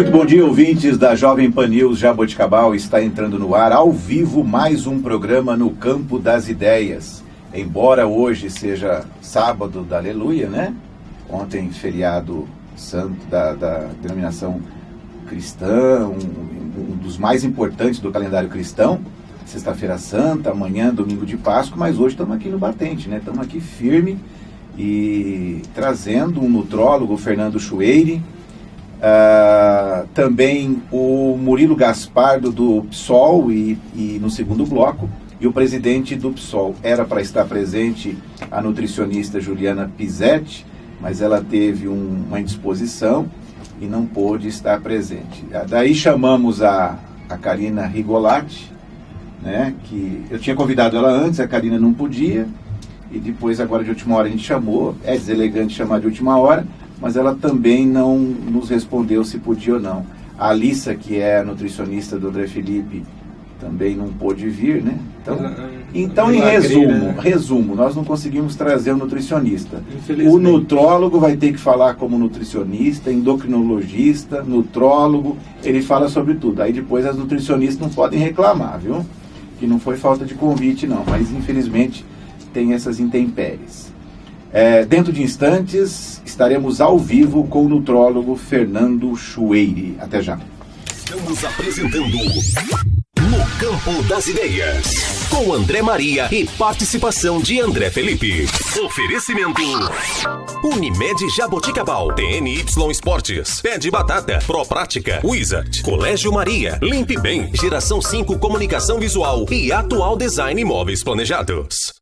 Muito bom dia, ouvintes da Jovem Pan News Jaboticabal. Está entrando no ar, ao vivo, mais um programa no Campo das Ideias. Embora hoje seja sábado da Aleluia, né? Ontem, feriado santo da denominação cristã, um dos mais importantes do calendário cristão. Sexta-feira Santa, amanhã, domingo de Páscoa, mas hoje estamos aqui no batente, né? Estamos aqui firme e trazendo um nutrólogo, Fernando Chueire, também o Murilo Gaspardo do PSOL e no segundo bloco, e o presidente do PSOL. Era para estar presente a nutricionista Juliana Pizetti, mas ela teve uma indisposição e não pôde estar presente. Daí chamamos a Karina Rigolatti, né, que eu tinha convidado ela antes, a Karina não podia, e depois agora de última hora a gente chamou. É deselegante chamar de última hora, mas ela também não nos respondeu se podia ou não. A Alissa, que é a nutricionista do André Felipe, também não pôde vir, né? Então em resumo, nós não conseguimos trazer o nutricionista. O nutrólogo vai ter que falar como nutricionista, endocrinologista, nutrólogo, ele fala sobre tudo. Aí depois as nutricionistas não podem reclamar, viu? Que não foi falta de convite não, mas infelizmente tem essas intempéries. Dentro de instantes estaremos ao vivo com o nutrólogo Fernando Chueire. Até já. Estamos apresentando No Campo das Ideias, com André Maria e participação de André Felipe. Oferecimento Unimed Jaboticabal, TNY Esportes, Pé de Batata, Proprática, Wizard, Colégio Maria, Limpe Bem, Geração 5 Comunicação Visual e Atual Design Imóveis Planejados.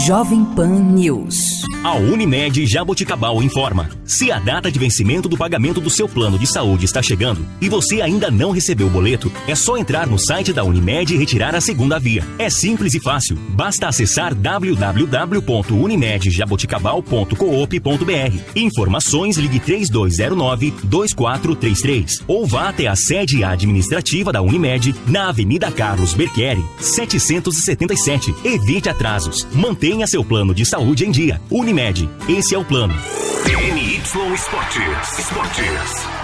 Jovem Pan News. A Unimed Jaboticabal informa: se a data de vencimento do pagamento do seu plano de saúde está chegando e você ainda não recebeu o boleto, é só entrar no site da Unimed e retirar a segunda via. É simples e fácil. Basta acessar www.unimedjaboticabal.coop.br. Informações, ligue 3209-2433 ou vá até a sede administrativa da Unimed na Avenida Carlos Berchieri, 777. Evite atrasos. Mantenha seu plano de saúde em dia. Unimed, esse é o plano. TNY Esportes.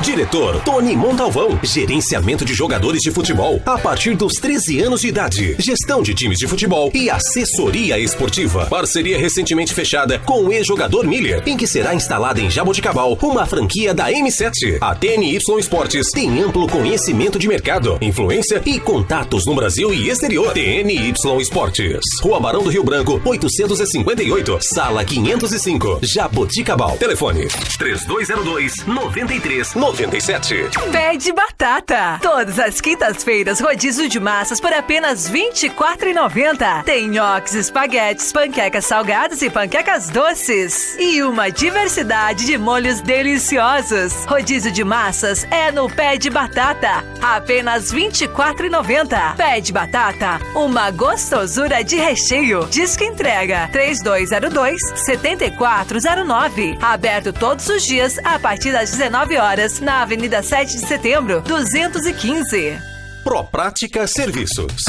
Diretor Tony Montalvão. Gerenciamento de jogadores de futebol a partir dos 13 anos de idade. Gestão de times de futebol e assessoria esportiva. Parceria recentemente fechada com o ex-jogador Miller, em que será instalada em Jaboticabal uma franquia da M7. A TNY Esportes tem amplo conhecimento de mercado, influência e contatos no Brasil e exterior. TNY Esportes. Rua Barão do Rio Branco, 858, Sala 505, Jaboticabal. Telefone 3202-9397. Pé de Batata. Todas as quintas-feiras, rodízio de massas por apenas R$ 24,90. Tem nhoques, espaguetes, panquecas salgadas e panquecas doces. E uma diversidade de molhos deliciosos. Rodízio de massas é no Pé de Batata. Apenas R$ 24,90. Pé de Batata, uma gostosura de recheio. Disque entrega 3202-7409. Aberto todos os dias a partir das 19 horas na Avenida 7 de Setembro, 215. Proprática Serviços.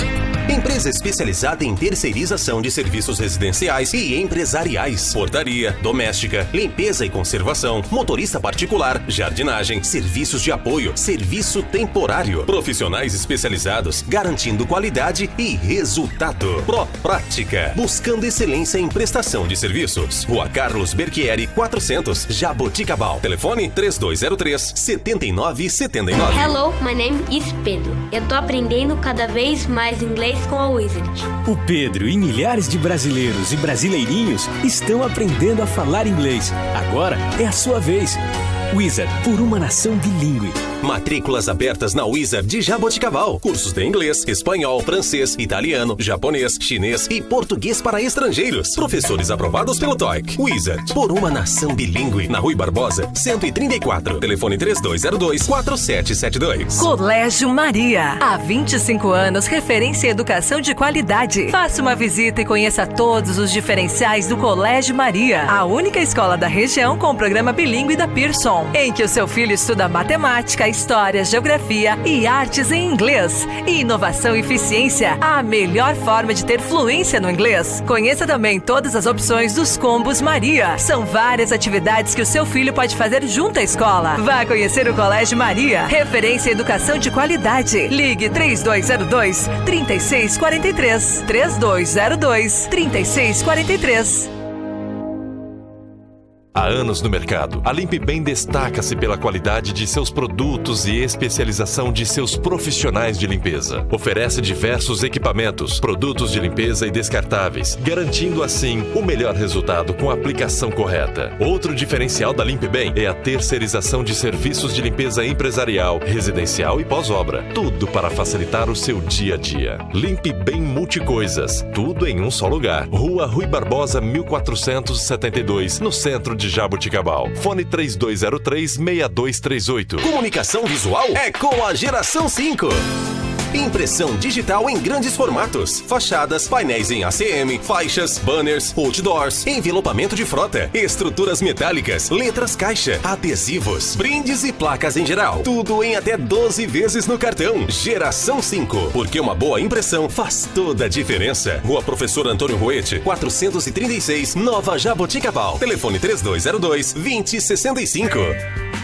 Empresa especializada em terceirização de serviços residenciais e empresariais, portaria, doméstica, limpeza e conservação, motorista particular, jardinagem, serviços de apoio, serviço temporário. Profissionais especializados, garantindo qualidade e resultado. Proprática, buscando excelência em prestação de serviços. Rua Carlos Berchieri, 400, Jaboticabal. Telefone 3203-7979. Hello, my name is Pedro. Eu tô aprendendo cada vez mais inglês com a Wizard. O Pedro e milhares de brasileiros e brasileirinhos estão aprendendo a falar inglês. Agora é a sua vez. Wizard, por uma nação bilíngue. Matrículas abertas na Wizard de Jaboticabal. Cursos de inglês, espanhol, francês, italiano, japonês, chinês e português para estrangeiros. Professores aprovados pelo TOEIC. Wizard, por uma nação bilíngue. Na Rui Barbosa, 134. Telefone 3202-4772. Colégio Maria. Há 25 anos, referência em educação de qualidade. Faça uma visita e conheça todos os diferenciais do Colégio Maria. A única escola da região com o programa bilíngue da Pearson. Bom, em que o seu filho estuda matemática, história, geografia e artes em inglês. E inovação e eficiência, a melhor forma de ter fluência no inglês. Conheça também todas as opções dos combos Maria. São várias atividades que o seu filho pode fazer junto à escola. Vá conhecer o Colégio Maria, referência em educação de qualidade. Ligue 3202-3643. 3202-3643. Há anos no mercado, a Limpe Bem destaca-se pela qualidade de seus produtos e especialização de seus profissionais de limpeza. Oferece diversos equipamentos, produtos de limpeza e descartáveis, garantindo assim o melhor resultado com a aplicação correta. Outro diferencial da Limpe Bem é a terceirização de serviços de limpeza empresarial, residencial e pós-obra. Tudo para facilitar o seu dia a dia. Limpe Bem Multicoisas. Tudo em um só lugar. Rua Rui Barbosa, 1472, no centro de Jaboticabal. Fone 3203-6238. Comunicação visual é com a Geração 5. Impressão digital em grandes formatos. Fachadas, painéis em ACM, faixas, banners, outdoors, envelopamento de frota, estruturas metálicas, letras caixa, adesivos, brindes e placas em geral. Tudo em até 12 vezes no cartão. Geração 5. Porque uma boa impressão faz toda a diferença. Rua Professor Antônio Ruete, 436, Nova Jaboticabal. Telefone 3202-2065.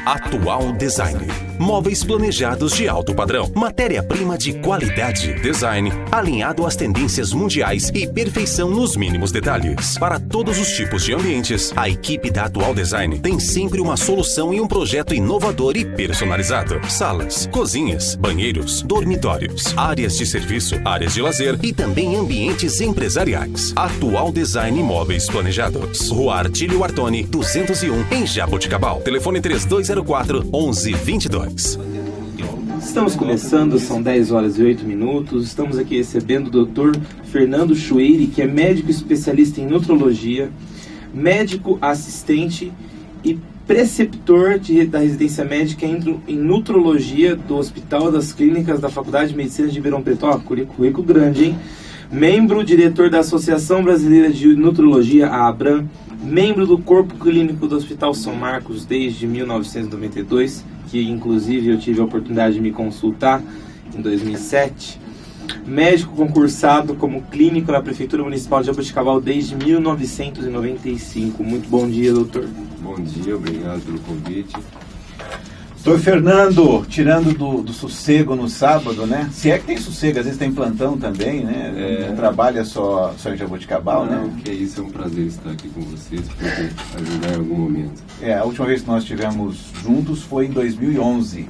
Atual Design. Móveis planejados de alto padrão. Matéria-prima de qualidade. Design alinhado às tendências mundiais e perfeição nos mínimos detalhes. Para todos os tipos de ambientes, a equipe da Atual Design tem sempre uma solução e um projeto inovador e personalizado. Salas, cozinhas, banheiros, dormitórios, áreas de serviço, áreas de lazer e também ambientes empresariais. Atual Design Móveis Planejados. Rua Artílio Artoni, 201, em Jaboticabal. Telefone 3204-1122. Estamos começando, são 10 horas e 8 minutos. Estamos aqui recebendo o Dr. Fernando Chueire, que é médico especialista em nutrologia, médico assistente e preceptor da residência médica em nutrologia do Hospital das Clínicas da Faculdade de Medicina de Ribeirão Preto. Ó, currículo grande, hein? Membro, diretor da Associação Brasileira de Nutrologia, a ABRAM, membro do Corpo Clínico do Hospital São Marcos desde 1992, que inclusive eu tive a oportunidade de me consultar em 2007, médico concursado como clínico na Prefeitura Municipal de Jaboticabal desde 1995. Muito bom dia, doutor. Bom dia, obrigado pelo convite. Doutor Fernando, tirando do sossego no sábado, né? Se é que tem sossego, às vezes tem plantão também, né? Não trabalha só em Jaboticabal, né? Que é isso, é um prazer estar aqui com vocês, poder ajudar em algum momento. A última vez que nós estivemos juntos foi em 2011.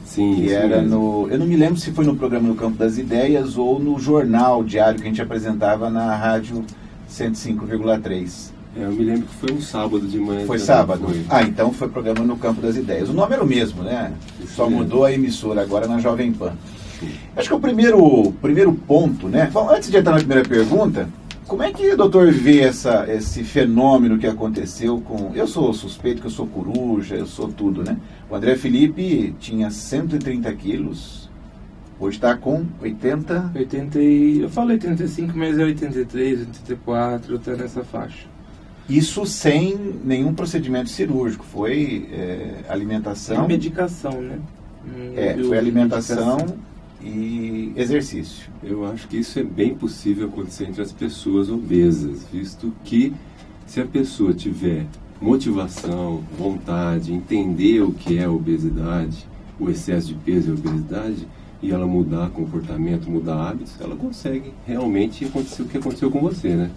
Sim, que era no... Eu não me lembro se foi no programa No Campo das Ideias ou no jornal diário que a gente apresentava na rádio 105,3. Eu me lembro que foi um sábado de manhã. Foi sábado? Foi. Então foi programa No Campo das Ideias. O nome era o mesmo, né? Isso só mudou a emissora agora na Jovem Pan. Sim. Acho que o primeiro ponto, né? Bom, antes de entrar na primeira pergunta, como é que o doutor vê esse fenômeno que aconteceu com... Eu sou suspeito que eu sou coruja, eu sou tudo, né? O André Felipe tinha 130 quilos, hoje está com 80... Eu falo 85, mas é 83, 84, está nessa faixa. Isso sem nenhum procedimento cirúrgico, foi alimentação... E medicação, né? Foi alimentação e exercício. Eu acho que isso é bem possível acontecer entre as pessoas obesas, visto que se a pessoa tiver motivação, vontade, entender o que é a obesidade, o excesso de peso e a obesidade, e ela mudar comportamento, mudar hábitos, ela consegue realmente acontecer o que aconteceu com você, né?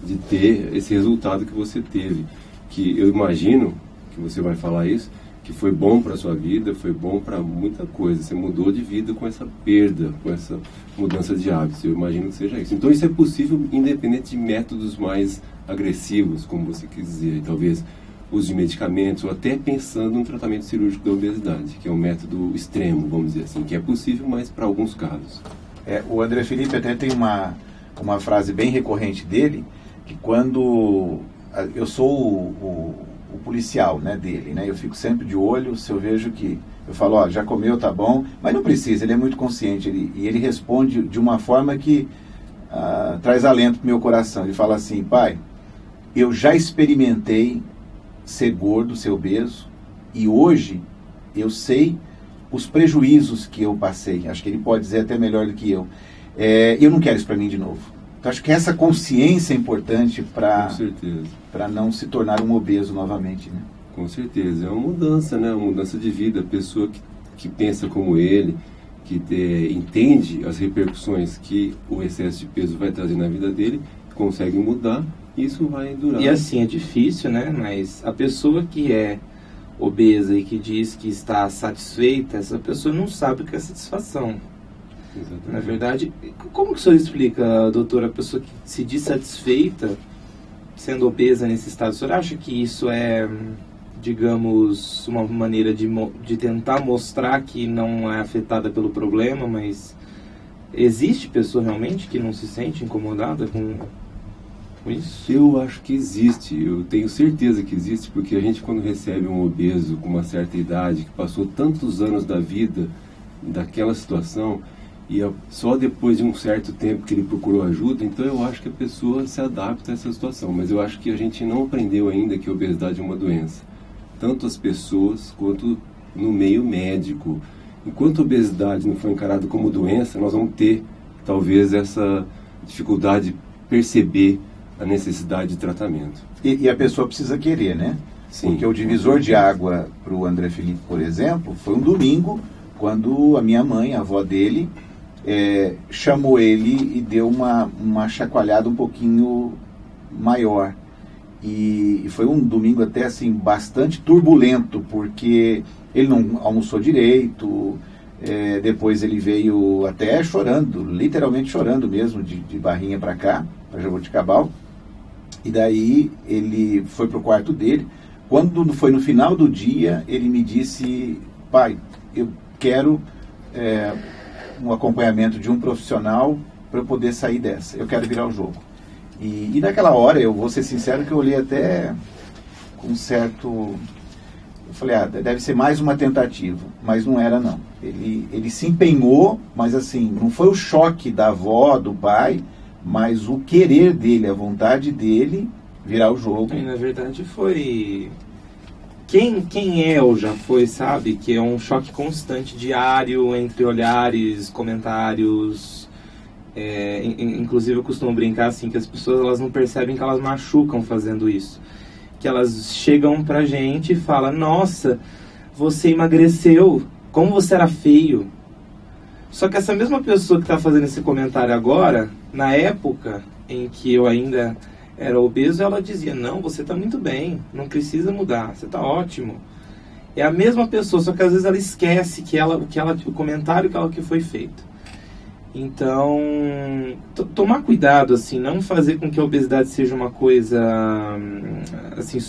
De ter esse resultado que você teve, que eu imagino que você vai falar isso, que foi bom para a sua vida, foi bom para muita coisa, você mudou de vida com essa perda, com essa mudança de hábitos, eu imagino que seja isso. Então isso é possível independente de métodos mais agressivos, como você quis dizer, e talvez uso de medicamentos, ou até pensando no tratamento cirúrgico da obesidade, que é um método extremo, vamos dizer assim, que é possível, mas para alguns casos. O André Felipe até tem uma frase bem recorrente dele, que quando eu sou o policial, né, dele, né, eu fico sempre de olho, se eu vejo que eu falo, já comeu, tá bom, mas não precisa, ele é muito consciente, e ele responde de uma forma que traz alento pro meu coração. Ele fala assim: pai, eu já experimentei ser gordo, ser obeso, E hoje eu sei os prejuízos que eu passei. Acho que ele pode dizer até melhor do que eu. Eu não quero isso para mim de novo. Então, acho que essa consciência é importante para não se tornar um obeso novamente, né? Com certeza. É uma mudança, né? Uma mudança de vida. A pessoa que pensa como ele, que entende as repercussões que o excesso de peso vai trazer na vida dele, consegue mudar, isso vai durar. E assim, é difícil, né? Mas a pessoa que é obesa e que diz que está satisfeita, essa pessoa não sabe o que é satisfação. Exatamente. Na verdade, como que o senhor explica, doutor, a pessoa que se diz satisfeita sendo obesa nesse estado? O senhor acha que isso é, digamos, uma maneira de tentar mostrar que não é afetada pelo problema, mas existe pessoa realmente que não se sente incomodada com isso? Eu acho que existe, eu tenho certeza que existe, porque a gente, quando recebe um obeso com uma certa idade, que passou tantos anos da vida daquela situação, e só depois de um certo tempo que ele procurou ajuda, então eu acho que a pessoa se adapta a essa situação. Mas eu acho que a gente não aprendeu ainda que a obesidade é uma doença. Tanto as pessoas quanto no meio médico. Enquanto a obesidade não for encarada como doença, nós vamos ter, talvez, essa dificuldade de perceber a necessidade de tratamento. E a pessoa precisa querer, né? Sim. Porque o divisor de água para o André Felipe, por exemplo, foi um domingo, quando a minha mãe, a avó dele, chamou ele e deu uma chacoalhada um pouquinho maior. E foi um domingo até assim bastante turbulento, porque ele não almoçou direito, depois ele veio até chorando, literalmente chorando mesmo, de Barrinha para cá, para Jaboticabal. E daí ele foi pro quarto dele. Quando foi no final do dia, ele me disse: pai, eu quero um acompanhamento de um profissional para eu poder sair dessa, eu quero virar o jogo. E naquela hora, eu vou ser sincero que eu olhei até com certo... Eu falei, deve ser mais uma tentativa, mas não era não. Ele se empenhou, mas assim, não foi o choque da avó, do pai, mas o querer dele, a vontade dele virar o jogo. E na verdade foi... Quem é ou já foi, sabe, que é um choque constante, diário, entre olhares, comentários. Inclusive eu costumo brincar assim, que as pessoas elas não percebem que elas machucam fazendo isso. Que elas chegam pra gente e falam: nossa, você emagreceu, como você era feio. Só que essa mesma pessoa que está fazendo esse comentário agora, na época em que eu ainda era obeso, ela dizia: não, você está muito bem, não precisa mudar, você está ótimo. É a mesma pessoa, só que às vezes ela esquece o comentário que foi feito. Então, tomar cuidado, assim, não fazer com que a obesidade seja uma coisa, assim,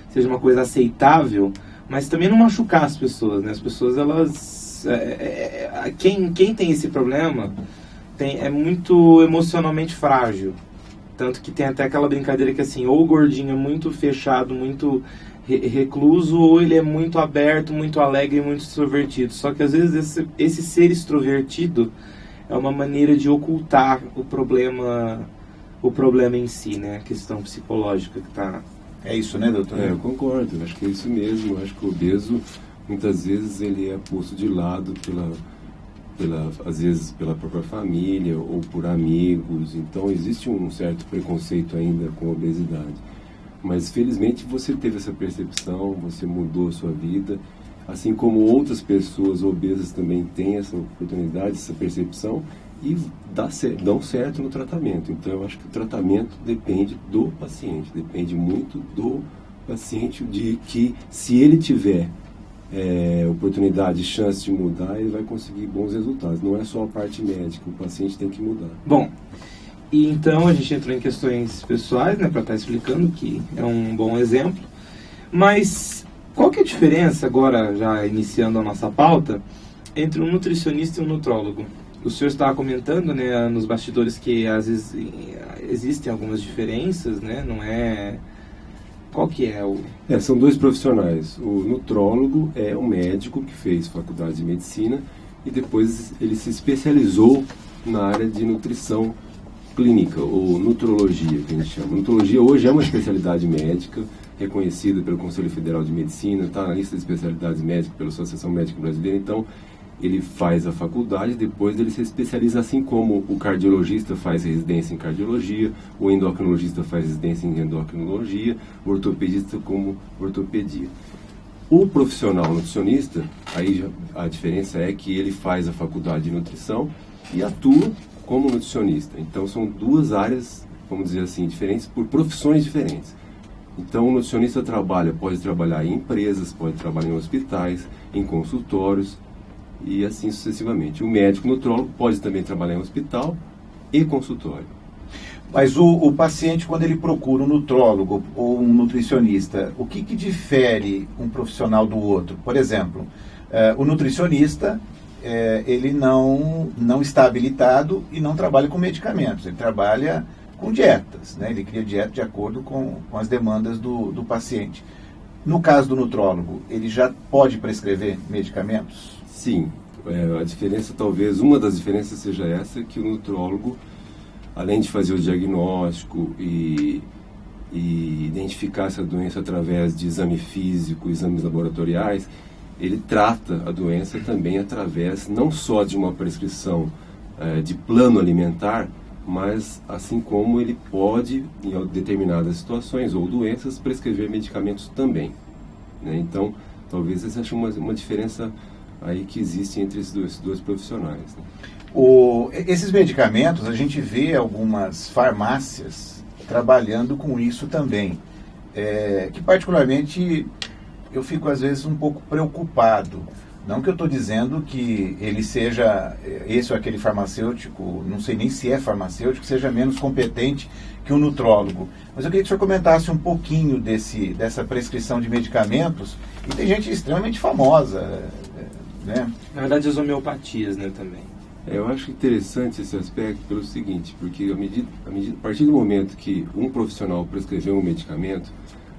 seja uma coisa aceitável, mas também não machucar as pessoas, né? As pessoas, elas... quem tem esse problema é muito emocionalmente frágil. Tanto que tem até aquela brincadeira que, assim, ou o gordinho é muito fechado, muito recluso, ou ele é muito aberto, muito alegre e muito extrovertido. Só que às vezes esse ser extrovertido é uma maneira de ocultar o problema em si, né? A questão psicológica que está... É isso, né, doutor? Eu concordo, acho que é isso mesmo. Acho que o obeso, muitas vezes, ele é posto de lado às vezes pela própria família ou por amigos. Então existe um certo preconceito ainda com a obesidade. Mas felizmente você teve essa percepção, você mudou a sua vida, assim como outras pessoas obesas também têm essa oportunidade, essa percepção, e dão certo no tratamento. Então eu acho que o tratamento depende do paciente, depende muito do paciente, de que se ele tiver oportunidade, chance de mudar, ele vai conseguir bons resultados. Não é só a parte médica, o paciente tem que mudar. Bom, e então a gente entrou em questões pessoais, né, para estar explicando, que é um bom exemplo. Mas qual que é a diferença, agora já iniciando a nossa pauta, entre um nutricionista e um nutrólogo? O senhor estava comentando, né, nos bastidores, que às vezes existem algumas diferenças, né, não é... Qual que é o... São dois profissionais. O nutrólogo é um médico que fez faculdade de medicina e depois ele se especializou na área de nutrição clínica ou nutrologia, que a gente chama. Nutrologia hoje é uma especialidade médica reconhecida pelo Conselho Federal de Medicina, está na lista de especialidades médicas pela Associação Médica Brasileira. Então, ele faz a faculdade, depois ele se especializa, assim como o cardiologista faz residência em cardiologia, o endocrinologista faz residência em endocrinologia, o ortopedista como ortopedia. O profissional nutricionista, aí a diferença é que ele faz a faculdade de nutrição e atua como nutricionista. Então são duas áreas, vamos dizer assim, diferentes por profissões diferentes. Então o nutricionista pode trabalhar em empresas, pode trabalhar em hospitais, em consultórios e assim sucessivamente. O médico nutrólogo pode também trabalhar em hospital e consultório. Mas o paciente, quando ele procura um nutrólogo ou um nutricionista, o que difere um profissional do outro? Por exemplo, o nutricionista, ele não está habilitado e não trabalha com medicamentos, ele trabalha com dietas, né? Ele cria dieta de acordo com as demandas do paciente. No caso do nutrólogo, ele já pode prescrever medicamentos? Sim, a diferença, talvez, uma das diferenças seja essa, que o nutrólogo, além de fazer o diagnóstico e identificar essa doença através de exame físico, exames laboratoriais, ele trata a doença também através não só de uma prescrição de plano alimentar, mas assim como ele pode, em determinadas situações ou doenças, prescrever medicamentos também, né? Então, talvez você ache uma diferença aí que existe entre esses dois profissionais, né? Esses medicamentos, a gente vê algumas farmácias trabalhando com isso também, que particularmente eu fico às vezes um pouco preocupado. Não que eu estou dizendo que ele seja, esse ou aquele farmacêutico, não sei nem se é farmacêutico, seja menos competente que um nutrólogo. Mas eu queria que o senhor comentasse um pouquinho dessa prescrição de medicamentos, e tem gente extremamente famosa, né? Na verdade, as homeopatias, né, também. Eu acho interessante esse aspecto pelo seguinte, porque a partir do momento que um profissional prescreveu um medicamento,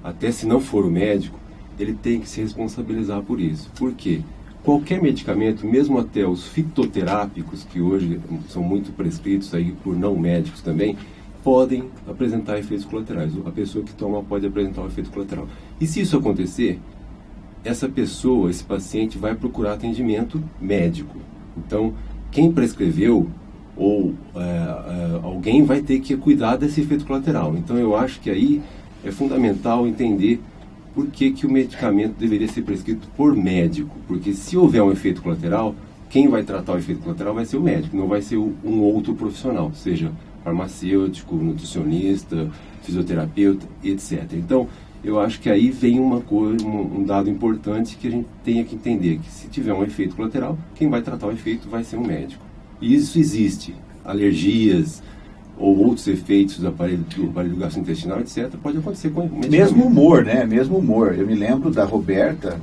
até se não for o médico, ele tem que se responsabilizar por isso. Por quê? Qualquer medicamento, mesmo até os fitoterápicos, que hoje são muito prescritos aí por não médicos também, podem apresentar efeitos colaterais. A pessoa que toma pode apresentar um efeito colateral. E se isso acontecer, essa pessoa, esse paciente, vai procurar atendimento médico. Então, quem prescreveu ou alguém vai ter que cuidar desse efeito colateral. Então, eu acho que aí é fundamental entender por que o medicamento deveria ser prescrito por médico. Porque se houver um efeito colateral, quem vai tratar o efeito colateral vai ser o médico, não vai ser um outro profissional, seja farmacêutico, nutricionista, fisioterapeuta, etc. Então, eu acho que aí vem um dado importante que a gente tem que entender, que se tiver um efeito colateral, quem vai tratar o efeito vai ser um médico. E isso existe. Alergias ou outros efeitos do aparelho gastrointestinal, etc., pode acontecer com medicamento. Mesmo humor, né? Mesmo humor. Eu me lembro da Roberta,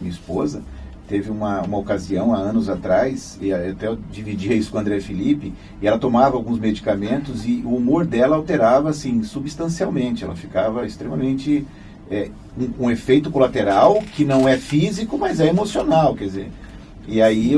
minha esposa, teve uma ocasião há anos atrás, e até eu dividia isso com o André Felipe, e ela tomava alguns medicamentos e o humor dela alterava, assim, substancialmente. Ela ficava extremamente... um efeito colateral que não é físico, mas é emocional, quer dizer... E aí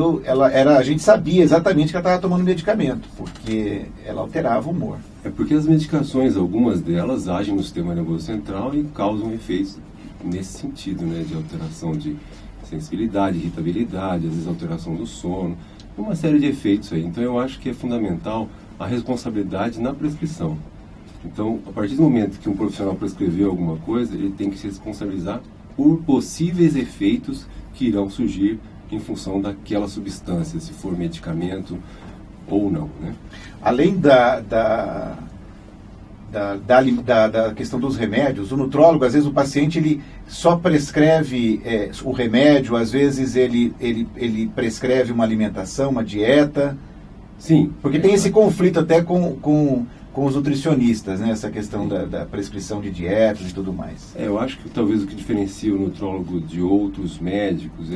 a gente sabia exatamente que ela estava tomando medicamento, porque ela alterava o humor. É porque as medicações, algumas delas, agem no sistema nervoso central e causam efeitos nesse sentido, né, de alteração de sensibilidade, irritabilidade, às vezes alteração do sono, uma série de efeitos aí. Então eu acho que é fundamental a responsabilidade na prescrição. Então, a partir do momento que um profissional prescreveu alguma coisa, ele tem que se responsabilizar por possíveis efeitos que irão surgir em função daquela substância, se for medicamento ou não, né? Além da questão dos remédios, o nutrólogo, às vezes o paciente ele só prescreve o remédio, às vezes ele prescreve uma alimentação, uma dieta. Sim. Porque tem esse conflito até com os nutricionistas, né? Essa questão da prescrição de dietas e tudo mais. Eu acho que talvez o que diferencia o nutrólogo de outros médicos,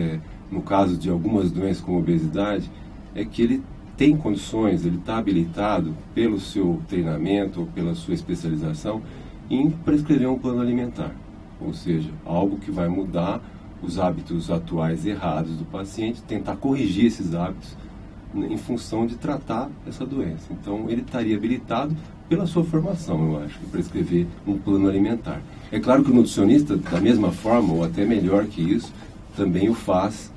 no caso de algumas doenças como obesidade, é que ele tem condições, ele está habilitado pelo seu treinamento ou pela sua especialização em prescrever um plano alimentar. Ou seja, algo que vai mudar os hábitos atuais errados do paciente, tentar corrigir esses hábitos em função de tratar essa doença. Então, ele estaria habilitado pela sua formação, eu acho, para prescrever um plano alimentar. É claro que o nutricionista, da mesma forma, ou até melhor que isso, também o faz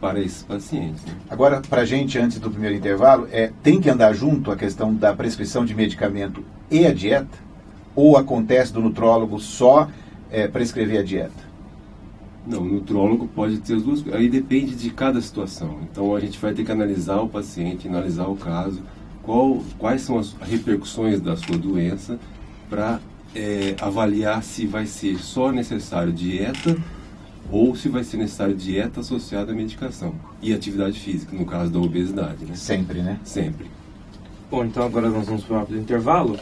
para esses pacientes. Né? Agora, para a gente, antes do primeiro intervalo, tem que andar junto a questão da prescrição de medicamento e a dieta? Ou acontece do nutrólogo só prescrever a dieta? Não, o nutrólogo pode ter as duas coisas. Aí depende de cada situação. Então, a gente vai ter que analisar o paciente, analisar o caso, quais são as repercussões da sua doença, para avaliar se vai ser só necessário dieta ou se vai ser necessário dieta associada à medicação e atividade física, no caso da obesidade. Né? Sempre, né? Sempre. Bom, então agora nós vamos para um rápido intervalo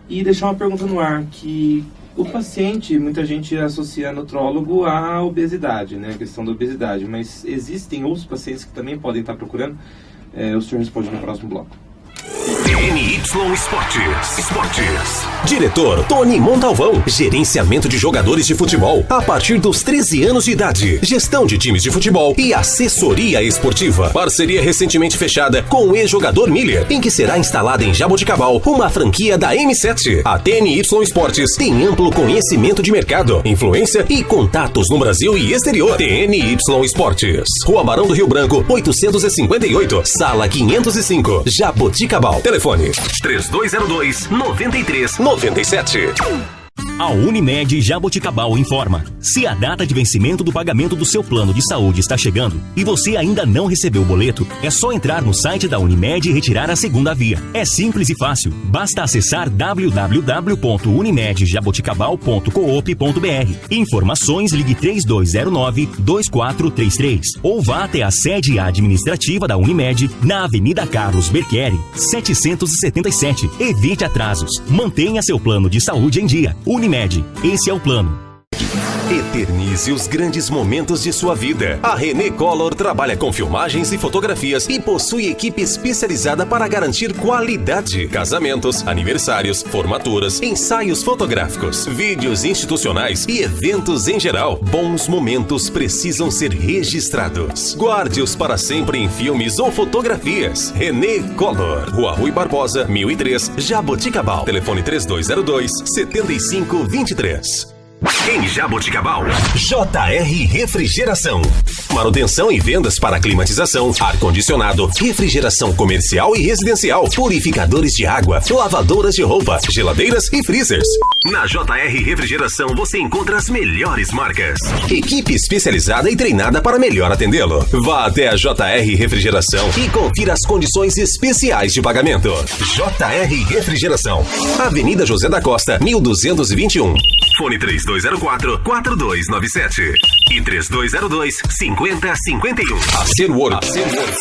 e deixar uma pergunta no ar, que o paciente, muita gente associa nutrólogo à obesidade, né? A questão da obesidade, mas existem outros pacientes que também podem estar procurando? O senhor responde no próximo bloco. TNY Esportes. Diretor Tony Montalvão. Gerenciamento de jogadores de futebol a partir dos 13 anos de idade. Gestão de times de futebol e assessoria esportiva. Parceria recentemente fechada com o ex-jogador Miller, em que será instalada em Jaboticabal uma franquia da M7. A TNY Esportes tem amplo conhecimento de mercado, influência e contatos no Brasil e exterior. TNY Esportes. Rua Barão do Rio Branco, 858, Sala 505, Jaboticabal. Telefone 3202-9397. A Unimed Jaboticabal informa: se a data de vencimento do pagamento do seu plano de saúde está chegando e você ainda não recebeu o boleto, é só entrar no site da Unimed e retirar a segunda via. É simples e fácil. Basta acessar www.unimedjaboticabal.coop.br. Informações, ligue 3209-2433 ou vá até a sede administrativa da Unimed na Avenida Carlos Berchieri, 777. Evite atrasos. Mantenha seu plano de saúde em dia. Unimed, esse é o plano. Eternize os grandes momentos de sua vida. A René Color trabalha com filmagens e fotografias e possui equipe especializada para garantir qualidade. Casamentos, aniversários, formaturas, ensaios fotográficos, vídeos institucionais e eventos em geral. Bons momentos precisam ser registrados. Guarde-os para sempre em filmes ou fotografias. René Color. Rua Rui Barbosa, 1003, Jaboticabal. Telefone 3202-7523. Em Jaboticabal, JR Refrigeração. Manutenção e vendas para climatização, ar-condicionado, refrigeração comercial e residencial, purificadores de água, lavadoras de roupa, geladeiras e freezers. Na JR Refrigeração você encontra as melhores marcas. Equipe especializada e treinada para melhor atendê-lo. Vá até a JR Refrigeração e confira as condições especiais de pagamento. JR Refrigeração. Avenida José da Costa, 1221. Fone 3204-4297 e 3202-5051. A Serwork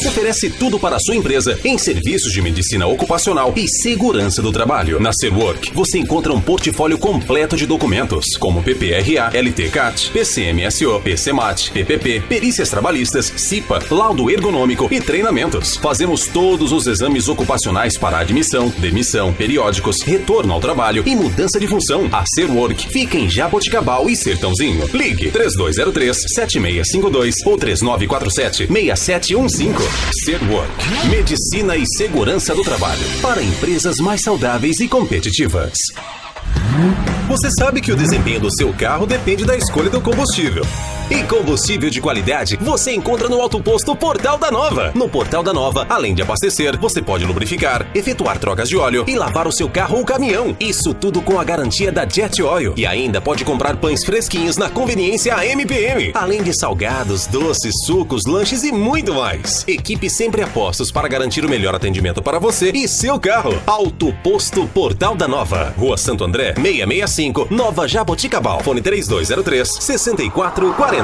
oferece tudo para a sua empresa em serviços de medicina ocupacional e segurança do trabalho. Na Serwork, você encontra um portfólio completo de documentos, como PPRA, LT-CAT, PCMSO, PCMAT, PPP, perícias trabalhistas, CIPA, laudo ergonômico e treinamentos. Fazemos todos os exames ocupacionais para admissão, demissão, periódicos, retorno ao trabalho e mudança de função. A Serwork fica em Jaboticabal e Sertãozinho. Ligue 3203-7652 ou 3947-6715. Serwork. Medicina e segurança do trabalho para empresas mais saudáveis e competitivas. Você sabe que o desempenho do seu carro depende da escolha do combustível. E combustível de qualidade você encontra no Autoposto Portal da Nova. No Portal da Nova, além de abastecer, você pode lubrificar, efetuar trocas de óleo e lavar o seu carro ou caminhão. Isso tudo com a garantia da Jet Oil. E ainda pode comprar pães fresquinhos na conveniência AMPM. Além de salgados, doces, sucos, lanches e muito mais. Equipe sempre a postos para garantir o melhor atendimento para você e seu carro. Autoposto Portal da Nova. Rua Santo André, 665, Nova Jaboticabal. Fone 3203-6440.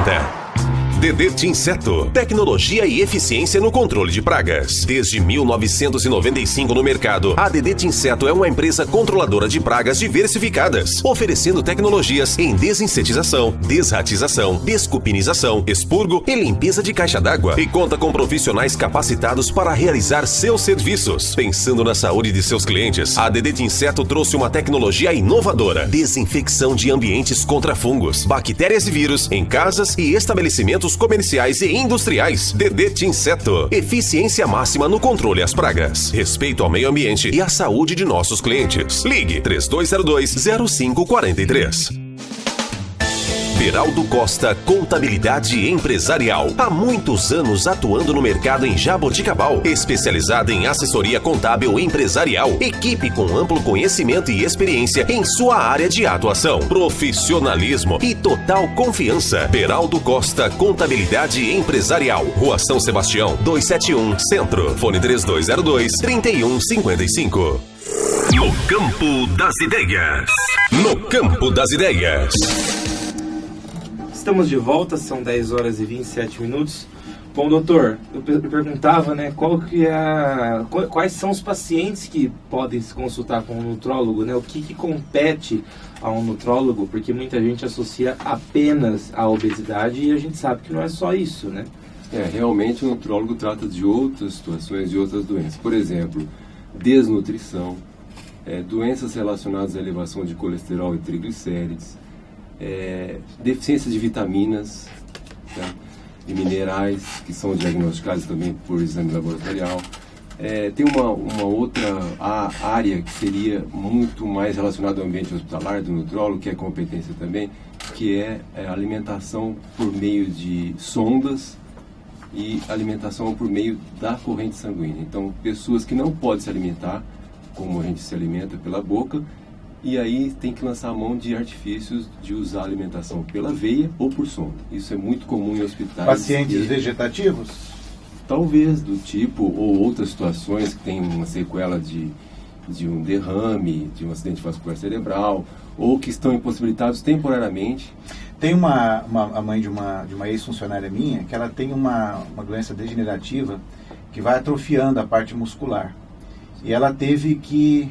DDT Inseto. Tecnologia e eficiência no controle de pragas. Desde 1995 no mercado, a DDT Inseto é uma empresa controladora de pragas diversificadas, oferecendo tecnologias em desinsetização, desratização, descupinização, expurgo e limpeza de caixa d'água. E conta com profissionais capacitados para realizar seus serviços. Pensando na saúde de seus clientes, a DDT Inseto trouxe uma tecnologia inovadora: desinfecção de ambientes contra fungos, bactérias e vírus em casas e estabelecimentos centros comerciais e industriais. Dedê Inseto. Eficiência máxima no controle às pragas. Respeito ao meio ambiente e à saúde de nossos clientes. Ligue 3202-0543. Beraldo Costa Contabilidade Empresarial. Há muitos anos atuando no mercado em Jaboticabal. Especializada em assessoria contábil empresarial. Equipe com amplo conhecimento e experiência em sua área de atuação. Profissionalismo e total confiança. Beraldo Costa Contabilidade Empresarial. Rua São Sebastião, 271, Centro. Fone 3202-3155. No Campo das Ideias. No Campo das Ideias. Estamos de volta, são 10 horas e 27 minutos. Bom, doutor, eu perguntava, né, quais são os pacientes que podem se consultar com um nutrólogo, né? O que compete a um nutrólogo? Porque muita gente associa apenas a obesidade e a gente sabe que não é só isso, né? Realmente o nutrólogo trata de outras situações, de outras doenças. Por exemplo, desnutrição, doenças relacionadas à elevação de colesterol e triglicérides, deficiência de vitaminas, tá? E minerais, que são diagnosticados também por exame laboratorial. Tem uma outra área que seria muito mais relacionada ao ambiente hospitalar do nutrólogo, que é competência também, que é a alimentação por meio de sondas e alimentação por meio da corrente sanguínea. Então, pessoas que não podem se alimentar, como a gente se alimenta pela boca, e aí tem que lançar a mão de artifícios de usar a alimentação pela veia ou por sonda. Isso é muito comum em hospitais. Pacientes vegetativos? Talvez, do tipo, ou outras situações que tem uma sequela de um derrame, de um acidente vascular cerebral, ou que estão impossibilitados temporariamente. Tem a mãe de uma ex-funcionária minha, que ela tem uma doença degenerativa que vai atrofiando a parte muscular. E ela teve que...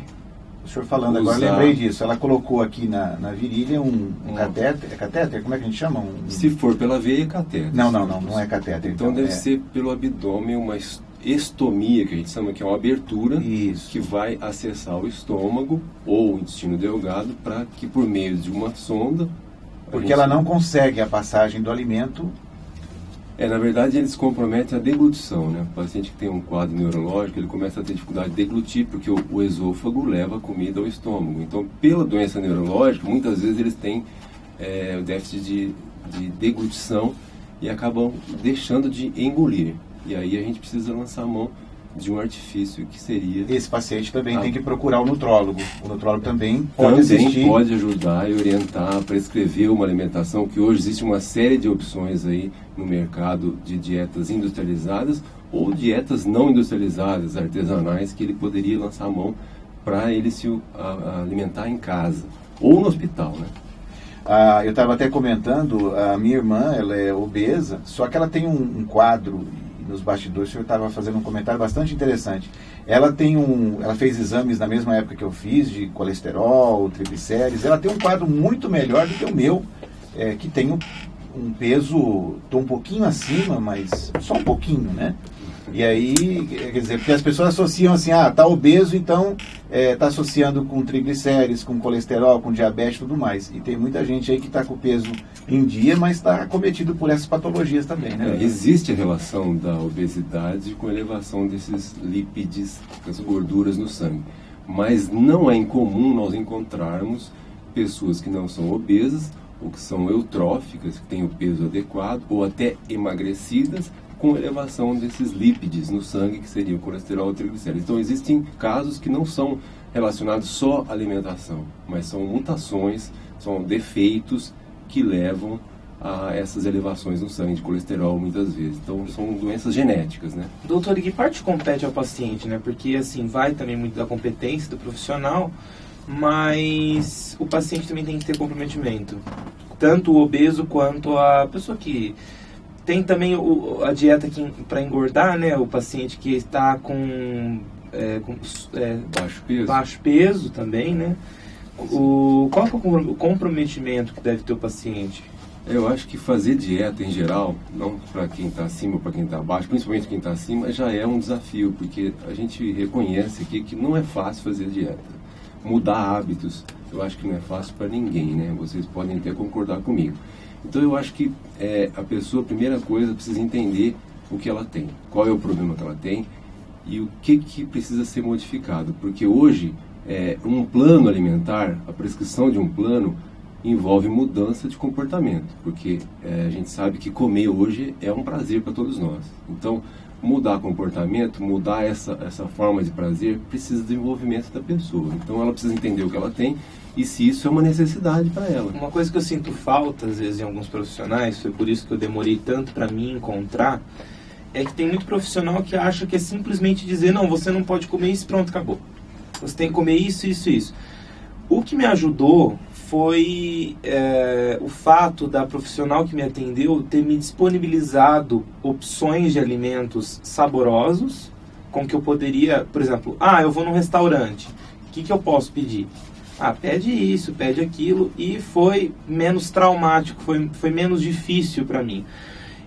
O senhor falando agora, lembrei disso. Ela colocou aqui na virilha um catéter. É catéter? Como é que a gente chama? Se for pela veia, é catéter. Não é catéter. Então deve ser pelo abdômen uma estomia, que a gente chama, que é uma abertura. Isso. Que vai acessar o estômago ou o intestino delgado para que por meio de uma sonda... Porque ela não consegue a passagem do alimento... Na verdade, eles comprometem a deglutição, né? O paciente que tem um quadro neurológico, ele começa a ter dificuldade de deglutir, porque o esôfago leva a comida ao estômago. Então, pela doença neurológica, muitas vezes eles têm o déficit de deglutição e acabam deixando de engolir. E aí a gente precisa lançar a mão de um artifício que seria... Esse paciente também tem que procurar o nutrólogo. O nutrólogo também pode assistir. Pode ajudar e orientar, prescrever uma alimentação, que hoje existe uma série de opções aí no mercado de dietas industrializadas ou dietas não industrializadas, artesanais, que ele poderia lançar a mão para ele se alimentar em casa ou no hospital, né? Eu estava até comentando, a minha irmã, ela é obesa, só que ela tem um quadro... Nos bastidores, o senhor estava fazendo um comentário bastante interessante. Ela fez exames na mesma época que eu fiz, de colesterol, triglicérides. Ela tem um quadro muito melhor do que o meu, que tem um peso, estou um pouquinho acima, mas só um pouquinho, né? E aí, quer dizer, porque as pessoas associam assim, tá obeso, então tá associando com triglicérides, com colesterol, com diabetes e tudo mais. E tem muita gente aí que está com o peso em dia, mas está acometido por essas patologias também, né? Existe a relação da obesidade com a elevação desses lípides, das gorduras no sangue. Mas não é incomum nós encontrarmos pessoas que não são obesas, ou que são eutróficas, que têm o peso adequado, ou até emagrecidas, com elevação desses lípides no sangue, que seriam o colesterol e triglicéridos. Então, existem casos que não são relacionados só à alimentação, mas são mutações, são defeitos que levam a essas elevações no sangue de colesterol, muitas vezes. Então, são doenças genéticas, né? Doutor, e que parte compete ao paciente, né? Porque, assim, vai também muito da competência do profissional, mas o paciente também tem que ter comprometimento. Tanto o obeso quanto a pessoa que... Tem também a dieta para engordar, né? O paciente que está com baixo peso também, né? Qual que é o comprometimento que deve ter o paciente? Eu acho que fazer dieta em geral, não para quem está acima ou para quem está abaixo, principalmente quem está acima, já é um desafio, porque a gente reconhece aqui que não é fácil fazer dieta. mudar hábitos, eu acho que não é fácil para ninguém, né? Vocês podem até concordar comigo. Então eu acho que a pessoa, a primeira coisa, precisa entender o que ela tem, qual é o problema que ela tem e o que precisa ser modificado. Porque hoje, um plano alimentar, a prescrição de um plano, envolve mudança de comportamento. Porque a gente sabe que comer hoje é um prazer para todos nós. Então, mudar comportamento, mudar essa forma de prazer, precisa do envolvimento da pessoa. Então, ela precisa entender o que ela tem e se isso é uma necessidade para ela. Uma coisa que eu sinto falta, às vezes, em alguns profissionais, foi por isso que eu demorei tanto para me encontrar, é que tem muito profissional que acha que é simplesmente dizer, não, você não pode comer isso, pronto, acabou. Você tem que comer isso, isso, isso. O que me ajudou foi o fato da profissional que me atendeu ter me disponibilizado opções de alimentos saborosos, com que eu poderia, por exemplo, eu vou num restaurante, o que eu posso pedir? Pede isso, pede aquilo, e foi menos traumático, foi menos difícil para mim.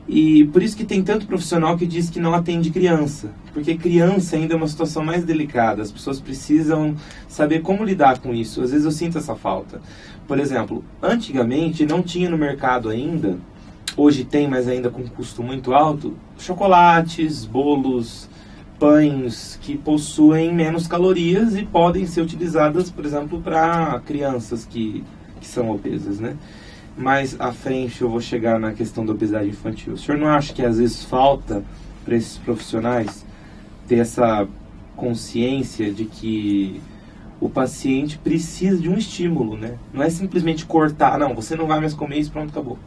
E por isso que tem tanto profissional que diz que não atende criança, porque criança ainda é uma situação mais delicada, as pessoas precisam saber como lidar com isso. Às vezes eu sinto essa falta. Por exemplo, antigamente não tinha no mercado ainda, hoje tem, mas ainda com custo muito alto, chocolates, bolos, pães que possuem menos calorias e podem ser utilizadas, por exemplo, para crianças que são obesas, né? Mais à frente eu vou chegar na questão da obesidade infantil. O senhor não acha que às vezes falta para esses profissionais ter essa consciência de que o paciente precisa de um estímulo, né? Não é simplesmente cortar, não, você não vai mais comer isso, pronto, acabou.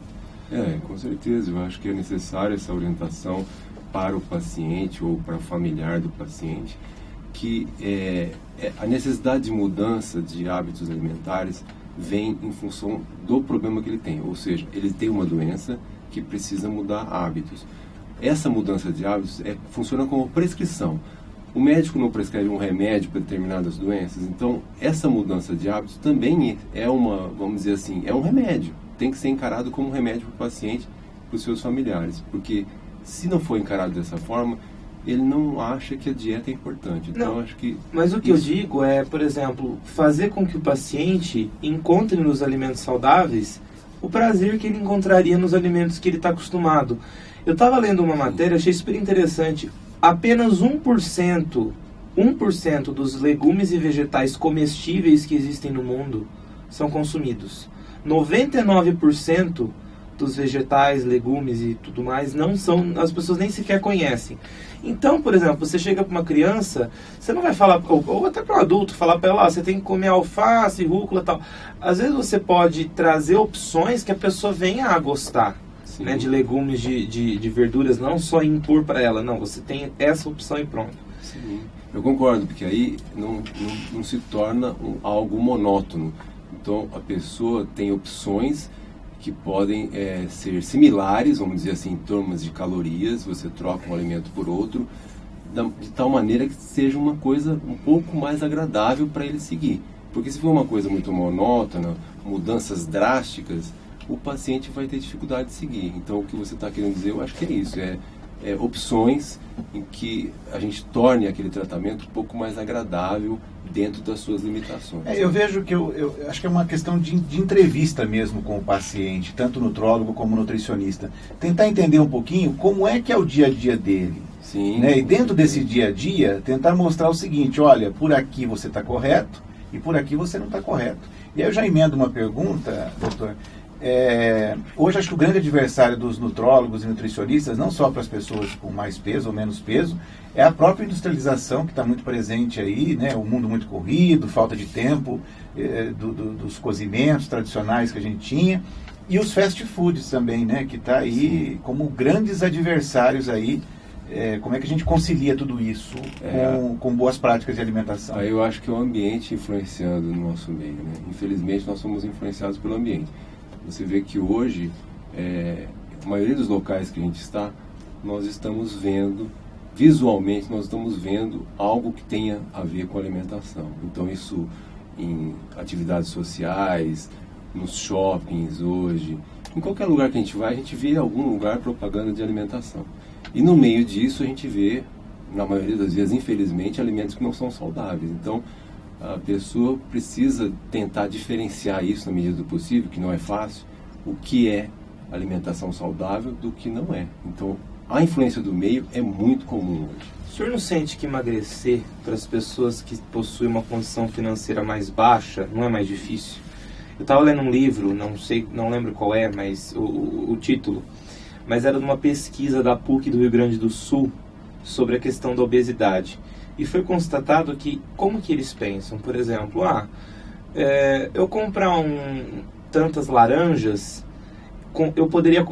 Com certeza, eu acho que é necessário essa orientação para o paciente ou para o familiar do paciente, que a necessidade de mudança de hábitos alimentares vem em função do problema que ele tem, ou seja, ele tem uma doença que precisa mudar hábitos. Essa mudança de hábitos funciona como prescrição. O médico não prescreve um remédio para determinadas doenças, então essa mudança de hábitos também é vamos dizer assim, é um remédio. Tem que ser encarado como um remédio para o paciente, para os seus familiares, porque se não for encarado dessa forma, ele não acha que a dieta é importante. Então, acho que mas o que eu digo é, por exemplo, fazer com que o paciente encontre nos alimentos saudáveis o prazer que ele encontraria nos alimentos que ele está acostumado. Eu estava lendo uma matéria, achei super interessante. Apenas 1% dos legumes e vegetais comestíveis que existem no mundo são consumidos. 99% dos vegetais, legumes e tudo mais não são, as pessoas nem sequer conhecem. Então, por exemplo, você chega para uma criança, você não vai falar, ou até para um adulto, falar para ela, você tem que comer alface, rúcula e tal. Às vezes você pode trazer opções que a pessoa venha a gostar, né, de legumes, de verduras, não só impor para ela, não, você tem essa opção e pronto. Sim, eu concordo, porque aí não se torna algo monótono. Então, a pessoa tem opções que podem ser similares, vamos dizer assim, em termos de calorias, você troca um alimento por outro, de tal maneira que seja uma coisa um pouco mais agradável para ele seguir. Porque se for uma coisa muito monótona, mudanças drásticas, o paciente vai ter dificuldade de seguir. Então, o que você está querendo dizer, eu acho que é isso, opções em que a gente torne aquele tratamento um pouco mais agradável dentro das suas limitações. Eu vejo que eu acho que é uma questão de entrevista mesmo com o paciente, tanto nutrólogo como nutricionista. Tentar entender um pouquinho como é que é o dia a dia dele. Sim. Né? E dentro desse dia a dia, tentar mostrar o seguinte, olha, por aqui você está correto e por aqui você não está correto. E aí eu já emendo uma pergunta, doutor. Hoje acho que o grande adversário dos nutrólogos e nutricionistas, não só para as pessoas com mais peso ou menos peso, é a própria industrialização que está muito presente aí, né? O mundo muito corrido, falta de tempo dos cozimentos tradicionais que a gente tinha, e os fast foods também, né? Que está aí como grandes adversários aí. Como é que a gente concilia tudo isso com boas práticas de alimentação? Aí eu acho que é o ambiente influenciando no nosso meio, né? Infelizmente nós somos influenciados pelo ambiente. Você vê que hoje, a maioria dos locais que a gente está, nós estamos vendo, visualmente, nós estamos vendo algo que tenha a ver com alimentação. Então, isso em atividades sociais, nos shoppings hoje, em qualquer lugar que a gente vai, a gente vê algum lugar propaganda de alimentação. E no meio disso, a gente vê, na maioria das vezes, infelizmente, alimentos que não são saudáveis. Então, a pessoa precisa tentar diferenciar isso na medida do possível, que não é fácil, o que é alimentação saudável do que não é. Então, a influência do meio é muito comum hoje. O senhor não sente que emagrecer para as pessoas que possuem uma condição financeira mais baixa não é mais difícil? Eu estava lendo um livro, não lembro qual é, mas o título, mas era de uma pesquisa da PUC do Rio Grande do Sul sobre a questão da obesidade. E foi constatado que, como que eles pensam? Por exemplo, eu comprar tantas laranjas, eu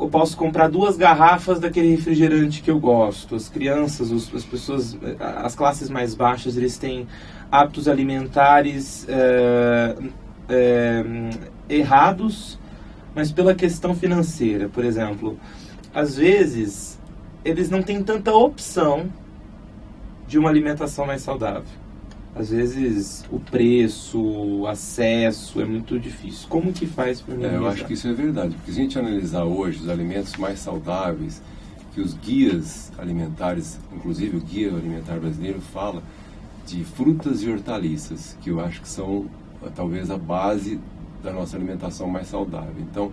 posso comprar 2 garrafas daquele refrigerante que eu gosto. As crianças, as pessoas, as classes mais baixas, eles têm hábitos alimentares errados, mas pela questão financeira. Por exemplo, às vezes eles não têm tanta opção de uma alimentação mais saudável. Às vezes o preço, o acesso é muito difícil. Como que faz para minimizar? Eu acho que isso é verdade, porque se a gente analisar hoje os alimentos mais saudáveis, que os guias alimentares, inclusive o Guia Alimentar Brasileiro, fala de frutas e hortaliças, que eu acho que são talvez a base da nossa alimentação mais saudável. Então,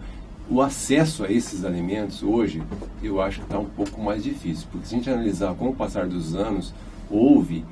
o acesso a esses alimentos hoje, eu acho que está um pouco mais difícil, porque se a gente analisar com o passar dos anos, houve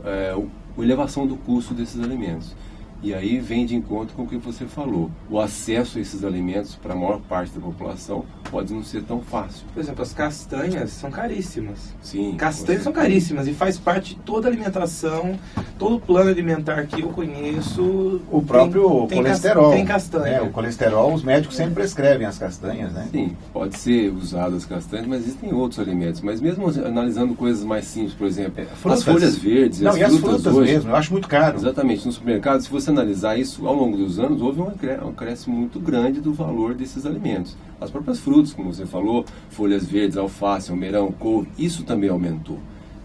a elevação do custo desses alimentos. E aí vem de encontro com o que você falou. O acesso a esses alimentos para a maior parte da população pode não ser tão fácil. Por exemplo, as castanhas são caríssimas. Sim. Castanhas são caríssimas e faz parte de toda a alimentação, todo o plano alimentar que eu conheço. O próprio colesterol. Tem castanha. O colesterol, os médicos sempre prescrevem as castanhas, né? Sim, pode ser usado as castanhas, mas existem outros alimentos. Mas mesmo analisando coisas mais simples, por exemplo, as folhas verdes, as frutas hoje, mesmo, eu acho muito caro. Exatamente, no supermercado, se você analisar isso, ao longo dos anos, houve um acréscimo muito grande do valor desses alimentos. As próprias frutas, como você falou, folhas verdes, alface, almeirão, couve, isso também aumentou.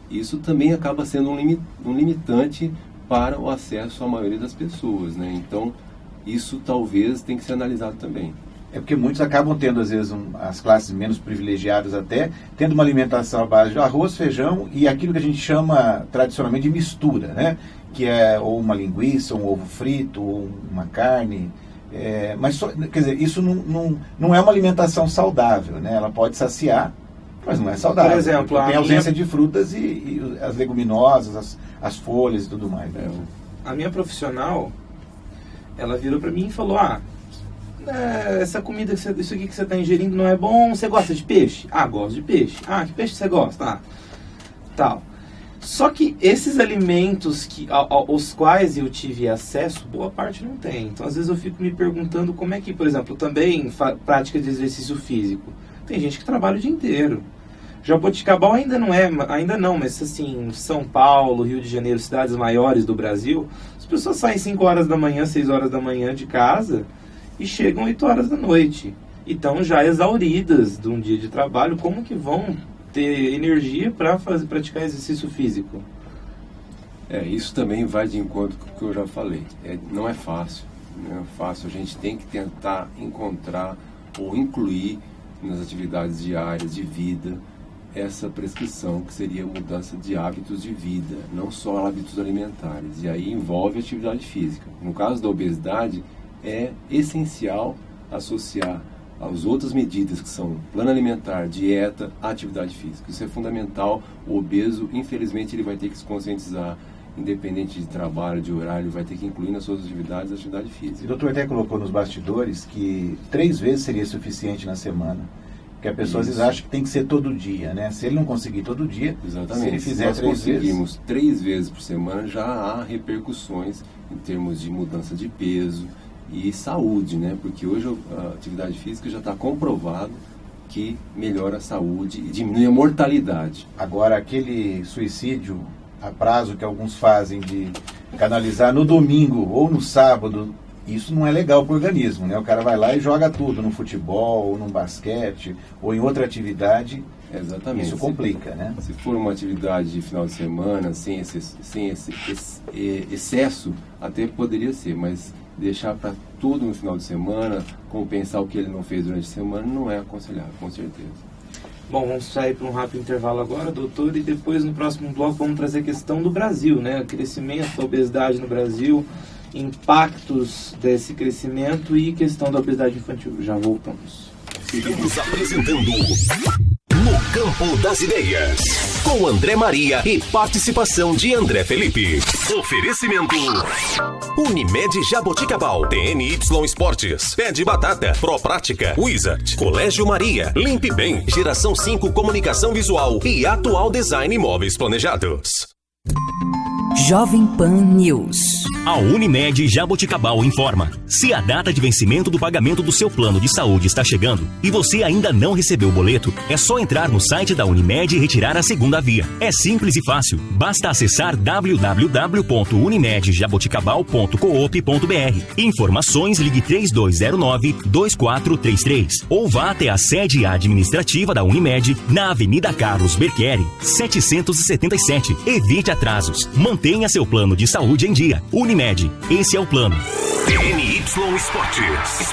Isso também acaba sendo um limitante para o acesso à maioria das pessoas, né? Então, isso talvez tenha que ser analisado também. É porque muitos acabam tendo, às vezes, as classes menos privilegiadas até, tendo uma alimentação à base de arroz, feijão e aquilo que a gente chama tradicionalmente de mistura, né? Que é ou uma linguiça, um ovo frito, ou uma carne. Mas, quer dizer, isso não é uma alimentação saudável, né? Ela pode saciar, mas não é saudável. Por exemplo, tem ausência de frutas e as leguminosas, as folhas e tudo mais. Né? A minha profissional, ela virou para mim e falou, essa comida, isso aqui que você está ingerindo não é bom, você gosta de peixe? Gosto de peixe. Que peixe você gosta? Tal. Só que esses alimentos aos quais eu tive acesso, boa parte não tem. Então, às vezes eu fico me perguntando como é que, por exemplo, também prática de exercício físico. Tem gente que trabalha o dia inteiro. Jaboticabal ainda não, mas assim, São Paulo, Rio de Janeiro, cidades maiores do Brasil, as pessoas saem 5 horas da manhã, 6 horas da manhã de casa e chegam 8 horas da noite. E estão já exauridas de um dia de trabalho, como que vão ter energia para praticar exercício físico? Isso também vai de encontro com o que eu já falei. Não é fácil. Não é fácil. A gente tem que tentar encontrar ou incluir nas atividades diárias de vida essa prescrição, que seria mudança de hábitos de vida, não só hábitos alimentares. E aí envolve atividade física. No caso da obesidade, é essencial associar as outras medidas que são plano alimentar, dieta, atividade física. Isso é fundamental. O obeso, infelizmente, ele vai ter que se conscientizar, independente de trabalho, de horário, ele vai ter que incluir nas suas atividades a atividade física. O doutor até colocou nos bastidores que 3 vezes seria suficiente na semana. Porque a pessoa às vezes acha que tem que ser todo dia, né? Se ele não conseguir todo dia, exatamente. Se ele fizer nós 3 vezes... conseguimos 3 vezes por semana, já há repercussões em termos de mudança de peso e saúde, né? Porque hoje a atividade física já está comprovado que melhora a saúde e diminui a mortalidade. Agora, aquele suicídio a prazo que alguns fazem de canalizar no domingo ou no sábado, isso não é legal para o organismo, né? O cara vai lá e joga tudo no futebol, ou no basquete, ou em outra atividade. Exatamente. Isso complica, né? Se for uma atividade de final de semana, sem esse excesso, até poderia ser, mas deixar para tudo no final de semana, compensar o que ele não fez durante a semana, não é aconselhável, com certeza. Bom, vamos sair para um rápido intervalo agora, doutor, e depois no próximo bloco vamos trazer a questão do Brasil, né? O crescimento da obesidade no Brasil, impactos desse crescimento e questão da obesidade infantil. Já voltamos. Estamos apresentando No Campo das Ideias, com André Maria e participação de André Felipe. Oferecimento Unimed Jaboticabal, TNY Esportes, Pé de Batata, Proprática, Wizard, Colégio Maria, Limpe Bem, Geração 5 Comunicação Visual e Atual Design Imóveis Planejados. Jovem Pan News. A Unimed Jaboticabal informa: se a data de vencimento do pagamento do seu plano de saúde está chegando e você ainda não recebeu o boleto, é só entrar no site da Unimed e retirar a segunda via. É simples e fácil. Basta acessar www.unimedjaboticabal.coop.br. Informações, ligue 3209-2433 ou vá até a sede administrativa da Unimed na Avenida Carlos Berchieri, 777. Evite atrasos. Mantenha seu plano de saúde em dia. Unimed, esse é o plano. TNY Esportes.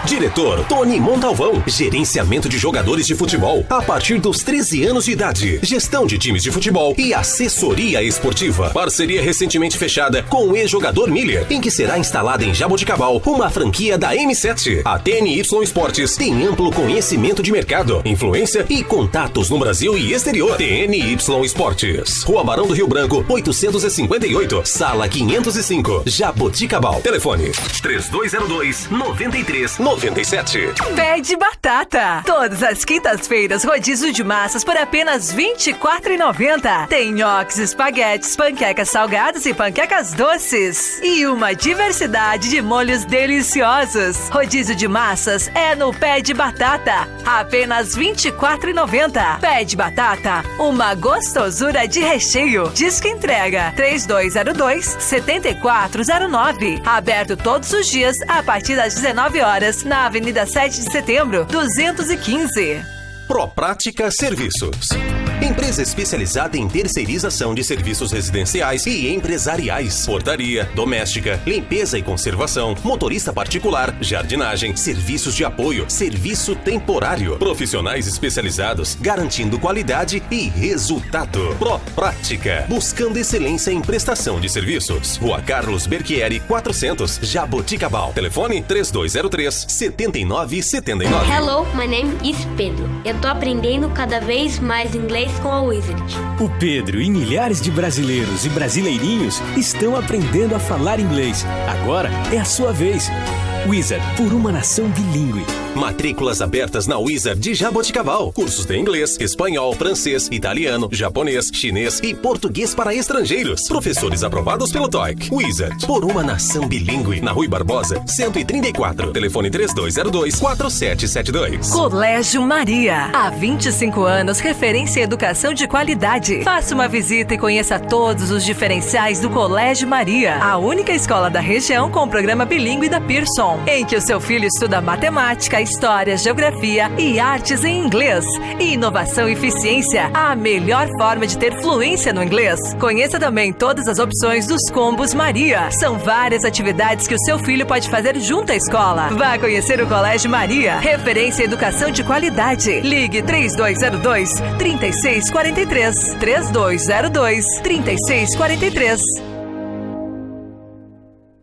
Diretor Tony Montalvão. Gerenciamento de jogadores de futebol a partir dos 13 anos de idade. Gestão de times de futebol e assessoria esportiva. Parceria recentemente fechada com o ex-jogador Miller, em que será instalada em Jaboticabal uma franquia da M7. A TNY Esportes tem amplo conhecimento de mercado, influência e contatos no Brasil e exterior. TNY Esportes. Rua Barão do Rio Branco, 858, Sala 505, Jaboticabal. Telefone 3202-9397. Pé de Batata. Todas as quintas-feiras, rodízio de massas por apenas R$ 24,90. Tem nhoques, espaguetes, panquecas salgadas e panquecas doces. E uma diversidade de molhos deliciosos. Rodízio de massas é no Pé de Batata. Apenas R$ 24,90. Pé de Batata, uma gostosura de recheio. Disque entrega 3202-7409. Aberto todos os dias a partir das 19 horas na Avenida 7 de Setembro, 215. Proprática Serviços. Empresa especializada em terceirização de serviços residenciais e empresariais, portaria, doméstica, limpeza e conservação, motorista particular, jardinagem, serviços de apoio, serviço temporário, profissionais especializados, garantindo qualidade e resultado. Proprática, buscando excelência em prestação de serviços. Rua Carlos Berchieri, 400, Jaboticabal. Telefone 3203-7979. Hello, my name is Pedro. Eu tô aprendendo cada vez mais inglês com a Wizard. O Pedro e milhares de brasileiros e brasileirinhos estão aprendendo a falar inglês. Agora é a sua vez. Wizard, por uma nação bilíngue. Matrículas abertas na Wizard de Jaboticabal. Cursos de inglês, espanhol, francês, italiano, japonês, chinês e português para estrangeiros. Professores aprovados pelo TOEIC. Wizard, por uma nação bilíngue. Na Rui Barbosa, 134. Telefone 3202-4772. Colégio Maria. Há 25 anos, referência em educação de qualidade. Faça uma visita e conheça todos os diferenciais do Colégio Maria. A única escola da região com o programa bilíngue da Pearson, em que o seu filho estuda matemática, história, geografia e artes em inglês. E inovação e eficiência, a melhor forma de ter fluência no inglês. Conheça também todas as opções dos combos Maria. São várias atividades que o seu filho pode fazer junto à escola. Vá conhecer o Colégio Maria, referência em educação de qualidade. Ligue 3202-3643. 3202-3643.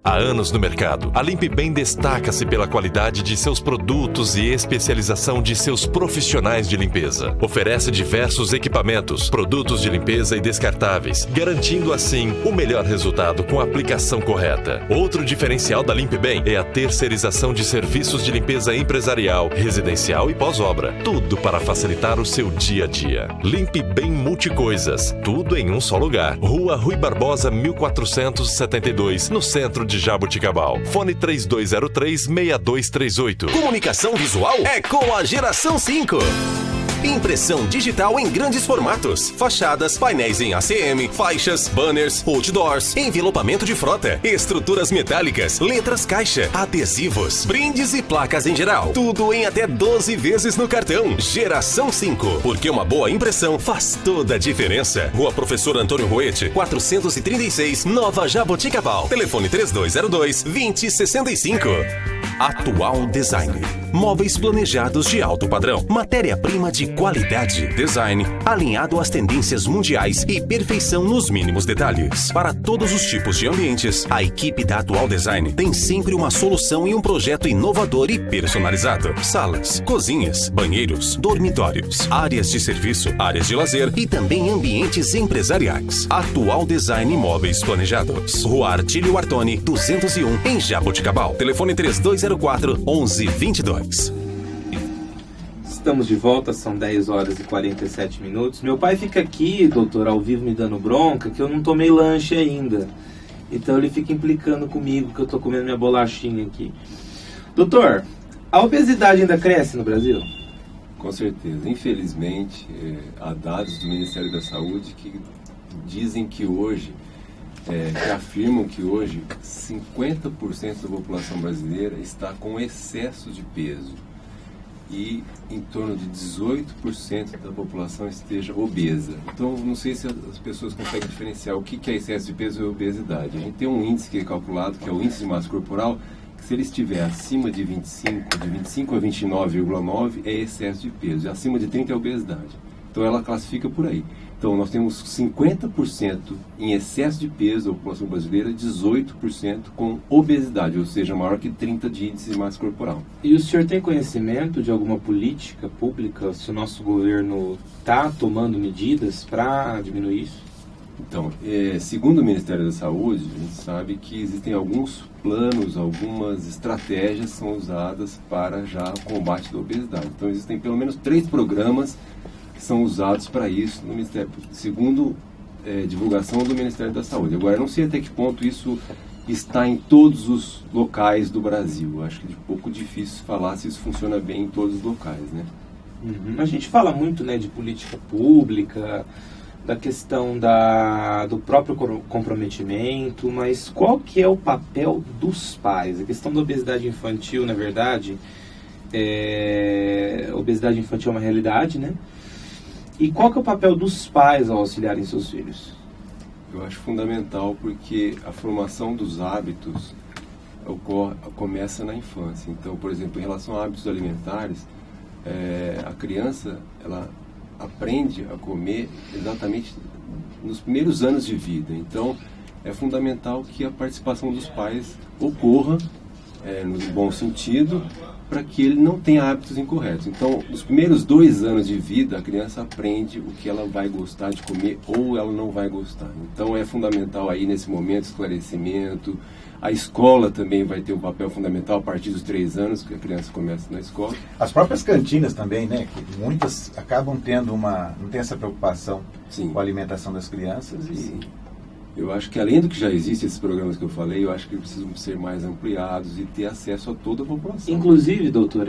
Há anos no mercado, a Limpe Bem destaca-se pela qualidade de seus produtos e especialização de seus profissionais de limpeza. Oferece diversos equipamentos, produtos de limpeza e descartáveis, garantindo assim o melhor resultado com a aplicação correta. Outro diferencial da Limpe Bem é a terceirização de serviços de limpeza empresarial, residencial e pós-obra. Tudo para facilitar o seu dia a dia. Limpe Bem Multicoisas. Tudo em um só lugar. Rua Rui Barbosa, 1472, no centro de Jaboticabal. Fone 3203-6238. Comunicação visual é com a Geração 5. Impressão digital em grandes formatos. Fachadas, painéis em ACM, faixas, banners, outdoors, envelopamento de frota, estruturas metálicas, letras caixa, adesivos, brindes e placas em geral. Tudo em até 12 vezes no cartão. Geração 5. Porque uma boa impressão faz toda a diferença. Rua Professor Antônio Roete, 436, Nova Jaboticabal. Telefone 3202-2065. Atual Design. Móveis planejados de alto padrão. Matéria-prima de qualidade. Design alinhado às tendências mundiais e perfeição nos mínimos detalhes. Para todos os tipos de ambientes, a equipe da Atual Design tem sempre uma solução e um projeto inovador e personalizado. Salas, cozinhas, banheiros, dormitórios, áreas de serviço, áreas de lazer e também ambientes empresariais. Atual Design Móveis Planejados. Rua Artílio Artoni, 201, em Jaboticabal. Telefone 3204-1122. Estamos de volta, são 10 horas e 47 minutos. Meu pai fica aqui, doutor, ao vivo me dando bronca, que eu não tomei lanche ainda. Então ele fica implicando comigo que eu tô comendo minha bolachinha aqui. Doutor, a obesidade ainda cresce no Brasil? Com certeza. Infelizmente, há dados do Ministério da Saúde que dizem que hoje, que afirmam que hoje 50% da população brasileira está com excesso de peso e em torno de 18% da população esteja obesa. Então, não sei se as pessoas conseguem diferenciar o que é excesso de peso e obesidade. A gente tem um índice que é calculado, que é o índice de massa corporal, que se ele estiver acima de 25, de 25 a 29,9 é excesso de peso, e acima de 30 é obesidade. Então, ela classifica por aí. Então, nós temos 50% em excesso de peso da população brasileira, 18% com obesidade, ou seja, maior que 30 de índice de massa corporal. E o senhor tem conhecimento de alguma política pública, se o nosso governo está tomando medidas para diminuir isso? Então, segundo o Ministério da Saúde, a gente sabe que existem alguns planos, algumas estratégias que são usadas para já o combate da obesidade. Então, existem pelo menos 3 programas que são usados para isso no Ministério, segundo divulgação do Ministério da Saúde. Agora, eu não sei até que ponto isso está em todos os locais do Brasil. Acho que é um pouco difícil falar se isso funciona bem em todos os locais, né? A gente fala muito, né, de política pública, da questão do próprio comprometimento, mas qual que é o papel dos pais? A questão da obesidade infantil, na verdade, a obesidade infantil é uma realidade, né? E qual que é o papel dos pais ao auxiliarem seus filhos? Eu acho fundamental porque a formação dos hábitos começa na infância. Então, por exemplo, em relação a hábitos alimentares, a criança ela aprende a comer exatamente nos primeiros anos de vida. Então, é fundamental que a participação dos pais ocorra no bom sentido, para que ele não tenha hábitos incorretos. Então, nos primeiros 2 anos de vida, a criança aprende o que ela vai gostar de comer ou ela não vai gostar. Então, é fundamental aí, nesse momento, esclarecimento. A escola também vai ter um papel fundamental a partir dos 3 anos, que a criança começa na escola. As próprias cantinas também, né? Que muitas acabam tendo não tem essa preocupação com a alimentação das crianças. Sim. Eu acho que além do que já existe, esses programas que eu falei, eu acho que precisam ser mais ampliados e ter acesso a toda a população. Inclusive, doutor,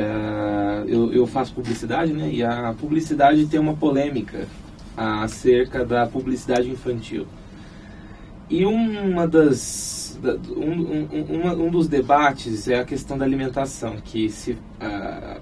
eu faço publicidade, né? E a publicidade tem uma polêmica acerca da publicidade infantil. E um dos debates é a questão da alimentação, que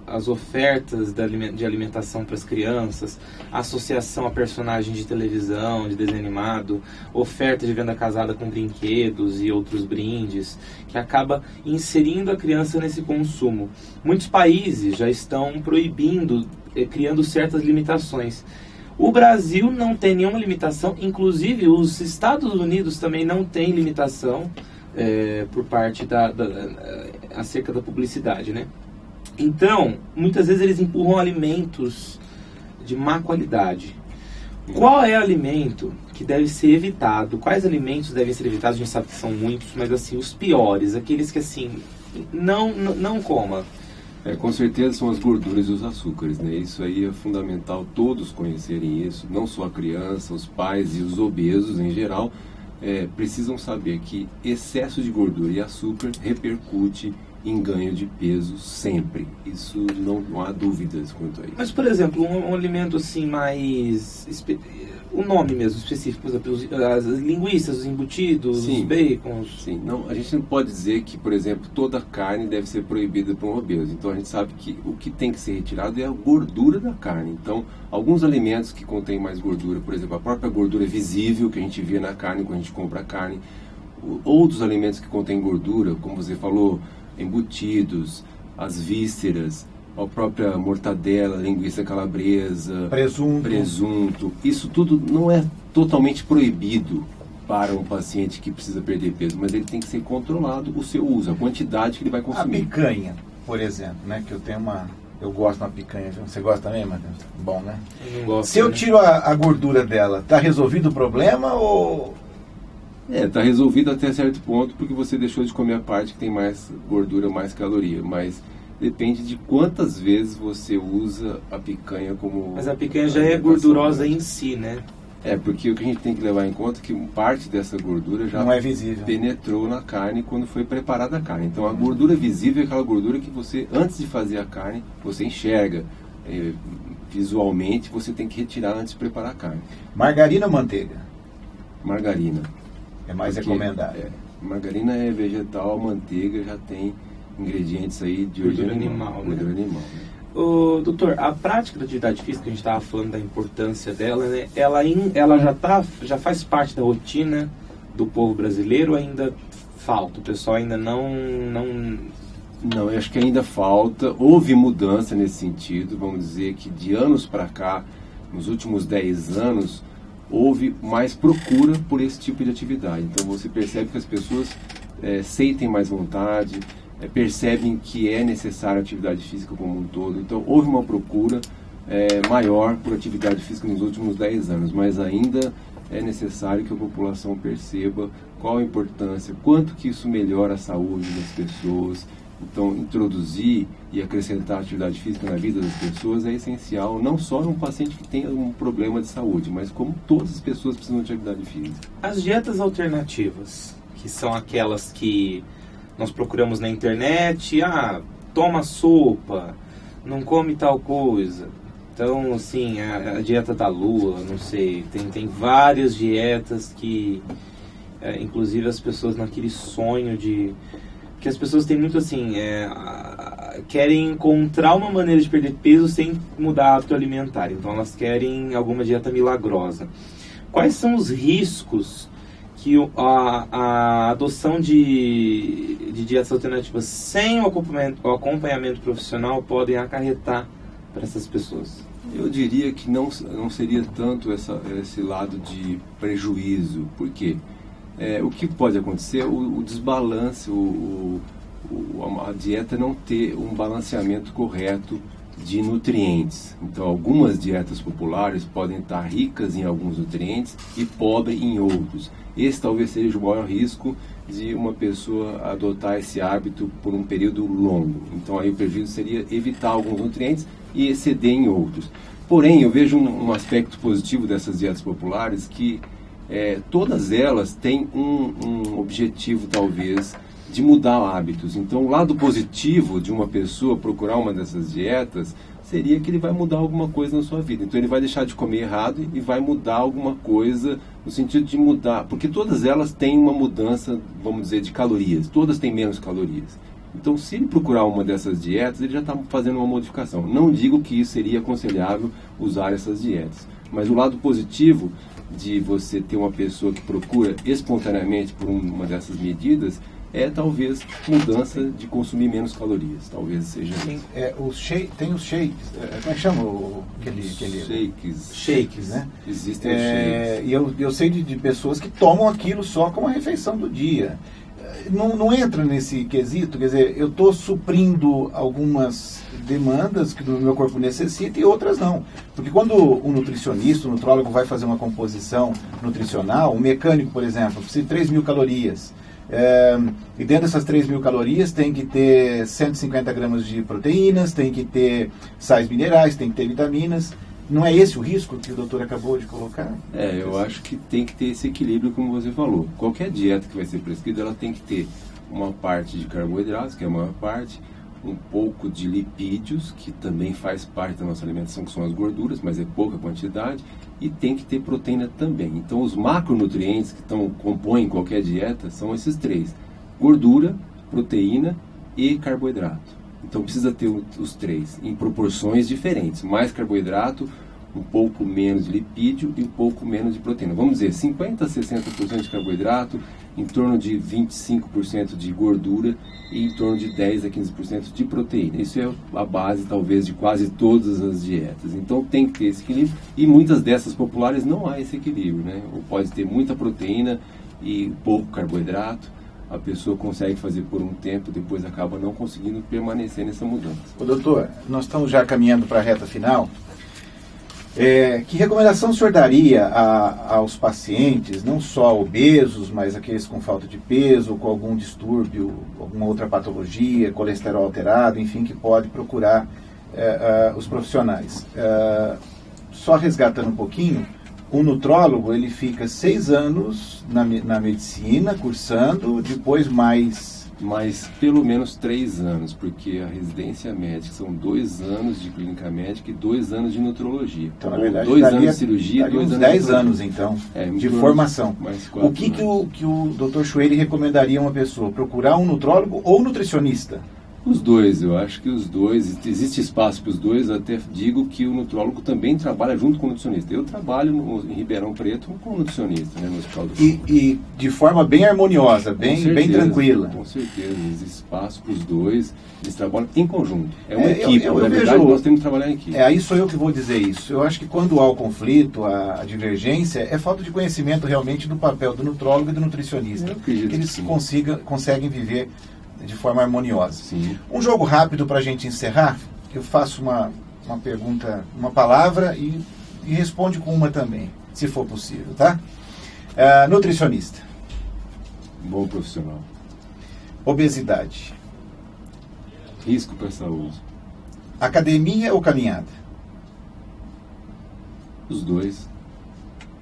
as ofertas de alimentação para as crianças, associação a personagens de televisão, de desenho animado, oferta de venda casada com brinquedos e outros brindes, que acaba inserindo a criança nesse consumo. Muitos países já estão proibindo, criando certas limitações. O Brasil não tem nenhuma limitação, inclusive os Estados Unidos também não têm limitação por parte acerca da publicidade, né? Então, muitas vezes eles empurram alimentos de má qualidade. Qual é o alimento que deve ser evitado? Quais alimentos devem ser evitados? A gente sabe que são muitos, mas assim, os piores, aqueles que assim, não coma. Com certeza são as gorduras e os açúcares, né? Isso aí é fundamental todos conhecerem isso, não só a criança, os pais e os obesos em geral, precisam saber que excesso de gordura e açúcar repercute em ganho de peso sempre. Isso não há dúvidas quanto a isso. Mas, por exemplo, um alimento assim mais... o nome mesmo específico, por exemplo, as linguiças, os embutidos, sim, os bacons. Sim, não, a gente não pode dizer que, por exemplo, toda carne deve ser proibida para um obeso. Então a gente sabe que o que tem que ser retirado é a gordura da carne. Então, alguns alimentos que contêm mais gordura, por exemplo, a própria gordura visível que a gente vê na carne quando a gente compra a carne, outros alimentos que contêm gordura, como você falou, embutidos, as vísceras, a própria mortadela, linguiça calabresa, presunto. Isso tudo não é totalmente proibido para um paciente que precisa perder peso, mas ele tem que ser controlado o seu uso, a quantidade que ele vai consumir. A picanha, por exemplo, né, que eu gosto de uma picanha. Você gosta também, Matheus? Bom, né? Eu não gosto, Se eu tiro a gordura dela, tá resolvido o problema ou... Tá resolvido até certo ponto, porque você deixou de comer a parte que tem mais gordura, mais caloria, mas depende de quantas vezes você usa a picanha como... Mas a picanha já é gordurosa em si, né? Porque o que a gente tem que levar em conta é que parte dessa gordura já não é visível, penetrou na carne quando foi preparada a carne. Então a gordura visível é aquela gordura que você, antes de fazer a carne, você enxerga visualmente, você tem que retirar antes de preparar a carne. Margarina ou manteiga? Margarina. É mais recomendado. Margarina é vegetal, a manteiga já tem ingredientes aí de gordura animal. Gordura animal, né? Doutor, a prática da atividade física, a gente estava falando da importância dela, né? Ela já faz parte da rotina do povo brasileiro ou ainda falta? O pessoal ainda não, eu acho que ainda falta. Houve mudança nesse sentido, vamos dizer que de anos para cá, nos últimos 10 anos, houve mais procura por esse tipo de atividade. Então você percebe que as pessoas sentem mais vontade, percebem que é necessária a atividade física como um todo. Então houve uma procura maior por atividade física nos últimos 10 anos, mas ainda é necessário que a população perceba qual a importância, quanto que isso melhora a saúde das pessoas. Então, introduzir e acrescentar atividade física na vida das pessoas é essencial, não só num paciente que tenha um problema de saúde, mas como todas as pessoas precisam de atividade física. As dietas alternativas, que são aquelas que nós procuramos na internet, toma sopa, não come tal coisa. Então, assim, a dieta da lua, não sei, tem várias dietas que, inclusive as pessoas naquele sonho de... que as pessoas têm muito assim, querem encontrar uma maneira de perder peso sem mudar hábito alimentar. Então elas querem alguma dieta milagrosa. Quais são os riscos que a adoção de dietas alternativas sem o acompanhamento profissional podem acarretar para essas pessoas? Eu diria que não seria tanto esse lado de prejuízo, porque o que pode acontecer é o desbalance, a dieta não ter um balanceamento correto de nutrientes. Então, algumas dietas populares podem estar ricas em alguns nutrientes e pobres em outros. Esse talvez seja o maior risco de uma pessoa adotar esse hábito por um período longo. Então, aí o prejuízo seria evitar alguns nutrientes e exceder em outros. Porém, eu vejo um aspecto positivo dessas dietas populares que todas elas têm um objetivo, talvez, de mudar hábitos. Então, o lado positivo de uma pessoa procurar uma dessas dietas seria que ele vai mudar alguma coisa na sua vida. Então, ele vai deixar de comer errado e vai mudar alguma coisa no sentido de mudar, porque todas elas têm uma mudança, vamos dizer, de calorias. Todas têm menos calorias. Então, se ele procurar uma dessas dietas, ele já está fazendo uma modificação. Não digo que isso seria aconselhável usar essas dietas, mas o lado positivo de você ter uma pessoa que procura espontaneamente por uma dessas medidas talvez mudança de consumir menos calorias, talvez seja isso. Tem os shakes, como é que chama shakes, né? Existem os shakes. E eu sei de pessoas que tomam aquilo só como a refeição do dia. Não entra nesse quesito, quer dizer, eu estou suprindo algumas demandas que o meu corpo necessita e outras não. Porque quando um nutricionista, um nutrólogo vai fazer uma composição nutricional, um mecânico, por exemplo, precisa de 3.000 calorias. E dentro dessas 3.000 calorias tem que ter 150 gramas de proteínas, tem que ter sais minerais, tem que ter vitaminas. Não é esse o risco que o doutor acabou de colocar? Eu acho que tem que ter esse equilíbrio, como você falou. Qualquer dieta que vai ser prescrita, ela tem que ter uma parte de carboidratos, que é a maior parte, um pouco de lipídios, que também faz parte da nossa alimentação, que são as gorduras, mas é pouca quantidade, e tem que ter proteína também. Então, os macronutrientes que compõem qualquer dieta são esses 3: gordura, proteína e carboidrato. Então precisa ter os 3 em proporções diferentes. Mais carboidrato, um pouco menos de lipídio e um pouco menos de proteína. Vamos dizer, 50% a 60% de carboidrato em torno de 25% de gordura e em torno de 10 a 15% de proteína. Isso é a base, talvez, de quase todas as dietas. Então tem que ter esse equilíbrio, e muitas dessas populares não há esse equilíbrio, né? Ou pode ter muita proteína e pouco carboidrato. A pessoa consegue fazer por um tempo, depois acaba não conseguindo permanecer nessa mudança. Ô, doutor, nós estamos já caminhando para a reta final. Que recomendação o senhor daria aos pacientes, não só obesos, mas aqueles com falta de peso, com algum distúrbio, alguma outra patologia, colesterol alterado, enfim, que pode procurar os profissionais? Só resgatando um pouquinho, o nutrólogo, ele fica 6 anos na medicina, cursando, depois mais pelo menos 3 anos, porque a residência médica são 2 anos de clínica médica e 2 anos de nutrologia. Então, na verdade, 2 anos de cirurgia, 2 anos 10 anos, então, de formação. O que o Dr. Choueiri recomendaria a uma pessoa? Procurar um nutrólogo ou nutricionista? Os dois, eu acho que os dois, existe espaço para os dois. Eu até digo que o nutrólogo também trabalha junto com o nutricionista. Eu trabalho em Ribeirão Preto com o nutricionista, né, no Hospital do e de forma bem harmoniosa, bem tranquila. Com certeza, existe espaço para os dois, eles trabalham em conjunto. É uma equipe, na verdade nós temos que trabalhar em equipe. Aí sou eu que vou dizer isso. Eu acho que quando há o conflito, a divergência, é falta de conhecimento realmente do papel do nutrólogo e do nutricionista. Que eles conseguem viver de forma harmoniosa. Sim. Um jogo rápido para a gente encerrar. Eu faço uma pergunta, uma palavra e responde com uma também, se for possível, tá? Nutricionista. Bom profissional. Obesidade. Risco para a saúde. Academia ou caminhada? Os dois.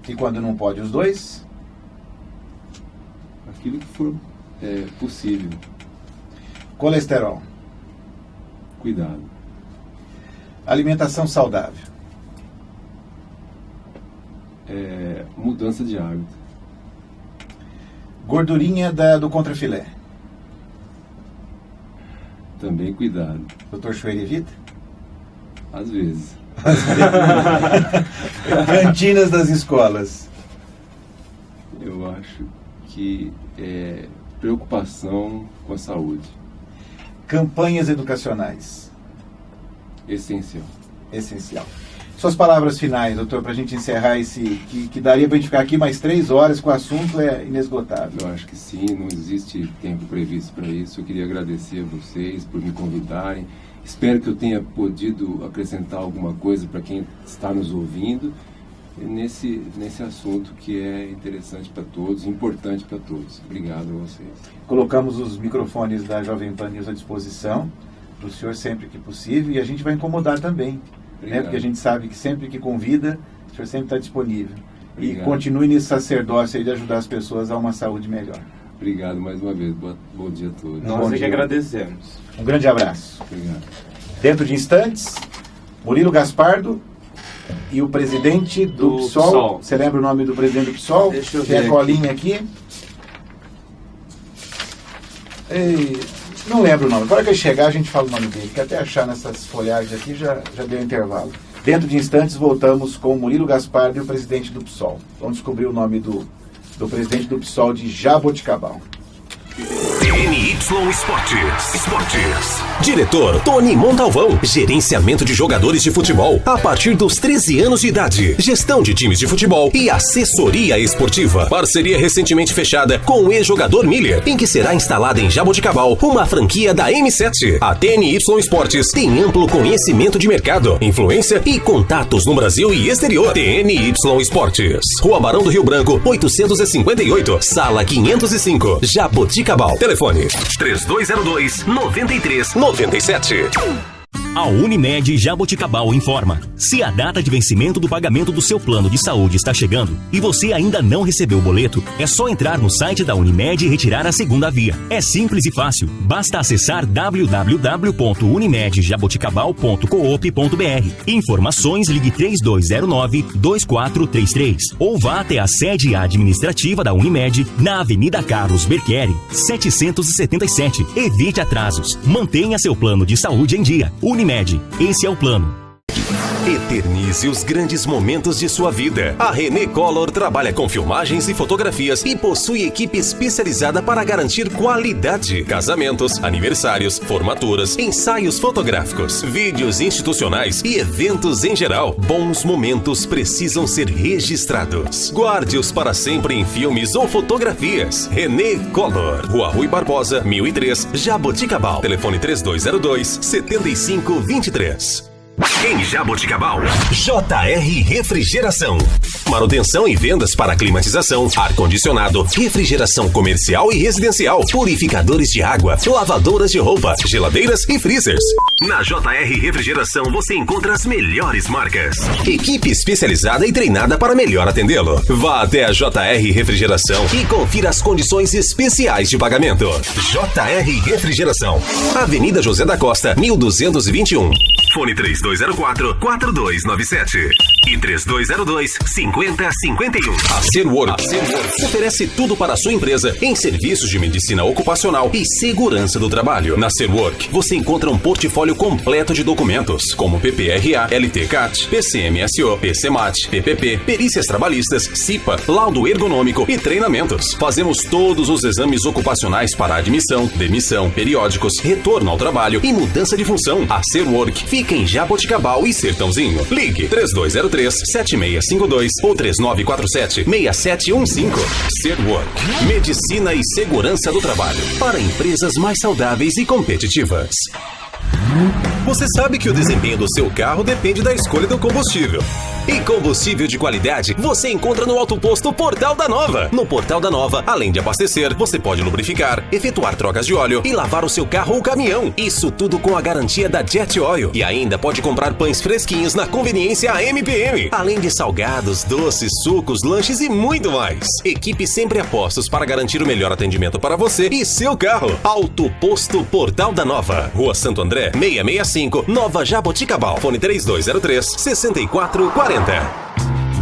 E quando não pode os dois? Aquilo que for possível. Colesterol. Cuidado. Alimentação saudável. Mudança de hábito. Gordurinha do contrafilé. Também cuidado. Dr. Choueiri evita? Às vezes. Cantinas das escolas. Eu acho que preocupação com a saúde. Campanhas educacionais. Essencial. Suas palavras finais, doutor, para a gente encerrar que daria para a gente ficar aqui mais 3 horas, que o assunto é inesgotável. Eu acho que sim, não existe tempo previsto para isso. Eu queria agradecer a vocês por me convidarem. Espero que eu tenha podido acrescentar alguma coisa para quem está nos ouvindo nesse assunto que é interessante para todos, importante para todos. Obrigado a vocês. Colocamos os microfones da Jovem Pan News à disposição para o senhor sempre que possível, e a gente vai incomodar também, né? Porque a gente sabe que sempre que convida, o senhor sempre está disponível. Obrigado. E continue nesse sacerdócio aí de ajudar as pessoas a uma saúde melhor. Obrigado mais uma vez. Bom dia a todos. Nós é que agradecemos. Um grande abraço. Obrigado. Dentro de instantes, Murilo Gaspardo e o presidente do PSOL. Você lembra o nome do presidente do PSOL? Deixa eu ver. Tem a colinha aqui. Não lembro o nome. Agora que ele chegar, a gente fala o nome dele. Que até achar nessas folhagens aqui já deu intervalo. Dentro de instantes, voltamos com o Murilo Gaspardo e o presidente do PSOL. Vamos descobrir o nome do presidente do PSOL de Jaboticabal. TNY Esportes. Diretor Tony Montalvão. Gerenciamento de jogadores de futebol a partir dos 13 anos de idade. Gestão de times de futebol e assessoria esportiva. Parceria recentemente fechada com o ex-jogador Miller, em que será instalada em Jaboticabal uma franquia da M7. A TNY Esportes tem amplo conhecimento de mercado, influência e contatos no Brasil e exterior. TNY Esportes. Rua Barão do Rio Branco, 858, Sala 505, Jaboticabal. Telefone 3202-9397. A Unimed Jaboticabal informa: se a data de vencimento do pagamento do seu plano de saúde está chegando e você ainda não recebeu o boleto, é só entrar no site da Unimed e retirar a segunda via. É simples e fácil. Basta acessar www.unimedjaboticabal.coop.br. Informações, ligue 3209-2433 ou vá até a sede administrativa da Unimed na Avenida Carlos Berchieri, 777. Evite atrasos. Mantenha seu plano de saúde em dia. Unimed, esse é o plano. Eternize os grandes momentos de sua vida. A René Color trabalha com filmagens e fotografias e possui equipe especializada para garantir qualidade. Casamentos, aniversários, formaturas, ensaios fotográficos, vídeos institucionais e eventos em geral. Bons momentos precisam ser registrados. Guarde-os para sempre em filmes ou fotografias. René Color, Rua Rui Barbosa, 1003, Jaboticabal. Telefone 3202-7523. Em Jaboticabal, JR Refrigeração. Manutenção e vendas para climatização, ar-condicionado, refrigeração comercial e residencial, purificadores de água, lavadoras de roupa, geladeiras e freezers. Na JR Refrigeração você encontra as melhores marcas. Equipe especializada e treinada para melhor atendê-lo. Vá até a JR Refrigeração e confira as condições especiais de pagamento. JR Refrigeração. Avenida José da Costa, 1221. Fone 3204-4297 e 3202-5051. A Serwork oferece tudo para a sua empresa em serviços de medicina ocupacional e segurança do trabalho. Na Serwork, você encontra um portfólio completo de documentos, como PPRA, LTCAT, PCMSO, PCMAT, PPP, perícias trabalhistas, CIPA, laudo ergonômico e treinamentos. Fazemos todos os exames ocupacionais para admissão, demissão, periódicos, retorno ao trabalho e mudança de função. A Serwork fica em Jaboticabal e Sertãozinho. Ligue 3203-7652 ou 3947-6715. Serwork. Medicina e segurança do trabalho para empresas mais saudáveis e competitivas. Você sabe que o desempenho do seu carro depende da escolha do combustível. E combustível de qualidade você encontra no Autoposto Portal da Nova. No Portal da Nova, além de abastecer, você pode lubrificar, efetuar trocas de óleo e lavar o seu carro ou caminhão. Isso tudo com a garantia da Jet Oil. E ainda pode comprar pães fresquinhos na conveniência AMPM. Além de salgados, doces, sucos, lanches e muito mais. Equipe sempre a postos para garantir o melhor atendimento para você e seu carro. Autoposto Portal da Nova. Rua Santo André, 665, Nova Jaboticabal. Fone 3203-6440.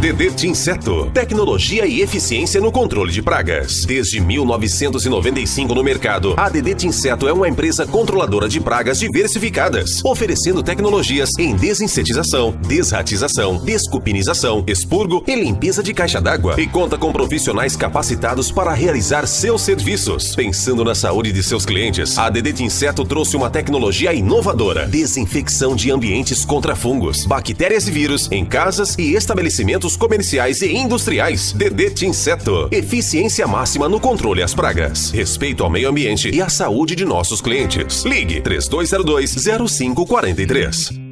DDT Inseto. Tecnologia e eficiência no controle de pragas. Desde 1995 no mercado, a DDT Inseto é uma empresa controladora de pragas diversificadas, oferecendo tecnologias em desinsetização, desratização, descupinização, expurgo e limpeza de caixa d'água. E conta com profissionais capacitados para realizar seus serviços. Pensando na saúde de seus clientes, a DDT Inseto trouxe uma tecnologia inovadora. Desinfecção de ambientes contra fungos, bactérias e vírus em casas e estabelecimentos comerciais e industriais. DDT Inseto. Eficiência máxima no controle às pragas. Respeito ao meio ambiente e à saúde de nossos clientes. Ligue 3202-0543.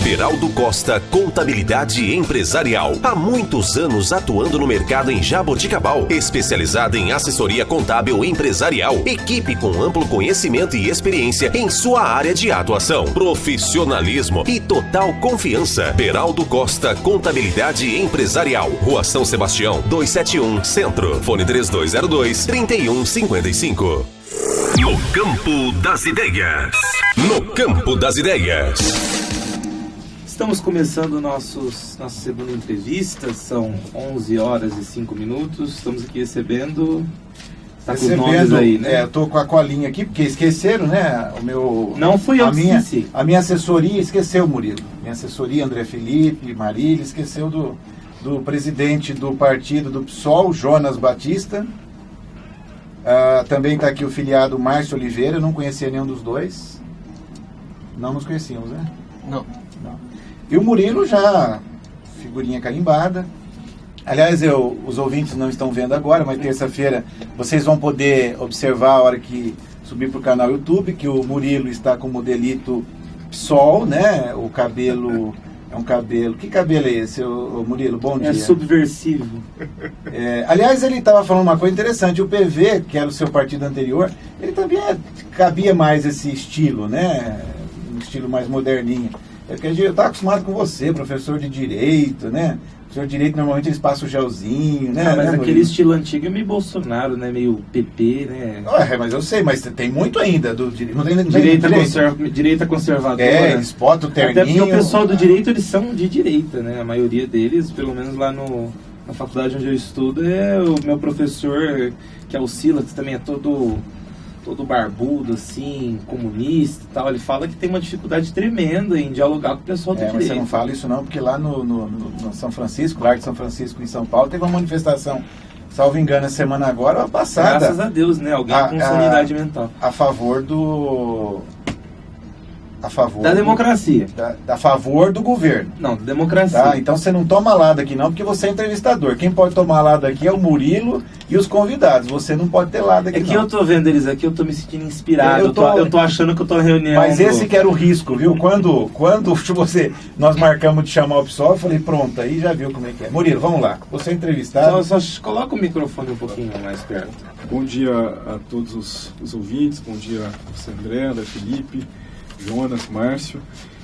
Beraldo Costa Contabilidade Empresarial. Há muitos anos atuando no mercado em Jaboticabal. Especializada em assessoria contábil empresarial. Equipe com amplo conhecimento e experiência em sua área de atuação. Profissionalismo e total confiança. Beraldo Costa Contabilidade Empresarial. Rua São Sebastião, 271, Centro. Fone 3202-3155. No Campo das Ideias. No Campo das Ideias. Estamos começando nossa segunda entrevista, são 11 horas e 5 minutos, estamos aqui recebendo... Tá com os nomes aí, né? Eu tô com a colinha aqui, porque esqueceram, né? O meu... Não fui eu que esqueci. A minha assessoria esqueceu, Murilo. Minha assessoria, André Felipe, Marília, esqueceu do presidente do partido do PSOL, Jonas Batista. Também está aqui o filiado Márcio Oliveira, eu não conhecia nenhum dos dois. Não nos conhecíamos, né? Não. E o Murilo já, figurinha carimbada. Aliás, os ouvintes não estão vendo agora, mas terça-feira vocês vão poder observar a hora que subir para o canal YouTube, que o Murilo está com o modelito PSOL, né? O cabelo... É um cabelo... Que cabelo é esse, Murilo? Bom dia. É subversivo. Aliás, ele estava falando uma coisa interessante. O PV, que era o seu partido anterior, ele também cabia mais esse estilo, né? Um estilo mais moderninho. Porque eu estava acostumado com você, professor de Direito, né? Professor de Direito, normalmente eles passam o gelzinho, né? Mas aquele estilo antigo é meio Bolsonaro, né? Meio PP, né? Mas eu sei, mas tem muito ainda do direito. Direita conservadora. Eles botam o terninho. Até porque o pessoal do direito, eles são de direita, né? A maioria deles, pelo menos lá na faculdade onde eu estudo, é o meu professor, que é o Silas, que também é todo todo barbudo, assim, comunista e tal, ele fala que tem uma dificuldade tremenda em dialogar com o pessoal do direito. Mas você não fala isso não, porque lá no São Francisco, Largo de São Francisco, em São Paulo, teve uma manifestação, salvo engano, a semana agora passada. Graças a Deus, né? Alguém com sanidade mental. A favor da democracia. A favor do governo. Não, da democracia. Tá? Então você não toma lado aqui não, porque você é entrevistador. Quem pode tomar lado aqui é o Murilo e os convidados. Você não pode ter lado aqui. É que não. eu tô vendo eles aqui, eu tô me sentindo inspirado. Eu tô achando que eu tô na reunião. Mas esse que era o risco, viu? Quando nós marcamos de chamar o PSOL, eu falei, pronto, aí já viu como é que é. Murilo, vamos lá. Você é entrevistado. Só coloca o microfone um pouquinho mais perto. Bom dia a todos os ouvintes, bom dia a você, André, Felipe, Jonas, Márcio.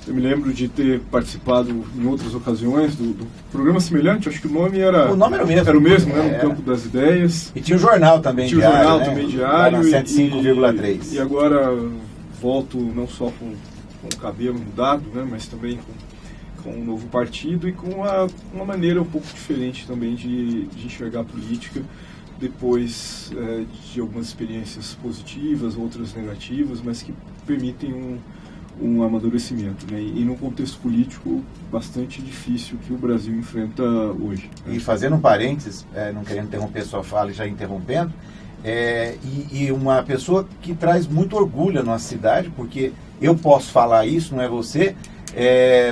Eu me lembro de ter participado em outras ocasiões do programa semelhante, acho que o nome era o mesmo. Era o mesmo, né? No Campo das Ideias. E tinha o jornal também diário. Tinha o jornal também diário. 105,3. E agora volto não só com o cabelo mudado, né? Mas também com um novo partido e com uma maneira um pouco diferente também de enxergar a política, depois de algumas experiências positivas, outras negativas, mas que permitem um amadurecimento, né? E num contexto político bastante difícil que o Brasil enfrenta hoje. E fazendo um parênteses, não querendo interromper a sua fala e já interrompendo, e uma pessoa que traz muito orgulho à nossa cidade, porque eu posso falar isso, não é você.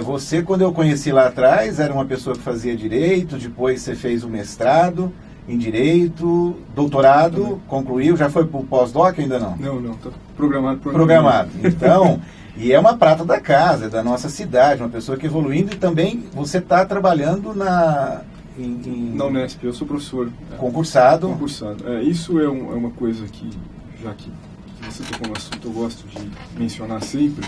Você, quando eu conheci lá atrás, era uma pessoa que fazia direito, depois você fez o mestrado em direito, doutorado, concluiu, já foi para o pós-doc ainda não? Não, está programado. Então, e é uma prata da casa, da nossa cidade, uma pessoa que evoluindo, e também você está trabalhando na Unesp, eu sou professor. Concursado. Isso é uma coisa que, já que você tocou no assunto, eu gosto de mencionar sempre.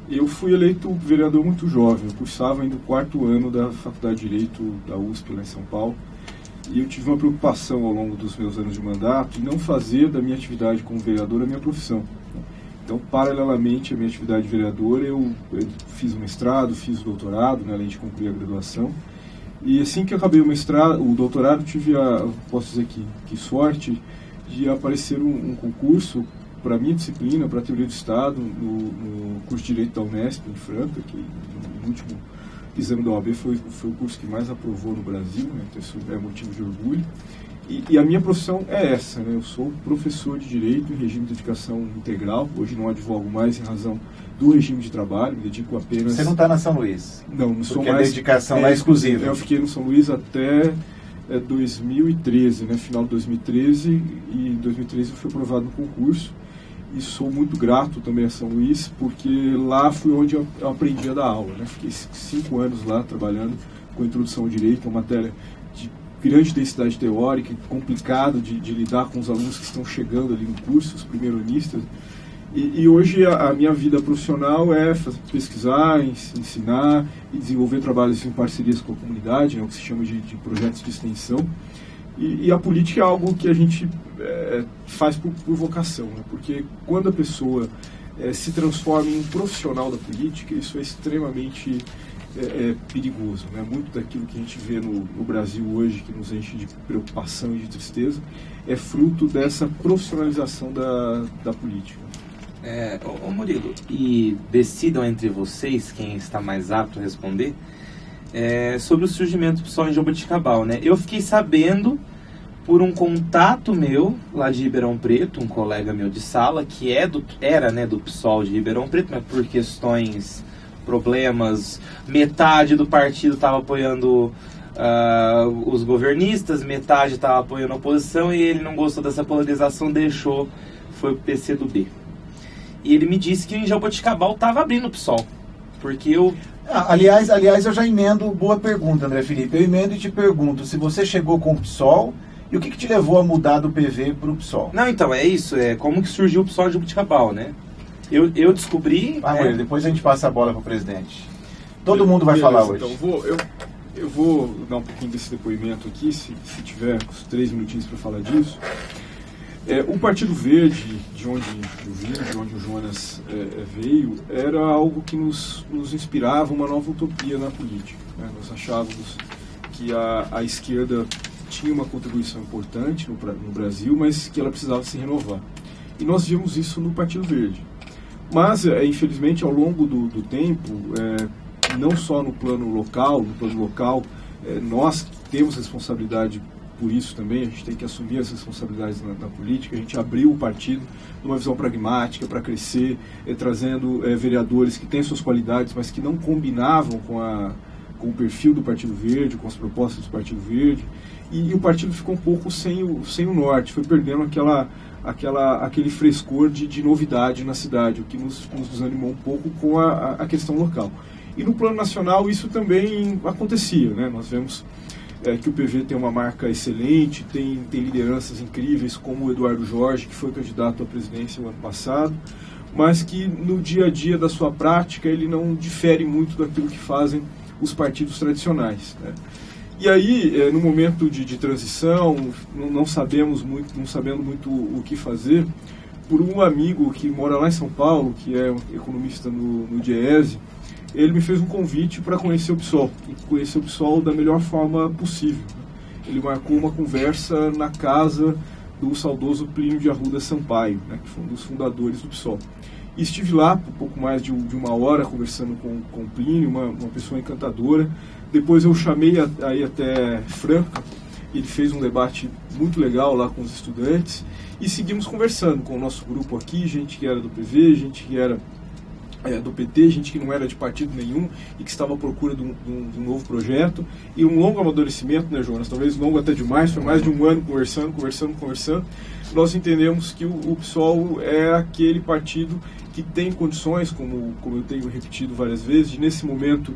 Eu fui eleito vereador muito jovem, eu cursava ainda o 4º ano da Faculdade de Direito da USP, lá em São Paulo. E eu tive uma preocupação ao longo dos meus anos de mandato em não fazer da minha atividade como vereador a minha profissão. Então, paralelamente à minha atividade de vereador, eu fiz o mestrado, fiz o doutorado, né, além de concluir a graduação. E assim que eu acabei o doutorado, tive posso dizer que sorte de aparecer um concurso para a minha disciplina, para a Teoria do Estado, no curso de Direito da Unesp, em Franca, que no último exame da OAB foi o curso que mais aprovou no Brasil, né? Então isso é motivo de orgulho. E a minha profissão é essa, né? Eu sou professor de Direito em regime de dedicação integral. Hoje não advogo mais em razão do regime de trabalho, me dedico apenas... Você não está na São Luís? Não sou mais... Porque a dedicação lá é exclusiva. Eu fiquei no São Luís até 2013, né? Final de 2013, e em 2013 eu fui aprovado no concurso. E sou muito grato também a São Luís, porque lá foi onde eu aprendi a dar aula, né? Fiquei 5 anos lá trabalhando com introdução ao direito, uma matéria de grande densidade teórica, complicado de lidar com os alunos que estão chegando ali no curso, os primeiro-anistas. E hoje a minha vida profissional é pesquisar, ensinar e desenvolver trabalhos em parcerias com a comunidade, né? O que se chama de projetos de extensão. E a política é algo que a gente faz por vocação, né? Porque quando a pessoa se transforma em um profissional da política, isso é extremamente perigoso, né? Muito daquilo que a gente vê no Brasil hoje, que nos enche de preocupação e de tristeza, é fruto dessa profissionalização da política. Ô Murilo, e decidam entre vocês quem está mais apto a responder, sobre o surgimento do PSOL em Jaboticabal, né? Eu fiquei sabendo por um contato meu lá de Ribeirão Preto, um colega meu de sala, que era do PSOL de Ribeirão Preto, mas por questões, problemas, metade do partido estava apoiando os governistas, metade estava apoiando a oposição, e ele não gostou dessa polarização, foi pro PCdoB. E ele me disse que em Jaboticabal estava abrindo o PSOL, porque eu... Aliás, eu já emendo, boa pergunta, André Felipe. Eu emendo e te pergunto se você chegou com o PSOL e o que te levou a mudar do PV para o PSOL? Não, então, é isso. Como que surgiu o PSOL de Jaboticabal, né? Eu descobri... Murilo, depois a gente passa a bola para o presidente. Todo mundo vai falar hoje. Então, eu vou dar um pouquinho desse depoimento aqui, se tiver uns 3 minutinhos para falar disso. O Partido Verde, de onde eu vim, de onde o Jonas veio, era algo que nos inspirava uma nova utopia na política, né? Nós achávamos que a esquerda tinha uma contribuição importante no Brasil, mas que ela precisava se renovar. E nós vimos isso no Partido Verde. Mas, infelizmente, ao longo do tempo, não só no plano local, nós temos responsabilidade por isso também, a gente tem que assumir as responsabilidades na política. A gente abriu o partido numa visão pragmática para crescer, trazendo vereadores que têm suas qualidades, mas que não combinavam com o perfil do Partido Verde, com as propostas do Partido Verde, e o partido ficou um pouco sem o norte, foi perdendo aquele frescor de novidade na cidade, o que nos desanimou um pouco com a questão local. E no plano nacional isso também acontecia, né? Nós vemos que o PV tem uma marca excelente, tem lideranças incríveis como o Eduardo Jorge, que foi candidato à presidência no ano passado, mas que no dia a dia da sua prática ele não difere muito daquilo que fazem os partidos tradicionais, né? E aí, no momento de transição, não sabendo muito o que fazer, por um amigo que mora lá em São Paulo, que é um economista no Diese, ele me fez um convite para conhecer o PSOL, e conhecer o PSOL da melhor forma possível. Ele marcou uma conversa na casa do saudoso Plínio de Arruda Sampaio, né, que foi um dos fundadores do PSOL. E estive lá por pouco mais de uma hora conversando com o Plínio, uma pessoa encantadora. Depois eu chamei aí até Franca, ele fez um debate muito legal lá com os estudantes, e seguimos conversando com o nosso grupo aqui, gente que era do PV, gente que era do PT, gente que não era de partido nenhum e que estava à procura de um novo projeto, e um longo amadurecimento, né, Jonas? Talvez longo até demais, foi mais de um ano conversando. Nós entendemos que o PSOL é aquele partido que tem condições, como eu tenho repetido várias vezes, nesse momento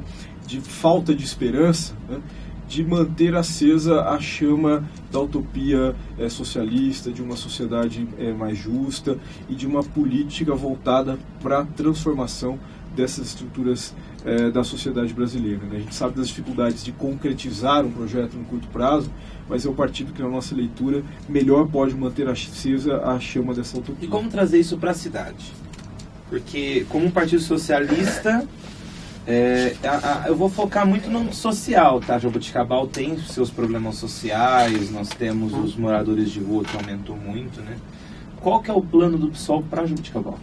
de falta de esperança, né, de manter acesa a chama da utopia socialista, de uma sociedade mais justa e de uma política voltada para a transformação dessas estruturas da sociedade brasileira, né? A gente sabe das dificuldades de concretizar um projeto no curto prazo, mas é o partido que, na nossa leitura, melhor pode manter acesa a chama dessa utopia. E como trazer isso para a cidade? Porque, como um partido socialista, eu vou focar muito no social, tá? Jaboticabal tem seus problemas sociais, nós temos os moradores de rua que aumentou muito, né? Qual que é o plano do PSOL para Jaboticabal?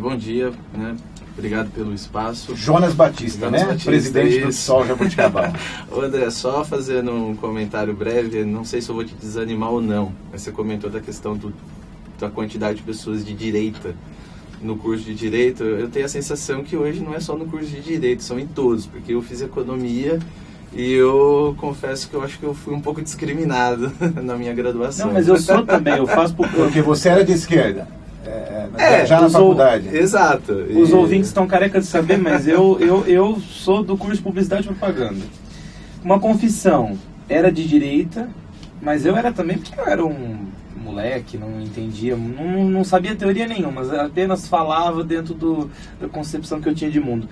Bom dia, né? Obrigado pelo espaço. Jonas Batista, presidente do PSOL Jaboticabal. Ô André, só fazendo um comentário breve, não sei se eu vou te desanimar ou não, mas você comentou da questão da quantidade de pessoas de direita no curso de Direito. Eu tenho a sensação que hoje não é só no curso de Direito, são em todos, porque eu fiz Economia e eu confesso que eu acho que eu fui um pouco discriminado na minha graduação. Não, mas eu sou também, eu faço porque você era de esquerda. Já na faculdade. Exato. Os ouvintes estão carecas de saber, mas eu sou do curso de Publicidade e Propaganda. Uma confissão, era de direita, mas eu era também porque eu era um moleque, não entendia, não sabia teoria nenhuma, mas apenas falava dentro da concepção que eu tinha de mundo.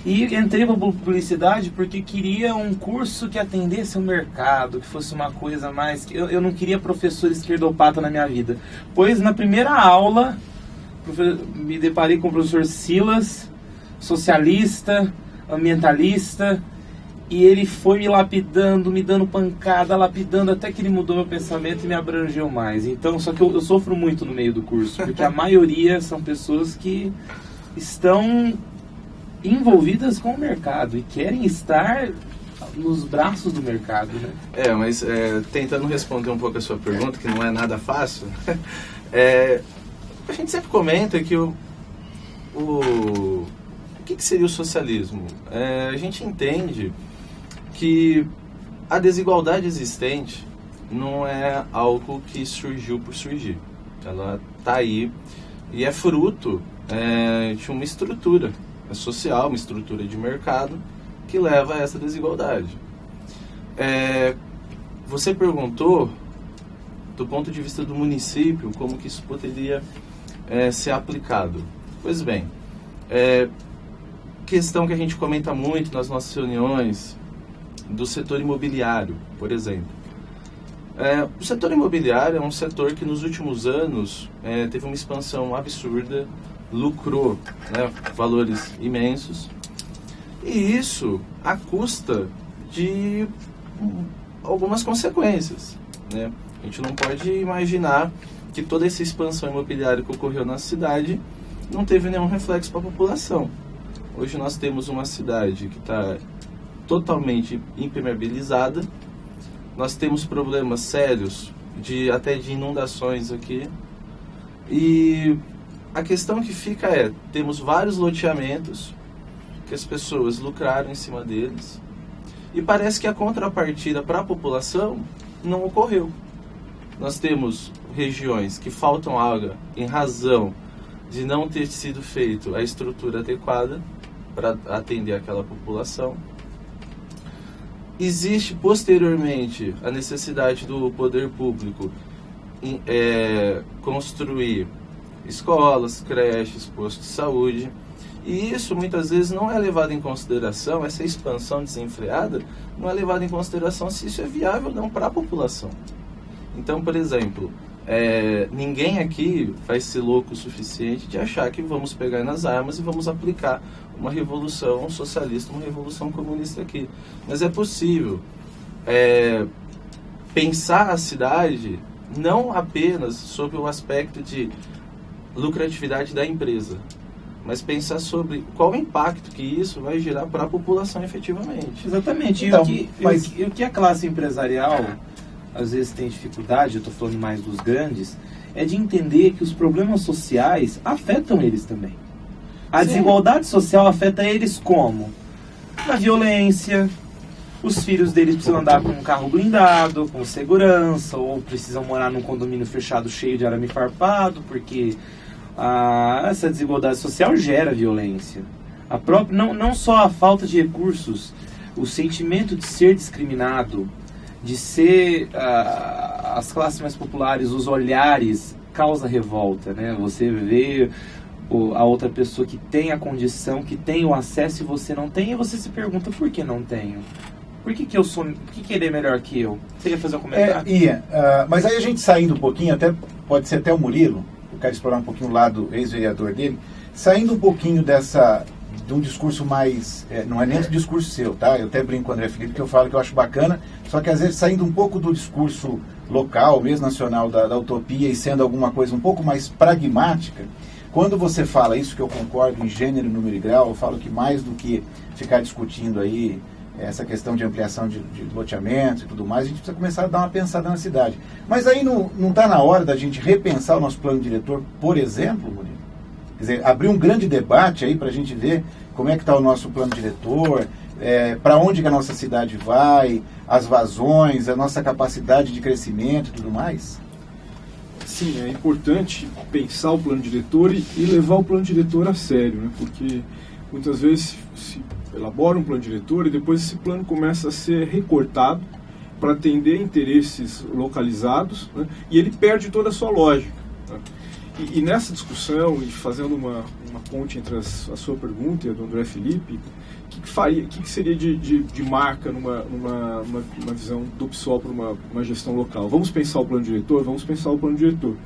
E entrei para publicidade porque queria um curso que atendesse ao mercado, que fosse uma coisa mais... Eu não queria professor esquerdopata na minha vida. Pois na primeira aula, me deparei com o professor Silas, socialista, ambientalista, e ele foi me lapidando, me dando pancada, lapidando, até que ele mudou meu pensamento e me abrangeu mais. Então, só que eu sofro muito no meio do curso, porque a maioria são pessoas que estão envolvidas com o mercado e querem estar nos braços do mercado, né? Mas tentando responder um pouco a sua pergunta, que não é nada fácil, a gente sempre comenta que o que seria o socialismo? A gente entende que a desigualdade existente não é algo que surgiu por surgir. Ela está aí e é fruto de uma estrutura social, uma estrutura de mercado que leva a essa desigualdade. Você perguntou, do ponto de vista do município, como que isso poderia ser aplicado. Pois bem, questão que a gente comenta muito nas nossas reuniões do setor imobiliário, por exemplo. O setor imobiliário é um setor que nos últimos anos teve uma expansão absurda, lucrou, né, valores imensos, e isso à custa de algumas consequências, né? A gente não pode imaginar que toda essa expansão imobiliária que ocorreu na cidade não teve nenhum reflexo para a população. Hoje nós temos uma cidade que está totalmente impermeabilizada, nós temos problemas sérios até de inundações aqui, e a questão que fica temos vários loteamentos que as pessoas lucraram em cima deles, e parece que a contrapartida para a população não ocorreu. Nós temos regiões que faltam água em razão de não ter sido feita a estrutura adequada para atender aquela população. Existe posteriormente a necessidade do poder público construir escolas, creches, postos de saúde, e isso muitas vezes não é levado em consideração, essa expansão desenfreada não é levada em consideração se isso é viável ou não para a população. Então, por exemplo, ninguém aqui vai ser louco o suficiente de achar que vamos pegar nas armas e vamos aplicar uma revolução socialista, uma revolução comunista aqui. Mas é possível pensar a cidade não apenas sob o aspecto de lucratividade da empresa, mas pensar sobre qual o impacto que isso vai gerar para a população efetivamente. Exatamente. Então, e o que a classe empresarial às vezes tem dificuldade, eu estou falando mais dos grandes, é de entender que os problemas sociais afetam eles também. A desigualdade social afeta eles como? Na violência, os filhos deles precisam andar com um carro blindado, com segurança, ou precisam morar num condomínio fechado cheio de arame farpado, porque essa desigualdade social gera violência. Não só a falta de recursos, o sentimento de ser discriminado, de ser as classes mais populares, os olhares, causa revolta, né? Você vê a outra pessoa que tem a condição, que tem o acesso e você não tem, e você se pergunta, por que não tenho? Por que ele é melhor que eu? Você ia fazer um comentário? Mas aí a gente saindo um pouquinho, pode ser até o Murilo, eu quero explorar um pouquinho o lado ex-vereador dele, saindo um pouquinho de um discurso mais, não é nem esse discurso seu, tá? Eu até brinco com o André Felipe, que eu falo que eu acho bacana, só que às vezes saindo um pouco do discurso local, mesmo nacional, da utopia, e sendo alguma coisa um pouco mais pragmática, quando você fala isso, que eu concordo em gênero, número e grau, eu falo que mais do que ficar discutindo aí essa questão de ampliação de loteamentos e tudo mais, a gente precisa começar a dar uma pensada na cidade. Mas aí não está na hora da gente repensar o nosso plano diretor, por exemplo, Murilo? Quer dizer, abrir um grande debate aí para a gente ver como é que está o nosso plano diretor, para onde que a nossa cidade vai, as vazões, a nossa capacidade de crescimento e tudo mais? Sim, é importante pensar o plano diretor e levar o plano diretor a sério, né? Porque muitas vezes se elabora um plano diretor e depois esse plano começa a ser recortado para atender interesses localizados, né? E ele perde toda a sua lógica, né? E nessa discussão, e fazendo uma ponte entre a sua pergunta e a do André Felipe, o que seria de marca numa visão do PSOL para uma gestão local? Vamos pensar o plano diretor? Vamos pensar o plano diretor.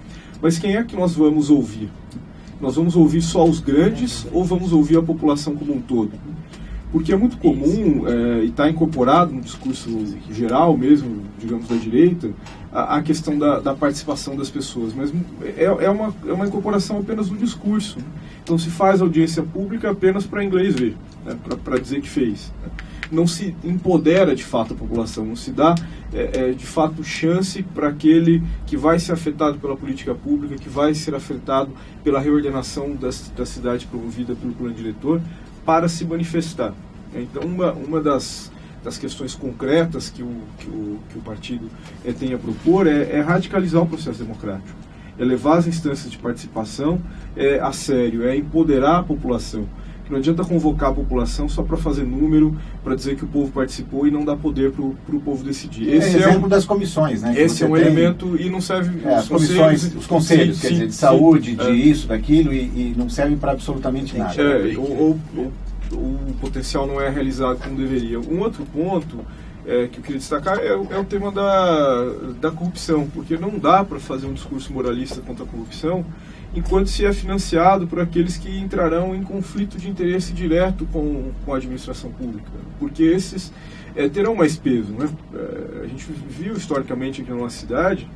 Mas quem é que nós vamos ouvir? Nós vamos ouvir só os grandes ou vamos ouvir a população como um todo? Porque é muito comum, e está incorporado no discurso geral mesmo, digamos, da direita, a questão da participação das pessoas. Mas é uma incorporação apenas do discurso. Então se faz audiência pública apenas para inglês ver, né, para dizer que fez. Não se empodera de fato a população, não se dá de fato chance para aquele que vai ser afetado pela política pública, que vai ser afetado pela reordenação da cidade promovida pelo plano diretor, para se manifestar. Então, uma das questões concretas que o partido tem a propor é radicalizar o processo democrático, é levar as instâncias de participação a sério, é empoderar a população. Não adianta convocar a população só para fazer número, para dizer que o povo participou e não dar poder para o povo decidir. Esse exemplo das comissões, né? Esse é um elemento e não serve... os conselhos, quer dizer, de saúde, de isso, daquilo, e não servem para absolutamente nada. O potencial não é realizado como deveria. Um outro ponto que eu queria destacar é o tema da corrupção, porque não dá para fazer um discurso moralista contra a corrupção enquanto se é financiado por aqueles que entrarão em conflito de interesse direto com a administração pública, porque esses terão mais peso, né? A gente viu historicamente aqui na nossa cidade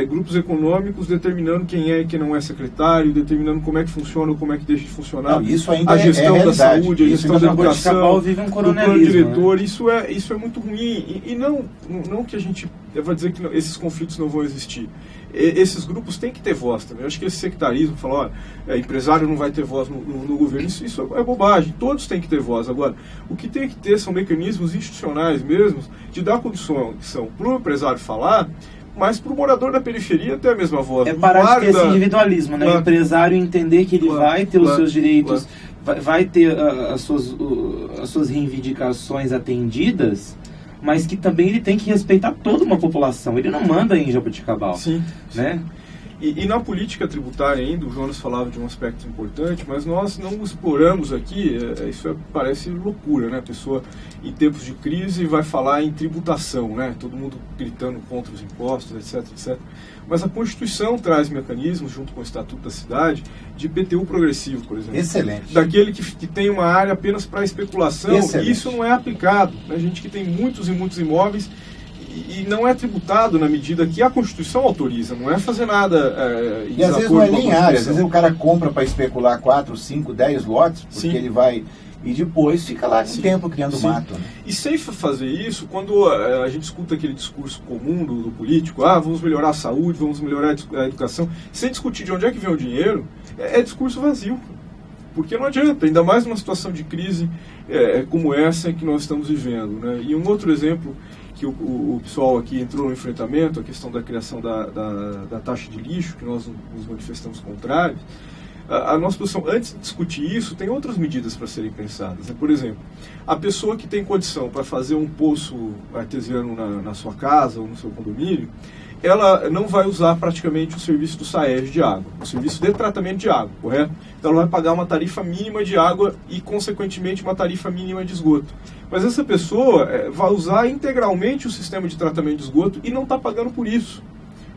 grupos econômicos determinando quem é e quem não é secretário, determinando como é que funciona ou como é que deixa de funcionar. Não, isso ainda a gestão da saúde, a gestão da educação, vive um o plano diretor, né? Isso é muito ruim. E não que a gente vai dizer que esses conflitos não vão existir. Esses grupos têm que ter voz também. Eu acho que esse sectarismo, falar, empresário não vai ter voz no governo, isso é bobagem. Todos têm que ter voz. Agora, o que tem que ter são mecanismos institucionais mesmos de dar condição para o empresário falar, mas para o morador da periferia ter a mesma voz. Parar de ter esse individualismo, né? O empresário entender que ele vai ter os seus direitos, vai ter as suas reivindicações atendidas, mas que também ele tem que respeitar toda uma população. Ele não manda em Jaboticabal. Sim. Né? E na política tributária ainda, o Jonas falava de um aspecto importante, mas nós não exploramos aqui, isso parece loucura, né? A pessoa, em tempos de crise, vai falar em tributação, né? Todo mundo gritando contra os impostos, etc, etc. Mas a Constituição traz mecanismos, junto com o Estatuto da Cidade, de IPTU progressivo, por exemplo. Excelente. Daquele que tem uma área apenas para especulação. Excelente. E isso não é aplicado. A gente que tem muitos e muitos imóveis e não é tributado na medida que a Constituição autoriza, não é fazer nada e às vezes não é nem área, às vezes o cara compra para especular 4, 5, 10 lotes, porque Sim. ele vai... E depois fica lá um tempo criando mato. Né? E sem fazer isso, quando a gente escuta aquele discurso comum do político, vamos melhorar a saúde, vamos melhorar a educação, sem discutir de onde é que vem o dinheiro, é discurso vazio. Porque não adianta, ainda mais numa situação de crise como essa que nós estamos vivendo. Né? E um outro exemplo que o pessoal aqui entrou no enfrentamento, a questão da criação da taxa de lixo, que nós nos manifestamos contrários. A nossa posição, antes de discutir isso, tem outras medidas para serem pensadas. Por exemplo, a pessoa que tem condição para fazer um poço artesiano na sua casa ou no seu condomínio, ela não vai usar praticamente o serviço do SAEG de água, o serviço de tratamento de água, correto? Então ela vai pagar uma tarifa mínima de água e, consequentemente, uma tarifa mínima de esgoto. Mas essa pessoa vai usar integralmente o sistema de tratamento de esgoto e não está pagando por isso.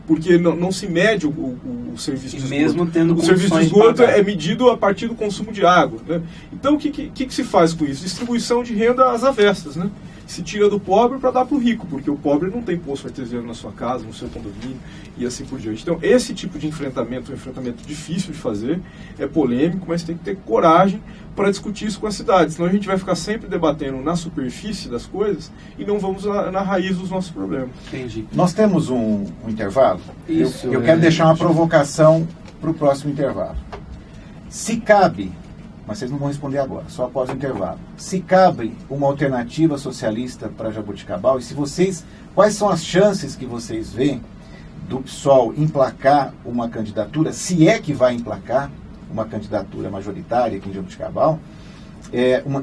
Porque não se mede o serviço de esgoto. Mesmo tendo o serviço de esgoto é medido a partir do consumo de água. Né? Então, o que se faz com isso? Distribuição de renda às avessas. Né? Se tira do pobre para dar para o rico, porque o pobre não tem poço artesiano na sua casa, no seu condomínio e assim por diante. Então, esse tipo de enfrentamento é um enfrentamento difícil de fazer, é polêmico, mas tem que ter coragem para discutir isso com a cidade. Senão a gente vai ficar sempre debatendo na superfície das coisas e não vamos na raiz dos nossos problemas. Entendi. Nós temos um intervalo. Isso, eu quero deixar uma provocação para o próximo intervalo. Se cabe, mas vocês não vão responder agora, só após o intervalo. Se cabe uma alternativa socialista para Jaboticabal, e se vocês, quais são as chances que vocês veem do PSOL emplacar uma candidatura, se é que vai emplacar uma candidatura majoritária aqui em Jaboticabal,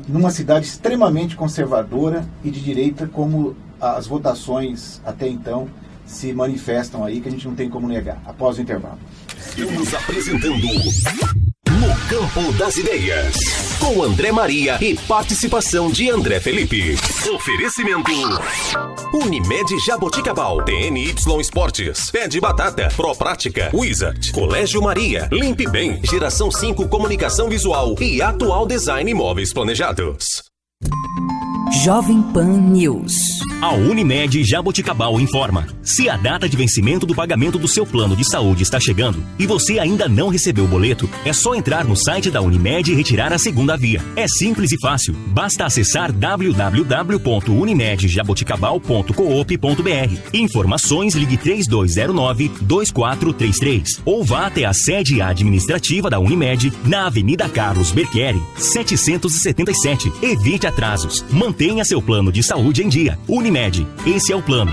numa cidade extremamente conservadora e de direita, como as votações até então se manifestam aí, que a gente não tem como negar. Após o intervalo. Estamos apresentando No Campo das Ideias, com André Maria e participação de André Felipe. Oferecimento Unimed Jaboticabal, TNY Esportes, Pé de Batata, Proprática, Wizard, Colégio Maria, Limpe Bem, Geração 5 Comunicação Visual e Atual Design Imóveis Planejados. Jovem Pan News. A Unimed Jaboticabal informa. Se a data de vencimento do pagamento do seu plano de saúde está chegando e você ainda não recebeu o boleto, é só entrar no site da Unimed e retirar a segunda via. É simples e fácil. Basta acessar www.unimedjaboticabal.coop.br. Informações, ligue 3209-2433 ou vá até a sede administrativa da Unimed na Avenida Carlos Berchieri, 777. Evite atrasos. Mantenha seu plano de saúde em dia. Unimed, esse é o plano.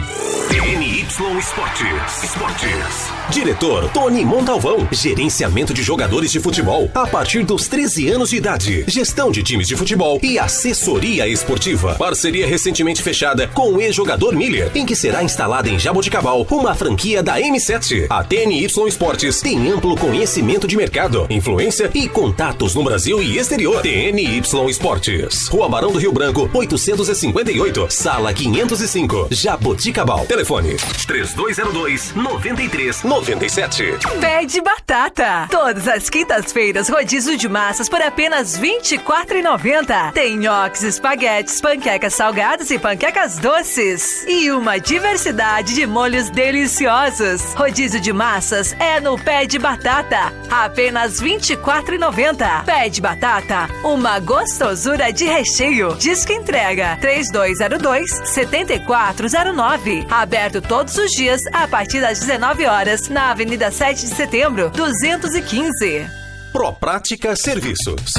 TNY Esportes. Diretor Tony Montalvão. Gerenciamento de jogadores de futebol a partir dos 13 anos de idade. Gestão de times de futebol e assessoria esportiva. Parceria recentemente fechada com o ex-jogador Miller, em que será instalada em Jaboticabal uma franquia da M7. A TNY Esportes tem amplo conhecimento de mercado, influência e contatos no Brasil e exterior. TNY Esportes. Rua Barão do Rio Branco, 858, Sala 505, Jaboticabal. Telefone 3202-9390. 97. Pé de batata. Todas as quintas-feiras, rodízio de massas por apenas R$ 24,90. Tem nhoques, espaguetes, panquecas salgadas e panquecas doces. E uma diversidade de molhos deliciosos. Rodízio de massas é no Pé de Batata. Apenas R$ 24,90. Pé de Batata, uma gostosura de recheio. Disque entrega 3202-7409. Aberto todos os dias a partir das 19 horas na Avenida 7 de Setembro, 215. Proprática Serviços.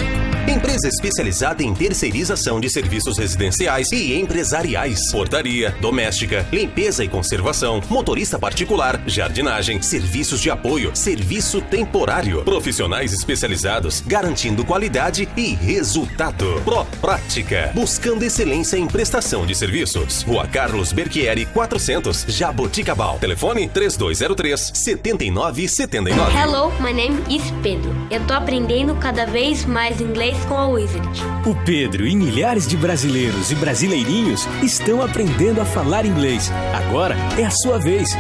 Empresa especializada em terceirização de serviços residenciais e empresariais, portaria, doméstica, limpeza e conservação, motorista particular, jardinagem, serviços de apoio, serviço temporário, profissionais especializados, garantindo qualidade e resultado. Proprática, buscando excelência em prestação de serviços. Rua Carlos Berchieri, 400, Jaboticabal. Telefone 3203-7979. Hello, my name is Pedro. Eu tô aprendendo cada vez mais inglês com a Wizard. O Pedro e milhares de brasileiros e brasileirinhos estão aprendendo a falar inglês. Agora é a sua vez.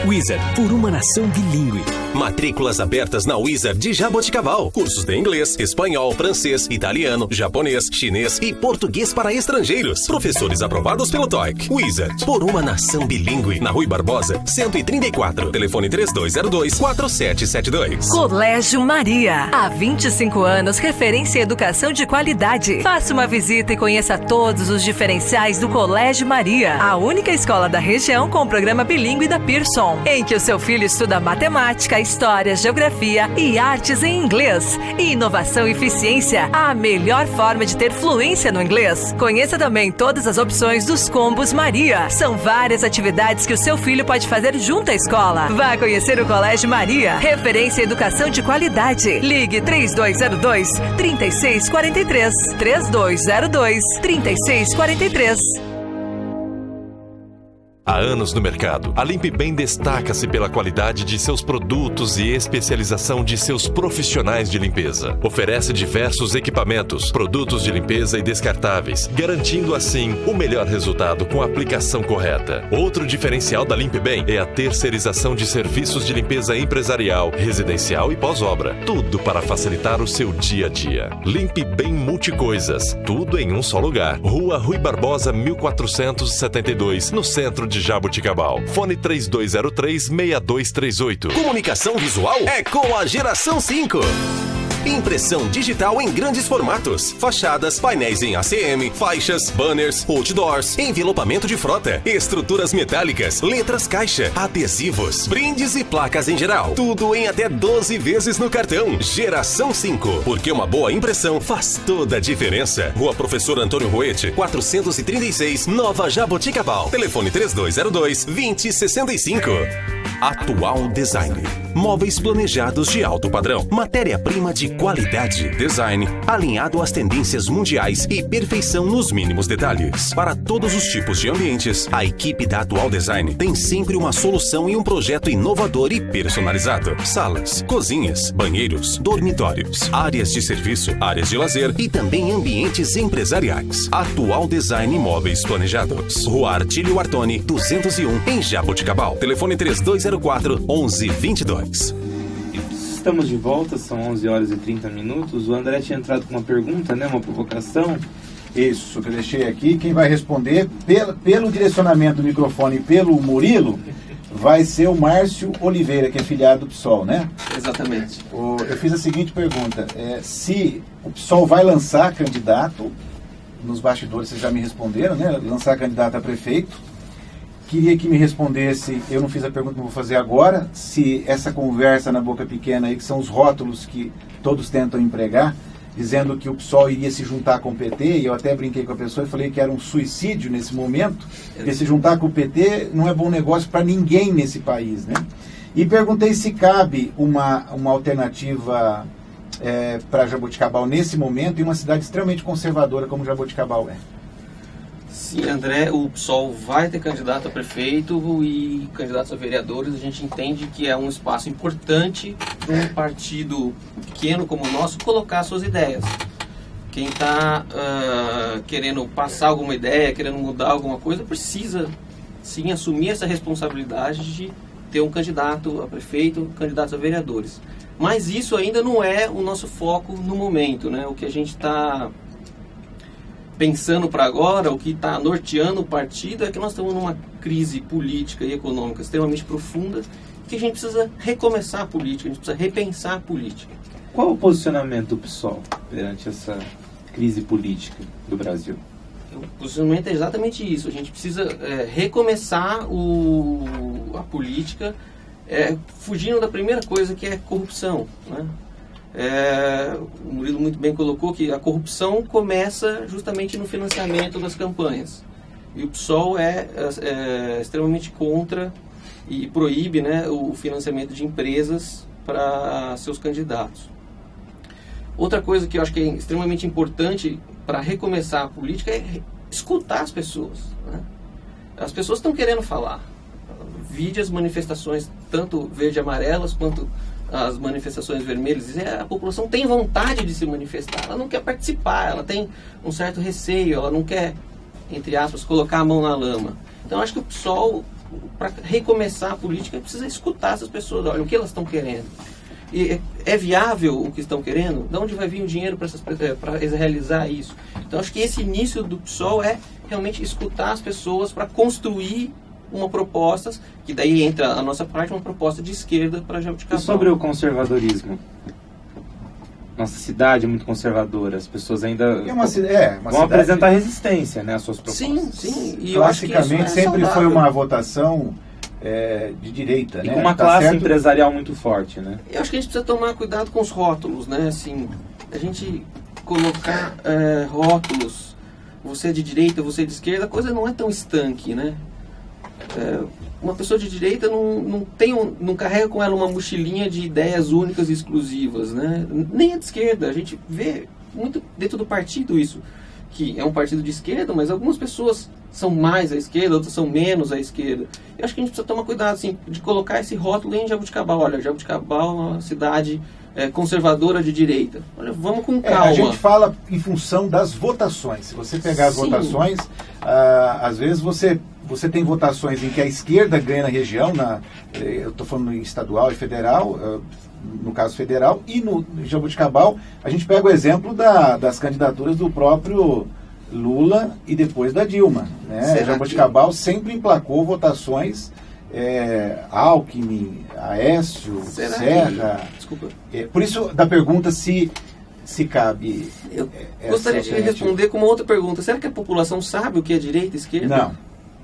Wizard, por uma nação bilíngue. Matrículas abertas na Wizard de Jaboticabal. Cursos de inglês, espanhol, francês, italiano, japonês, chinês e português para estrangeiros. Professores aprovados pelo TOEIC. Wizard, por uma nação bilíngue. Na Rui Barbosa, 134. Telefone 3202-4772. Colégio Maria. Há 25 anos, referência em educação de qualidade. Faça uma visita e conheça todos os diferenciais do Colégio Maria. A única escola da região com o programa bilíngue da Pearson, em que o seu filho estuda matemática, história, geografia e artes em inglês. Inovação e eficiência, a melhor forma de ter fluência no inglês. Conheça também todas as opções dos combos Maria. São várias atividades que o seu filho pode fazer junto à escola. Vá conhecer o Colégio Maria, referência em educação de qualidade. Ligue 3202-3643. 3202-3643. Há anos no mercado, a Limpe Bem destaca-se pela qualidade de seus produtos e especialização de seus profissionais de limpeza. Oferece diversos equipamentos, produtos de limpeza e descartáveis, garantindo assim o melhor resultado com a aplicação correta. Outro diferencial da Limpe Bem é a terceirização de serviços de limpeza empresarial, residencial e pós-obra. Tudo para facilitar o seu dia a dia. Limpe Bem Multicoisas. Tudo em um só lugar. Rua Rui Barbosa, 1472, no centro de Jaboticabal. Fone 3203-6238. Comunicação visual é com a Geração 5. Impressão digital em grandes formatos, fachadas, painéis em ACM, faixas, banners, outdoors, envelopamento de frota, estruturas metálicas, letras caixa, adesivos, brindes e placas em geral. Tudo em até 12 vezes no cartão. Geração 5, porque uma boa impressão faz toda a diferença. Rua Professor Antônio Roete, 436, Nova Jaboticabal. Telefone 3202-2065. Atual Design. Móveis planejados de alto padrão. Matéria-prima de qualidade. Design alinhado às tendências mundiais e perfeição nos mínimos detalhes. Para todos os tipos de ambientes, a equipe da Atual Design tem sempre uma solução e um projeto inovador e personalizado. Salas, cozinhas, banheiros, dormitórios, áreas de serviço, áreas de lazer e também ambientes empresariais. Atual Design Móveis Planejados. Rua Artílio Artoni, 201, em Jaboticabal. Telefone 3204-1122. Estamos de volta, são 11 horas e 30 minutos. O André tinha entrado com uma pergunta, né? Uma provocação. Isso, que eu deixei aqui. Quem vai responder, pelo direcionamento do microfone pelo Murilo, vai ser o Márcio Oliveira, que é filiado do PSOL, né? Exatamente. Eu fiz a seguinte pergunta. Se o PSOL vai lançar candidato, nos bastidores vocês já me responderam, né? Lançar candidato a prefeito. Queria que me respondesse, eu não fiz a pergunta que vou fazer agora, se essa conversa na boca pequena aí, que são os rótulos que todos tentam empregar, dizendo que o PSOL iria se juntar com o PT, e eu até brinquei com a pessoa e falei que era um suicídio nesse momento, porque se juntar com o PT não é bom negócio para ninguém nesse país, né? E perguntei se cabe uma alternativa para Jaboticabal nesse momento, em uma cidade extremamente conservadora como Jaboticabal é. Sim, André, o PSOL vai ter candidato a prefeito e candidatos a vereadores. A gente entende que é um espaço importante para um partido pequeno como o nosso colocar suas ideias. Quem está querendo passar alguma ideia, querendo mudar alguma coisa, precisa sim assumir essa responsabilidade de ter um candidato a prefeito, candidatos a vereadores. Mas isso ainda não é o nosso foco no momento, né? O que a gente está pensando para agora, o que está norteando o partido é que nós estamos numa crise política e econômica extremamente profunda, que a gente precisa recomeçar a política, a gente precisa repensar a política. Qual o posicionamento do PSOL perante essa crise política do Brasil? O posicionamento é exatamente isso. A gente precisa recomeçar a política fugindo da primeira coisa, que é corrupção, né? O Murilo muito bem colocou que a corrupção começa justamente no financiamento das campanhas. E o PSOL é extremamente contra e proíbe, né, o financiamento de empresas para seus candidatos. Outra coisa que eu acho que é extremamente importante para recomeçar a política é escutar as pessoas, né? As pessoas estão querendo falar. Vide as manifestações, tanto verde e amarelas, quanto as manifestações vermelhas. A população tem vontade de se manifestar, ela não quer participar, ela tem um certo receio, ela não quer, entre aspas, colocar a mão na lama. Então acho que o PSOL, para recomeçar a política, precisa escutar essas pessoas, olha, o que elas estão querendo. E é viável o que estão querendo? De onde vai vir o dinheiro para realizar isso? Então acho que esse início do PSOL é realmente escutar as pessoas para construir uma proposta, que daí entra a nossa parte, uma proposta de esquerda para Jaboticabal. E sobre o conservadorismo? Nossa cidade é muito conservadora, as pessoas ainda vão apresentar resistência, né, às suas propostas. Sim. E classicamente sempre foi uma votação de direita, e né? com uma classe empresarial muito forte, né? Eu acho que a gente precisa tomar cuidado com os rótulos, né? Assim, a gente colocar rótulos, você é de direita, você é de esquerda, a coisa não é tão estanque, né? Uma pessoa de direita não carrega com ela uma mochilinha de ideias únicas e exclusivas, né? Nem a de esquerda. A gente vê muito dentro do partido isso, que é um partido de esquerda, mas algumas pessoas são mais à esquerda, outras são menos à esquerda. Eu acho que a gente precisa tomar cuidado, assim, de colocar esse rótulo em Jaboticabal. Olha, Jaboticabal é uma cidade conservadora de direita. Olha, vamos com calma. A gente fala em função das votações. Se você pegar as votações, às vezes você tem votações em que a esquerda ganha na região, eu estou falando em estadual e federal, no caso federal, e no Jaboticabal a gente pega o exemplo das candidaturas do próprio Lula e depois da Dilma, né? Jaboticabal sempre emplacou votações Alckmin, Aécio, Serra. Desculpa. Por isso, da pergunta se cabe. Eu gostaria de responder com uma outra pergunta. Será que a população sabe o que é direita e esquerda?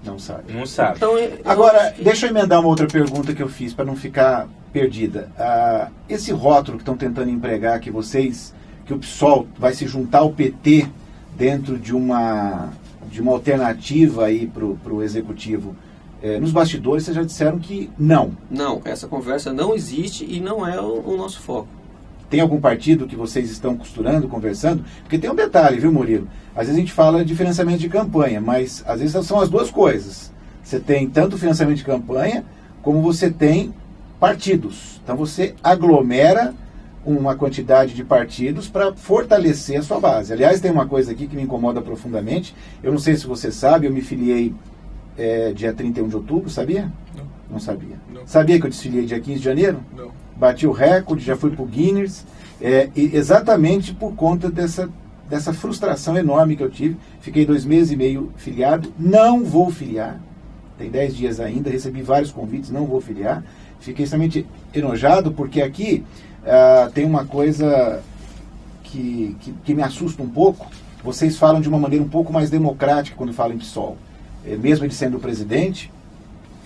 Não sabe. Não sabe. Então, agora, deixa eu emendar uma outra pergunta que eu fiz para não ficar perdida. Esse rótulo que estão tentando empregar que o PSOL vai se juntar ao PT dentro de uma alternativa aí para o executivo, nos bastidores vocês já disseram que não. Não, essa conversa não existe e não é o nosso foco. Tem algum partido que vocês estão costurando, conversando? Porque tem um detalhe, viu, Murilo? Às vezes a gente fala de financiamento de campanha, mas às vezes são as duas coisas. Você tem tanto financiamento de campanha, como você tem partidos. Então você aglomera uma quantidade de partidos para fortalecer a sua base. Aliás, tem uma coisa aqui que me incomoda profundamente. Eu não sei se você sabe, eu me filiei dia 31 de outubro, sabia? Não sabia. Não. Sabia que eu desfiliei dia 15 de janeiro? Não. Bati o recorde, já fui para o Guinness, exatamente por conta dessa frustração enorme que eu tive. Fiquei 2 meses e meio filiado, não vou filiar, tem 10 dias ainda, recebi vários convites, não vou filiar. Fiquei extremamente enojado, porque aqui tem uma coisa que me assusta um pouco. Vocês falam de uma maneira um pouco mais democrática quando falam em PSOL. Mesmo ele sendo o presidente,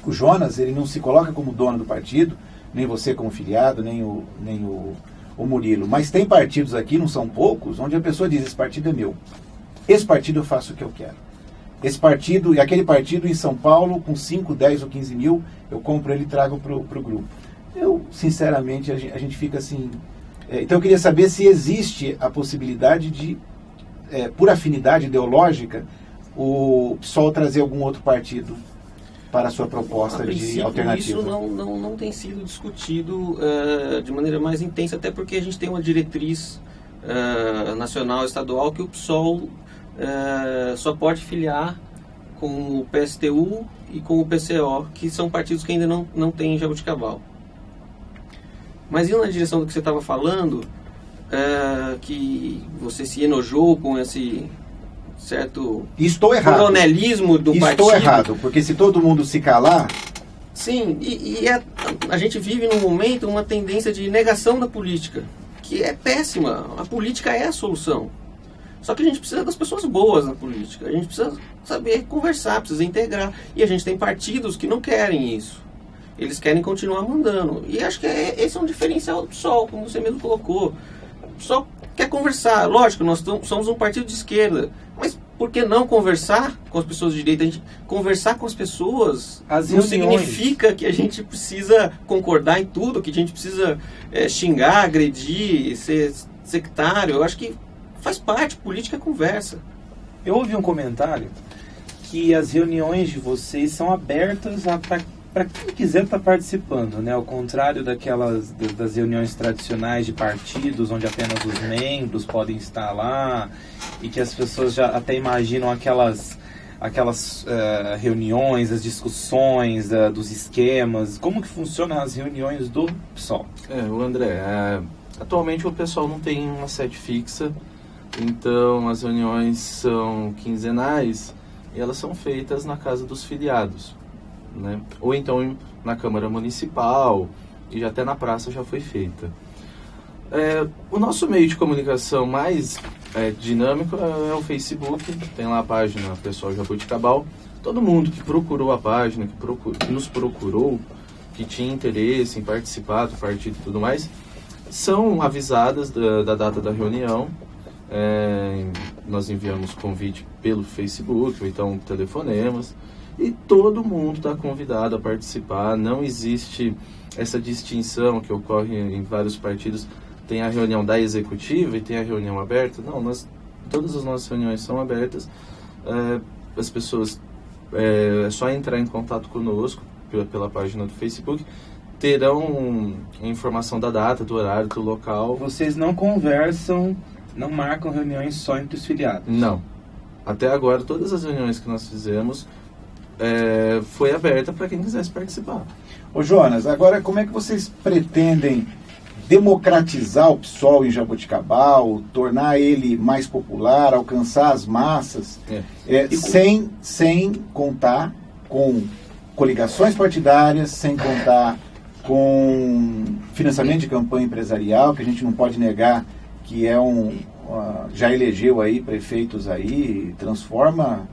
o Jonas, ele não se coloca como dono do partido, nem você como filiado, nem o Murilo. Mas tem partidos aqui, não são poucos, onde a pessoa diz, esse partido é meu. Esse partido eu faço o que eu quero. Esse partido, e aquele partido em São Paulo, com 5, 10 ou 15 mil, eu compro ele e trago para o grupo. Eu, sinceramente, a gente fica assim... Então eu queria saber se existe a possibilidade de, por afinidade ideológica, o PSOL trazer algum outro partido para a sua proposta de alternativa. Isso não tem sido discutido de maneira mais intensa, até porque a gente tem uma diretriz nacional, estadual, que o PSOL só pode filiar com o PSTU e com o PCO, que são partidos que ainda não têm Jaboticabal. Mas indo na direção do que você estava falando, que você se enojou com esse certo coronelismo do partido. Estou errado, porque se todo mundo se calar... Sim, a gente vive num momento uma tendência de negação da política, que é péssima. A política é a solução. Só que a gente precisa das pessoas boas na política. A gente precisa saber conversar, precisa integrar. E a gente tem partidos que não querem isso. Eles querem continuar mandando. E acho que esse é um diferencial do PSOL, como você mesmo colocou. O PSOL quer conversar. Lógico, nós somos um partido de esquerda. Mas por que não conversar com as pessoas de direita? Conversar com as pessoas não significa que a gente precisa concordar em tudo, que a gente precisa xingar, agredir, ser sectário. Eu acho que faz parte, política é conversa. Eu ouvi um comentário que as reuniões de vocês são abertas para quem quiser estar participando, né? Ao contrário das reuniões tradicionais de partidos, onde apenas os membros podem estar lá e que as pessoas já até imaginam aquelas reuniões, as discussões dos esquemas. Como que funcionam as reuniões do PSOL? O André, atualmente o pessoal não tem uma sede fixa, então as reuniões são quinzenais e elas são feitas na casa dos filiados, né? Ou então na Câmara Municipal, e até na praça já foi feita. O nosso meio de comunicação mais dinâmico é o Facebook. Tem lá a página Pessoal Jaboticabal. Todo mundo que procurou a página, que nos procurou, que tinha interesse em participar do partido e tudo mais, são avisadas da data da reunião. Nós enviamos convite pelo Facebook, ou então telefonemas, e todo mundo está convidado a participar. Não existe essa distinção que ocorre em vários partidos. Tem a reunião da executiva e tem a reunião aberta. Não, todas as nossas reuniões são abertas. As pessoas, é só entrar em contato conosco pela página do Facebook, terão informação da data, do horário, do local. Vocês não conversam, não marcam reuniões só entre os filiados? Não. Até agora, todas as reuniões que nós fizemos foi aberta para quem quisesse participar. Ô Jonas, agora como é que vocês pretendem democratizar o PSOL em Jaboticabal, tornar ele mais popular, alcançar as massas, sem contar com coligações partidárias, sem contar com financiamento de campanha empresarial, que a gente não pode negar que já elegeu aí prefeitos aí, transforma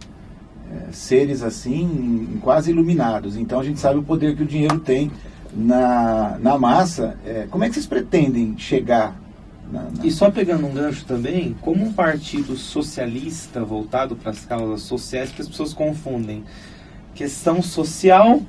seres assim em quase iluminados. Então a gente sabe o poder que o dinheiro tem na massa. Como é que vocês pretendem chegar? E só pegando um gancho também, como um partido socialista voltado para as causas sociais, que as pessoas confundem questão social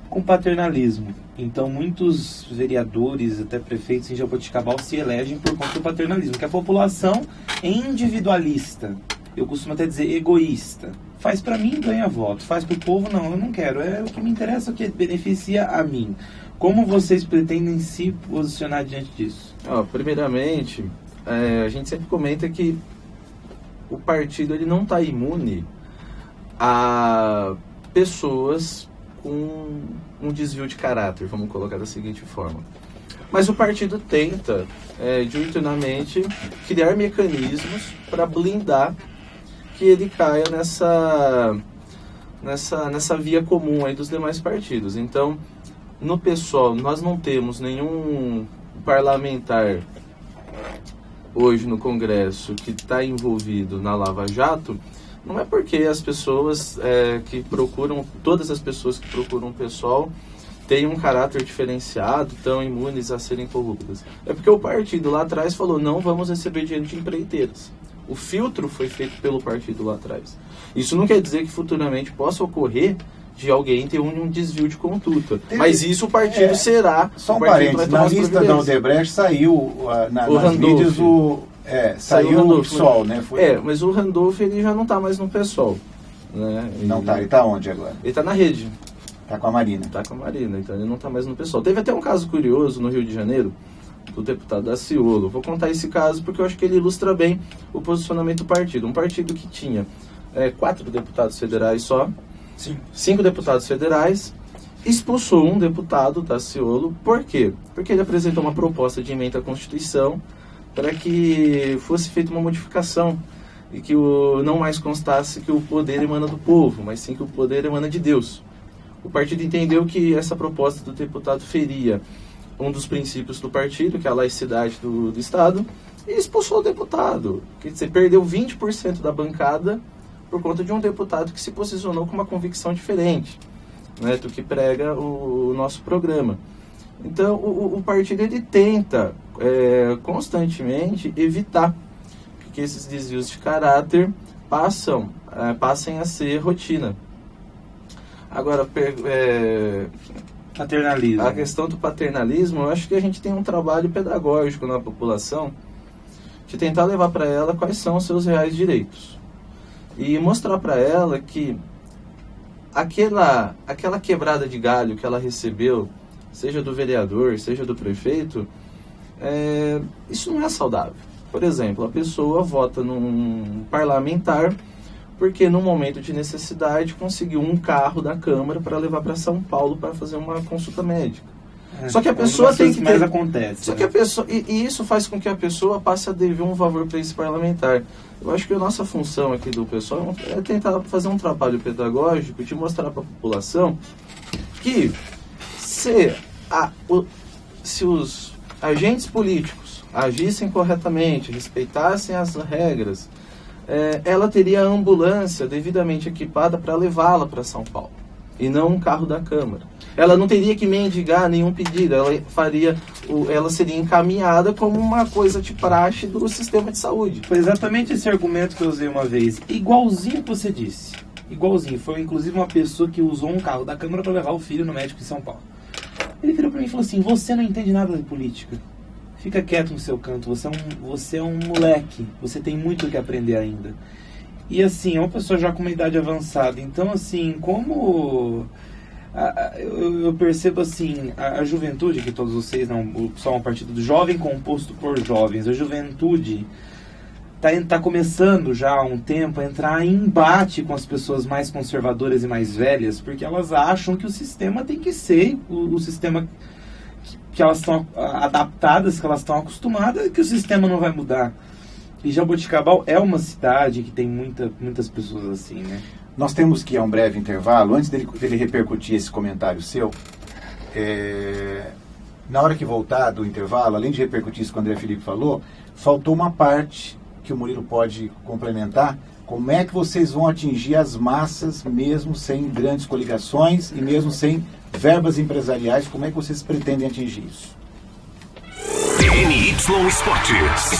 com paternalismo. Então muitos vereadores, até prefeitos em Jaboticabal se elegem por conta do paternalismo, que a população é individualista. Eu costumo até dizer egoísta. Faz para mim, ganha voto. Faz para o povo, não, eu não quero. É o que me interessa, o que beneficia a mim. Como vocês pretendem se posicionar diante disso? Primeiramente, a gente sempre comenta que o partido ele não está imune a pessoas com um desvio de caráter, vamos colocar da seguinte forma. Mas o partido tenta, diuturnamente, criar mecanismos para blindar que ele caia nessa via comum aí dos demais partidos. Então, no PSOL, nós não temos nenhum parlamentar hoje no Congresso que está envolvido na Lava Jato. Não é porque as pessoas todas as pessoas que procuram o PSOL têm um caráter diferenciado, tão imunes a serem corruptas. É porque o partido lá atrás falou, não vamos receber dinheiro de empreiteiras. O filtro foi feito pelo partido lá atrás. Isso não quer dizer que futuramente possa ocorrer de alguém ter um desvio de conduta. Mas isso o partido será... Só um parênteses, na lista da Odebrecht saiu nas mídias saiu o PSOL, né? Mas o Randolph ele já não está mais no PSOL. Né? Ele está onde agora? Ele está na rede. Está com a Marina. Está com a Marina, então ele não está mais no PSOL. Teve até um caso curioso no Rio de Janeiro, do deputado Daciolo. Vou contar esse caso porque eu acho que ele ilustra bem o posicionamento do partido. Um partido que tinha 4 deputados federais só, Sim. 5 deputados federais, expulsou um deputado, Daciolo. Por quê? Porque ele apresentou uma proposta de emenda à Constituição para que fosse feita uma modificação e que não mais constasse que o poder emana do povo, mas sim que o poder emana de Deus. O partido entendeu que essa proposta do deputado feria um dos princípios do partido, que é a laicidade do Estado, e expulsou o deputado. Quer dizer, perdeu 20% da bancada por conta de um deputado que se posicionou com uma convicção diferente, né, do que prega o nosso programa. Então, o partido ele tenta constantemente evitar que esses desvios de caráter passem a ser rotina. Agora, paternalismo. A questão do paternalismo, eu acho que a gente tem um trabalho pedagógico na população de tentar levar para ela quais são os seus reais direitos. E mostrar para ela que aquela quebrada de galho que ela recebeu, seja do vereador, seja do prefeito, isso não é saudável. Por exemplo, a pessoa vota num parlamentar porque no momento de necessidade conseguiu um carro da Câmara para levar para São Paulo para fazer uma consulta médica. Só que a pessoa tem que ter... acontece. Só que a pessoa, e isso faz com que a pessoa passe a dever um favor para esse parlamentar. Eu acho que a nossa função aqui do pessoal é tentar fazer um trabalho pedagógico de mostrar para a população que se os agentes políticos agissem corretamente, respeitassem as regras, ela teria a ambulância devidamente equipada para levá-la para São Paulo, e não um carro da Câmara. Ela não teria que mendigar nenhum pedido, ela seria encaminhada como uma coisa de praxe do sistema de saúde. Foi exatamente esse argumento que eu usei uma vez, igualzinho que você disse. Igualzinho, foi inclusive uma pessoa que usou um carro da Câmara para levar o filho no médico em São Paulo. Ele virou para mim e falou assim: você não entende nada de política. Fica quieto no seu canto, você é um moleque, você tem muito o que aprender ainda. E assim, é uma pessoa já com uma idade avançada, então assim, como eu percebo assim, a juventude, que todos vocês, o PSOL é um partido do jovem composto por jovens, a juventude está começando já há um tempo a entrar em embate com as pessoas mais conservadoras e mais velhas, porque elas acham que o sistema tem que ser o sistema que elas estão adaptadas, que elas estão acostumadas, que o sistema não vai mudar. E Jaboticabal é uma cidade que tem muitas pessoas assim, né? Nós temos que ir a um breve intervalo. Antes dele repercutir esse comentário seu, na hora que voltar do intervalo, além de repercutir isso que o André Felipe falou, faltou uma parte que o Murilo pode complementar. Como é que vocês vão atingir as massas mesmo sem grandes coligações e mesmo sem verbas empresariais? Como é que vocês pretendem atingir isso? TNY Esportes.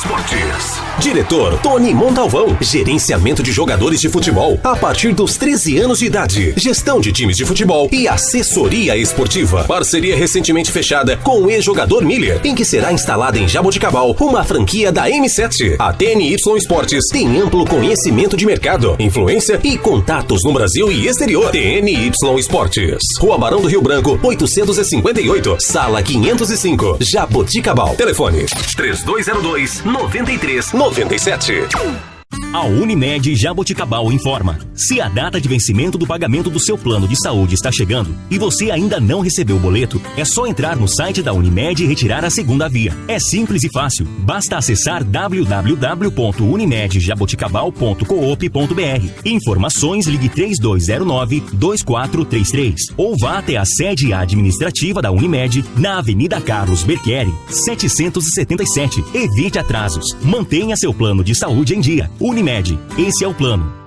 Diretor Tony Montalvão. Gerenciamento de jogadores de futebol a partir dos 13 anos de idade. Gestão de times de futebol e assessoria esportiva. Parceria recentemente fechada com o ex-jogador Miller, em que será instalada em Jaboticabal uma franquia da M7. A TNY Esportes tem amplo conhecimento de mercado, influência e contatos no Brasil e exterior. TNY Esportes. Rua Barão do Rio Branco, 858, Sala 505, Jaboticabal. Telefone 3202-9397. A Unimed Jaboticabal informa: se a data de vencimento do pagamento do seu plano de saúde está chegando e você ainda não recebeu o boleto, é só entrar no site da Unimed e retirar a segunda via. É simples e fácil. Basta acessar www.unimedjaboticabal.coop.br. Informações, ligue 3209-2433 ou vá até a sede administrativa da Unimed na Avenida Carlos Berchieri, 777. Evite atrasos. Mantenha seu plano de saúde em dia. Unimed, esse é o plano.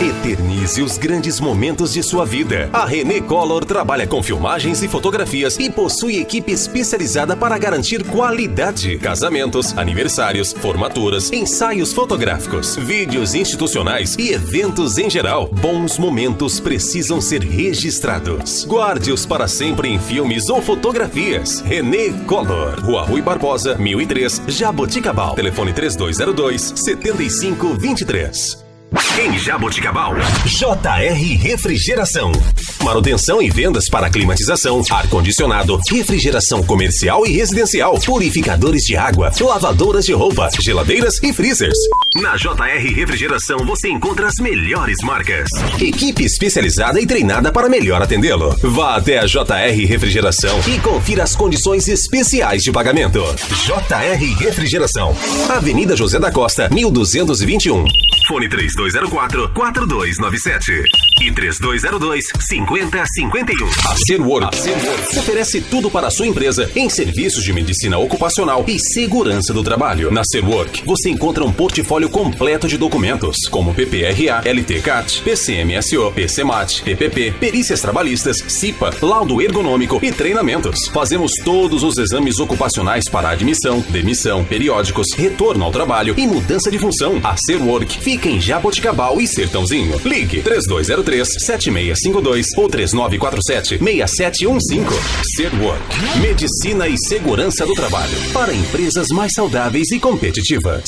Eternize os grandes momentos de sua vida. A René Color trabalha com filmagens e fotografias e possui equipe especializada para garantir qualidade. Casamentos, aniversários, formaturas, ensaios fotográficos, vídeos institucionais e eventos em geral. Bons momentos precisam ser registrados. Guarde-os para sempre em filmes ou fotografias. René Color. Rua Rui Barbosa, 1003, Jaboticabal. Telefone 3202-7523. Em Jaboticabal, JR Refrigeração. Manutenção e vendas para climatização, ar-condicionado, refrigeração comercial e residencial, purificadores de água, lavadoras de roupa, geladeiras e freezers. Na JR Refrigeração você encontra as melhores marcas. Equipe especializada e treinada para melhor atendê-lo. Vá até a JR Refrigeração e confira as condições especiais de pagamento. JR Refrigeração. Avenida José da Costa, 1221. Fone 3204-4297 e 3202-5051. A Serwork oferece tudo para a sua empresa em serviços de medicina ocupacional e segurança do trabalho. Na Serwork, você encontra um portfólio completo de documentos, como PPRA, LTCAT, PCMSO, PCMAT, PPP, perícias trabalhistas, CIPA, laudo ergonômico e treinamentos. Fazemos todos os exames ocupacionais para admissão, demissão, periódicos, retorno ao trabalho e mudança de função. A Serwork fica em Jaboticabal e Sertãozinho. Ligue 3203-7652 ou 3947-6715. Serwork, medicina e segurança do trabalho para empresas mais saudáveis e competitivas.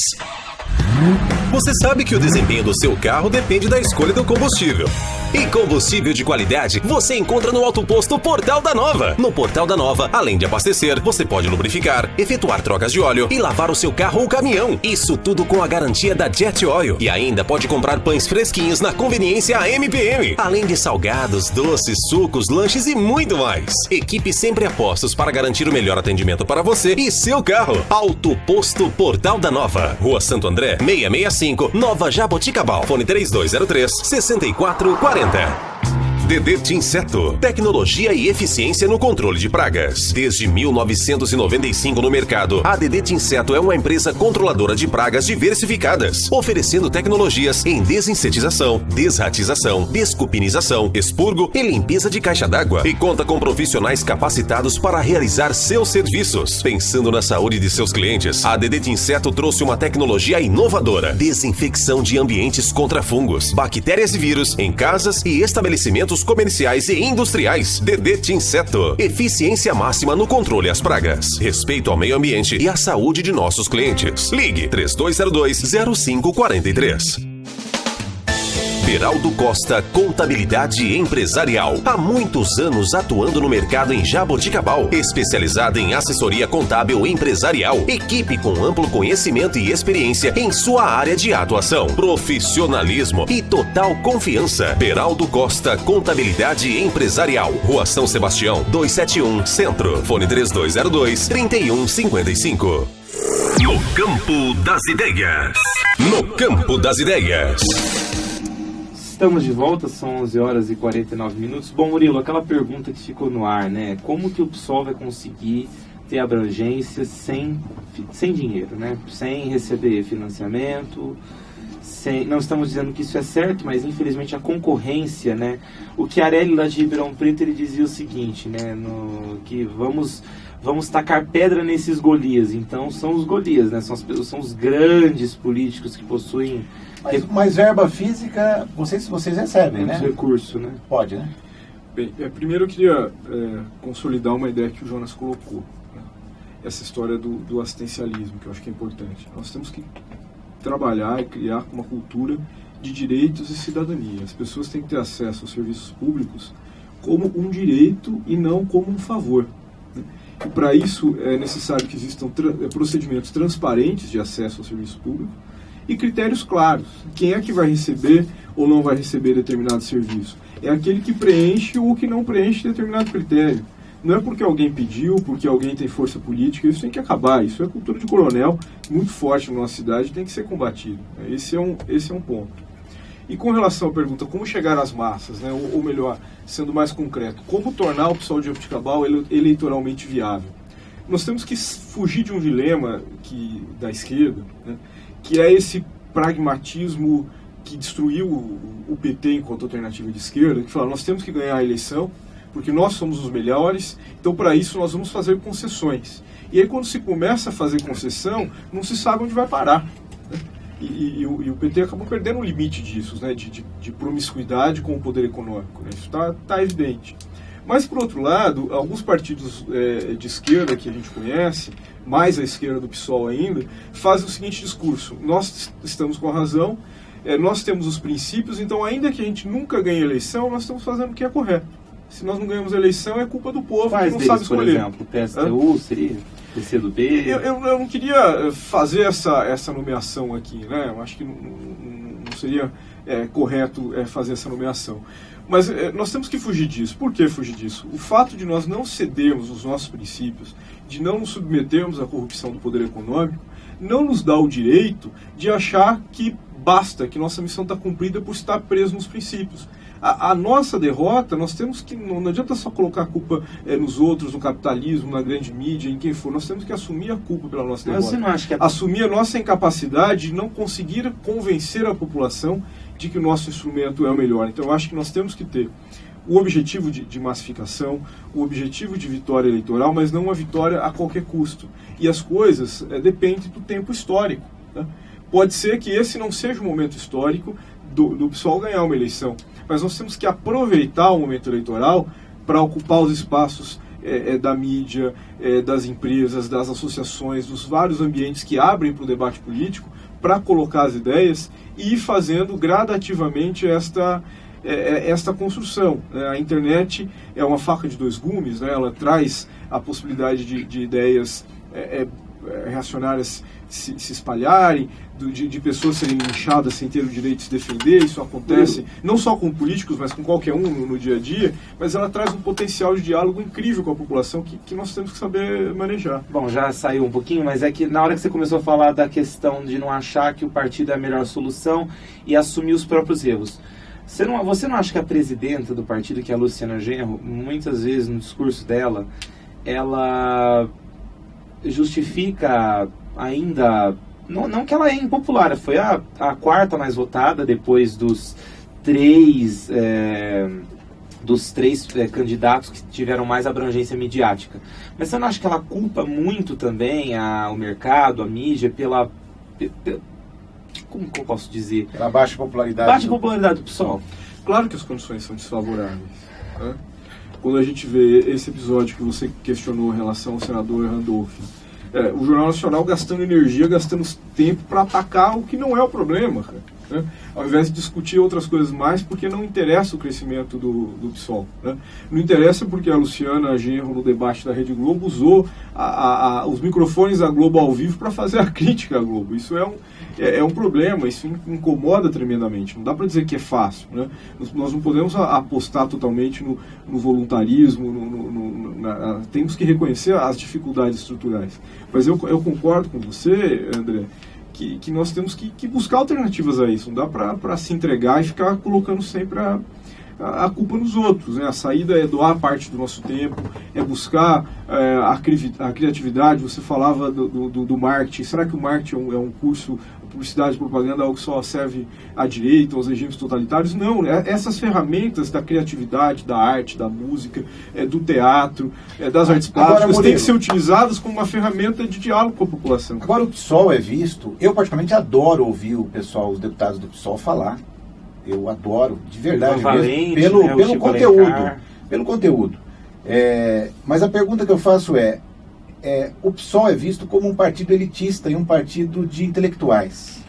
Você sabe que o desempenho do seu carro depende da escolha do combustível. E combustível de qualidade você encontra no Autoposto Portal da Nova. No Portal da Nova, além de abastecer, você pode lubrificar, efetuar trocas de óleo e lavar o seu carro ou caminhão. Isso tudo com a garantia da Jet Oil. E ainda pode comprar pães fresquinhos na conveniência AMPM. Além de salgados, doces, sucos, lanches e muito mais. Equipe sempre a postos para garantir o melhor atendimento para você e seu carro. Autoposto Portal da Nova. Rua Santo André, 665, Nova Jaboticabal. Fone 3203-6440. DDT Inseto, tecnologia e eficiência no controle de pragas. Desde 1995 no mercado, a DDT Inseto é uma empresa controladora de pragas diversificadas, oferecendo tecnologias em desinsetização, desratização, descupinização, expurgo e limpeza de caixa d'água. E conta com profissionais capacitados para realizar seus serviços. Pensando na saúde de seus clientes, a DDT Inseto trouxe uma tecnologia inovadora: desinfecção de ambientes contra fungos, bactérias e vírus em casas e estabelecimentos comerciais e industriais. DDT Inseto, eficiência máxima no controle às pragas, respeito ao meio ambiente e à saúde de nossos clientes. Ligue 3202-0543. Beraldo Costa Contabilidade Empresarial. Há muitos anos atuando no mercado em Jaboticabal, especializada em assessoria contábil empresarial. Equipe com amplo conhecimento e experiência em sua área de atuação. Profissionalismo e total confiança. Beraldo Costa Contabilidade Empresarial. Rua São Sebastião, 271, Centro. Fone 3202-3155. No Campo das Ideias. No Campo das Ideias. Estamos de volta, são 11 horas e 49 minutos. Bom, Murilo, aquela pergunta que ficou no ar, né? Como que o PSOL vai conseguir ter abrangência sem dinheiro, né? Sem receber financiamento, não estamos dizendo que isso é certo, mas infelizmente a concorrência, né? O Chiarelli lá de Ribeirão Preto, ele dizia o seguinte, né? Que vamos tacar pedra nesses Golias. Então são os Golias, né? São os grandes políticos que possuem... Mas verba física, vocês recebem, né? Recurso, né? Pode, né? Bem, primeiro eu queria consolidar uma ideia que o Jonas colocou, né? Essa história do assistencialismo, que eu acho que é importante. Nós temos que trabalhar e criar uma cultura de direitos e cidadania. As pessoas têm que ter acesso aos serviços públicos como um direito e não como um favor, né? E para isso é necessário que existam procedimentos transparentes de acesso ao serviço público e critérios claros. Quem é que vai receber ou não vai receber determinado serviço? É aquele que preenche ou que não preenche determinado critério. Não é porque alguém pediu, porque alguém tem força política, isso tem que acabar. Isso é cultura de coronel, muito forte na nossa cidade, tem que ser combatido. Esse é um ponto. E com relação à pergunta, como chegar às massas, né? Ou melhor, sendo mais concreto, como tornar o PSOL de Jaboticabal eleitoralmente viável? Nós temos que fugir de um dilema da esquerda, né? Que é esse pragmatismo que destruiu o PT enquanto alternativa de esquerda, que fala, nós temos que ganhar a eleição, porque nós somos os melhores, então para isso nós vamos fazer concessões. E aí quando se começa a fazer concessão, não se sabe onde vai parar, né? E o PT acabou perdendo o limite disso, né? de promiscuidade com o poder econômico, né? Isso está evidente. Mas, por outro lado, alguns partidos de esquerda que a gente conhece, mais à esquerda do PSOL ainda, fazem o seguinte discurso: nós estamos com a razão, nós temos os princípios, então ainda que a gente nunca ganhe eleição, nós estamos fazendo o que é correto. Se nós não ganhamos eleição, é culpa do povo que não sabe escolher. Por exemplo, o PSTU seria? PCdoB? Eu não queria fazer essa nomeação aqui, né? Eu acho que não seria correto fazer essa nomeação. Mas nós temos que fugir disso. Por que fugir disso? O fato de nós não cedermos os nossos princípios, de não nos submetermos à corrupção do poder econômico, não nos dá o direito de achar que basta, que nossa missão está cumprida por estar preso nos princípios. A nossa derrota, nós temos que, não adianta só colocar a culpa nos outros, no capitalismo, na grande mídia, em quem for, nós temos que assumir a culpa pela nossa derrota. Mas você não acha que assumir a nossa incapacidade de não conseguir convencer a população de que o nosso instrumento é o melhor. Então eu acho que nós temos que ter o objetivo de massificação, o objetivo de vitória eleitoral, mas não uma vitória a qualquer custo. E as coisas dependem do tempo histórico. Tá? Pode ser que esse não seja o momento histórico do PSOL ganhar uma eleição, mas nós temos que aproveitar o momento eleitoral para ocupar os espaços da mídia, das empresas, das associações, dos vários ambientes que abrem para o debate político, para colocar as ideias e ir fazendo gradativamente esta construção. A internet é uma faca de dois gumes, né? Ela traz a possibilidade de ideias reacionárias se espalharem, de pessoas serem linchadas sem ter o direito de se defender. Isso acontece não só com políticos, mas com qualquer um no dia a dia, mas ela traz um potencial de diálogo incrível com a população que nós temos que saber manejar. Bom, já saiu um pouquinho, mas é que na hora que você começou a falar da questão de não achar que o partido é a melhor solução e assumir os próprios erros, você não acha que a presidenta do partido, que é a Luciana Genro, muitas vezes no discurso dela, ela justifica ainda... Não que ela é impopular, foi a quarta mais votada depois dos três candidatos que tiveram mais abrangência midiática. Mas você não acha que ela culpa muito também o mercado, a mídia, pela como que eu posso dizer? Pela baixa popularidade. Baixa popularidade do PSOL. Claro que as condições são desfavoráveis. Né? Quando a gente vê esse episódio que você questionou em relação ao senador Randolph, o Jornal Nacional gastando energia, gastando tempo para atacar o que não é o problema, cara, né? Ao invés de discutir outras coisas mais, porque não interessa o crescimento do PSOL. Né? Não interessa porque a Luciana Genro, no debate da Rede Globo, usou os microfones da Globo ao vivo para fazer a crítica à Globo. Isso é um problema, isso incomoda tremendamente. Não dá para dizer que é fácil. Né? Nós não podemos apostar totalmente no voluntarismo, temos que reconhecer as dificuldades estruturais. Mas eu concordo com você, André, que nós temos que buscar alternativas a isso. Não dá para se entregar e ficar colocando sempre a culpa nos outros. Né? A saída é doar parte do nosso tempo, é buscar a criatividade. Você falava do marketing. Será que o marketing é um curso, publicidade e propaganda, algo que só serve à direita, aos regimes totalitários? Não, essas ferramentas da criatividade, da arte, da música, do teatro, das artes plásticas, têm que ser utilizadas como uma ferramenta de diálogo com a população. Agora o PSOL é visto, eu particularmente adoro ouvir os deputados do PSOL falar. Eu adoro, de verdade mesmo, pelo conteúdo. Pelo conteúdo. Mas a pergunta que eu faço o PSOL é visto como um partido elitista e um partido de intelectuais.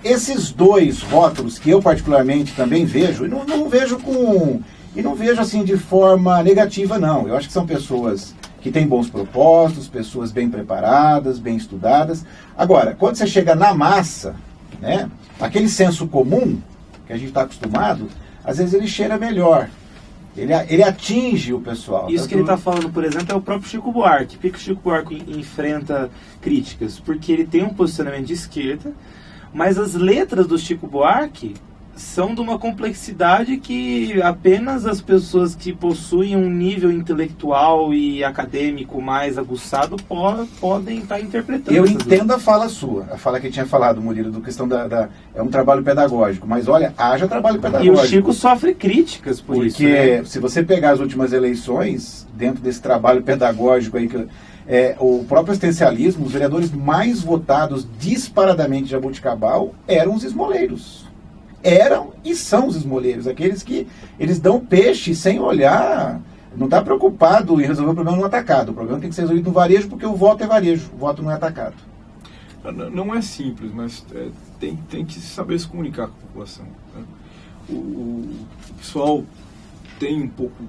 Esses dois rótulos que eu particularmente também vejo, e não vejo assim de forma negativa, não. Eu acho que são pessoas que têm bons propósitos, pessoas bem preparadas, bem estudadas. Agora, quando você chega na massa, né, aquele senso comum que a gente está acostumado, às vezes ele cheira melhor. Ele atinge o pessoal. Isso que ele está falando, por exemplo, é o próprio Chico Buarque. Por que o Chico Buarque enfrenta críticas? Porque ele tem um posicionamento de esquerda, mas as letras do Chico Buarque são de uma complexidade que apenas as pessoas que possuem um nível intelectual e acadêmico mais aguçado podem estar interpretando. Eu entendo a fala sua, a fala que tinha falado, Murilo, do questão é um trabalho pedagógico, mas olha, haja trabalho pedagógico. E o Chico sofre críticas por isso. Porque se você pegar as últimas eleições, dentro desse trabalho pedagógico aí, o próprio assistencialismo, os vereadores mais votados disparadamente de Jaboticabal eram os esmoleiros. Eram e são os esmoleiros, aqueles que eles dão peixe sem olhar, não está preocupado em resolver o problema no atacado. O problema tem que ser resolvido no varejo, porque o voto é varejo, o voto não é atacado. Não é simples, mas tem que saber se comunicar com a população, né? O pessoal tem um pouco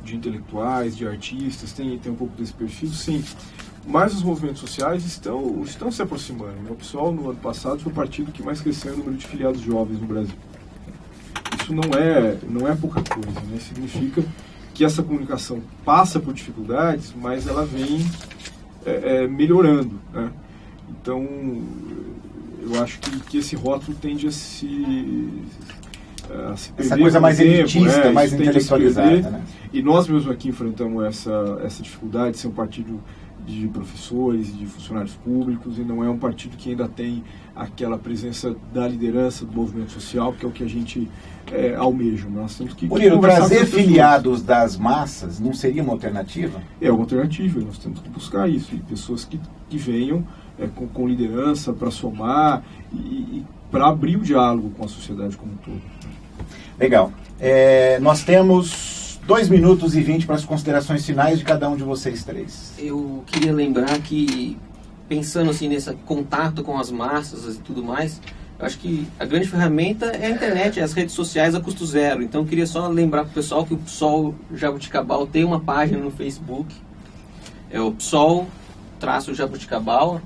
de intelectuais, de artistas, tem um pouco desse perfil, sim. Mas os movimentos sociais estão se aproximando. O PSOL, no ano passado, foi o partido que mais cresceu em número de filiados jovens no Brasil. Isso não é pouca coisa, né? Significa que essa comunicação passa por dificuldades, mas ela vem melhorando, né? Então, eu acho que esse rótulo tende a se perder. Essa coisa mais elitista, mais intelectualizada, né? E nós mesmos aqui enfrentamos essa dificuldade de ser um partido de professores, de funcionários públicos, e não é um partido que ainda tem aquela presença da liderança do movimento social, que é o que a gente almeja. Nós temos que Murilo, trazer filiados das massas não seria uma alternativa? É uma alternativa, nós temos que buscar isso, e pessoas que venham com liderança para somar e para abrir o diálogo com a sociedade como um todo. Legal. Nós temos 2 minutos e 20 para as considerações finais de cada um de vocês três. Eu queria lembrar que, pensando assim nesse contato com as massas e tudo mais, eu acho que a grande ferramenta é a internet, as redes sociais a custo zero. Então eu queria só lembrar para o pessoal que o PSOL Jaboticabal tem uma página no Facebook, é o PSOL-Jaboticabal.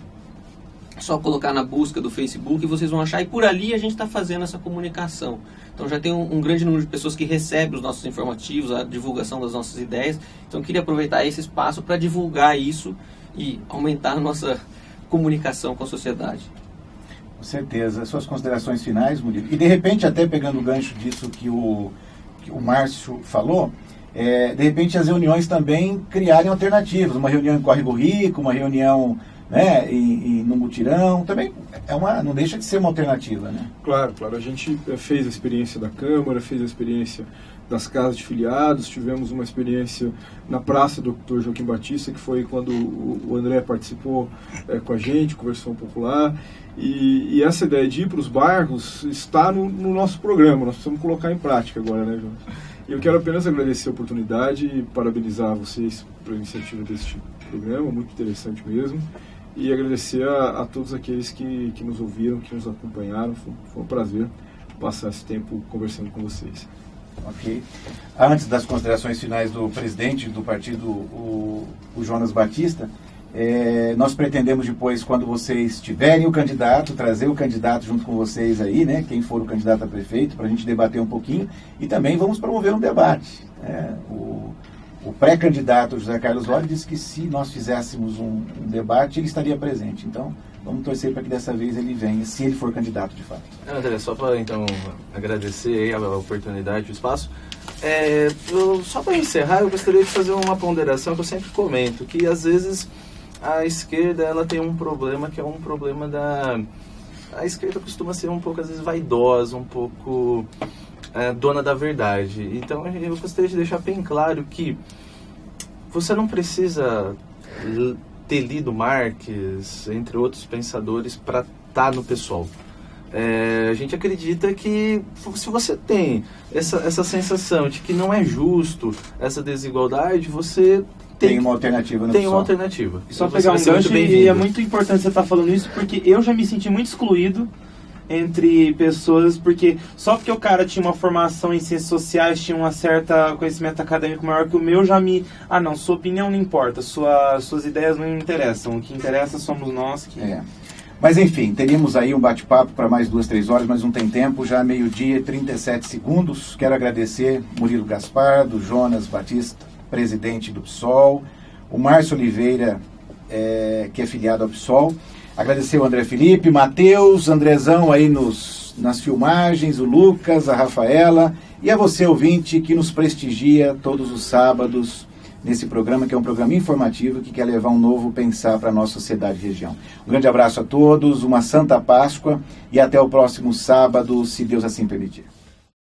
É só colocar na busca do Facebook e vocês vão achar, e por ali a gente está fazendo essa comunicação. Então já tem um grande número de pessoas que recebem os nossos informativos, a divulgação das nossas ideias. Então eu queria aproveitar esse espaço para divulgar isso e aumentar a nossa comunicação com a sociedade. Com certeza. Suas considerações finais, Murilo? E de repente, até pegando o gancho disso que o Márcio falou, de repente as reuniões também criarem alternativas. Uma reunião em Córrego Rico, uma reunião, né, no mutirão, também não deixa de ser uma alternativa, né? Claro. A gente fez a experiência da Câmara, fez a experiência das casas de filiados, tivemos uma experiência na Praça do Dr. Joaquim Batista, que foi quando o André participou com a gente, conversou um pouco lá, e essa ideia de ir para os bairros está no nosso programa, nós precisamos colocar em prática agora, né, João? E eu quero apenas agradecer a oportunidade e parabenizar vocês pela iniciativa desse programa, muito interessante mesmo. E agradecer a todos aqueles que nos ouviram, que nos acompanharam. Foi um prazer passar esse tempo conversando com vocês. Ok. Antes das considerações finais do presidente do partido, o Jonas Batista, nós pretendemos depois, quando vocês tiverem o candidato, trazer o candidato junto com vocês aí, né? Quem for o candidato a prefeito, para a gente debater um pouquinho. E também vamos promover um debate. O pré-candidato José Carlos Lolli disse que se nós fizéssemos um debate, ele estaria presente. Então, vamos torcer para que dessa vez ele venha, se ele for candidato de fato. André, só para então agradecer aí a oportunidade, o espaço. Só para encerrar, eu gostaria de fazer uma ponderação que eu sempre comento, que às vezes a esquerda ela tem um problema que é um problema da... A esquerda costuma ser um pouco, às vezes, vaidosa, um pouco... dona da verdade. Então eu gostaria de deixar bem claro que você não precisa ter lido Marx, entre outros pensadores, para estar no PSOL. A gente acredita que se você tem essa sensação de que não é justo essa desigualdade, você tem uma alternativa no PSOL. Tem uma alternativa. Só pegar um gancho, e é muito importante você estar falando isso, porque eu já me senti muito excluído entre pessoas, porque só porque o cara tinha uma formação em ciências sociais, tinha um certo conhecimento acadêmico maior que o meu, já me... não, sua opinião não importa, suas ideias não interessam, o que interessa somos nós que... Mas enfim, teríamos aí um bate-papo para mais 2-3 horas, mas não tem tempo, já 12h e 37 segundos. Quero agradecer Murilo Gaspardo, Jonas Batista, presidente do PSOL, o Márcio Oliveira, que é filiado ao PSOL. Agradecer o André Felipe, Matheus, Andrezão aí nas filmagens, o Lucas, a Rafaela e a você, ouvinte, que nos prestigia todos os sábados nesse programa, que é um programa informativo que quer levar um novo pensar para a nossa sociedade e região. Um grande abraço a todos, uma Santa Páscoa e até o próximo sábado, se Deus assim permitir.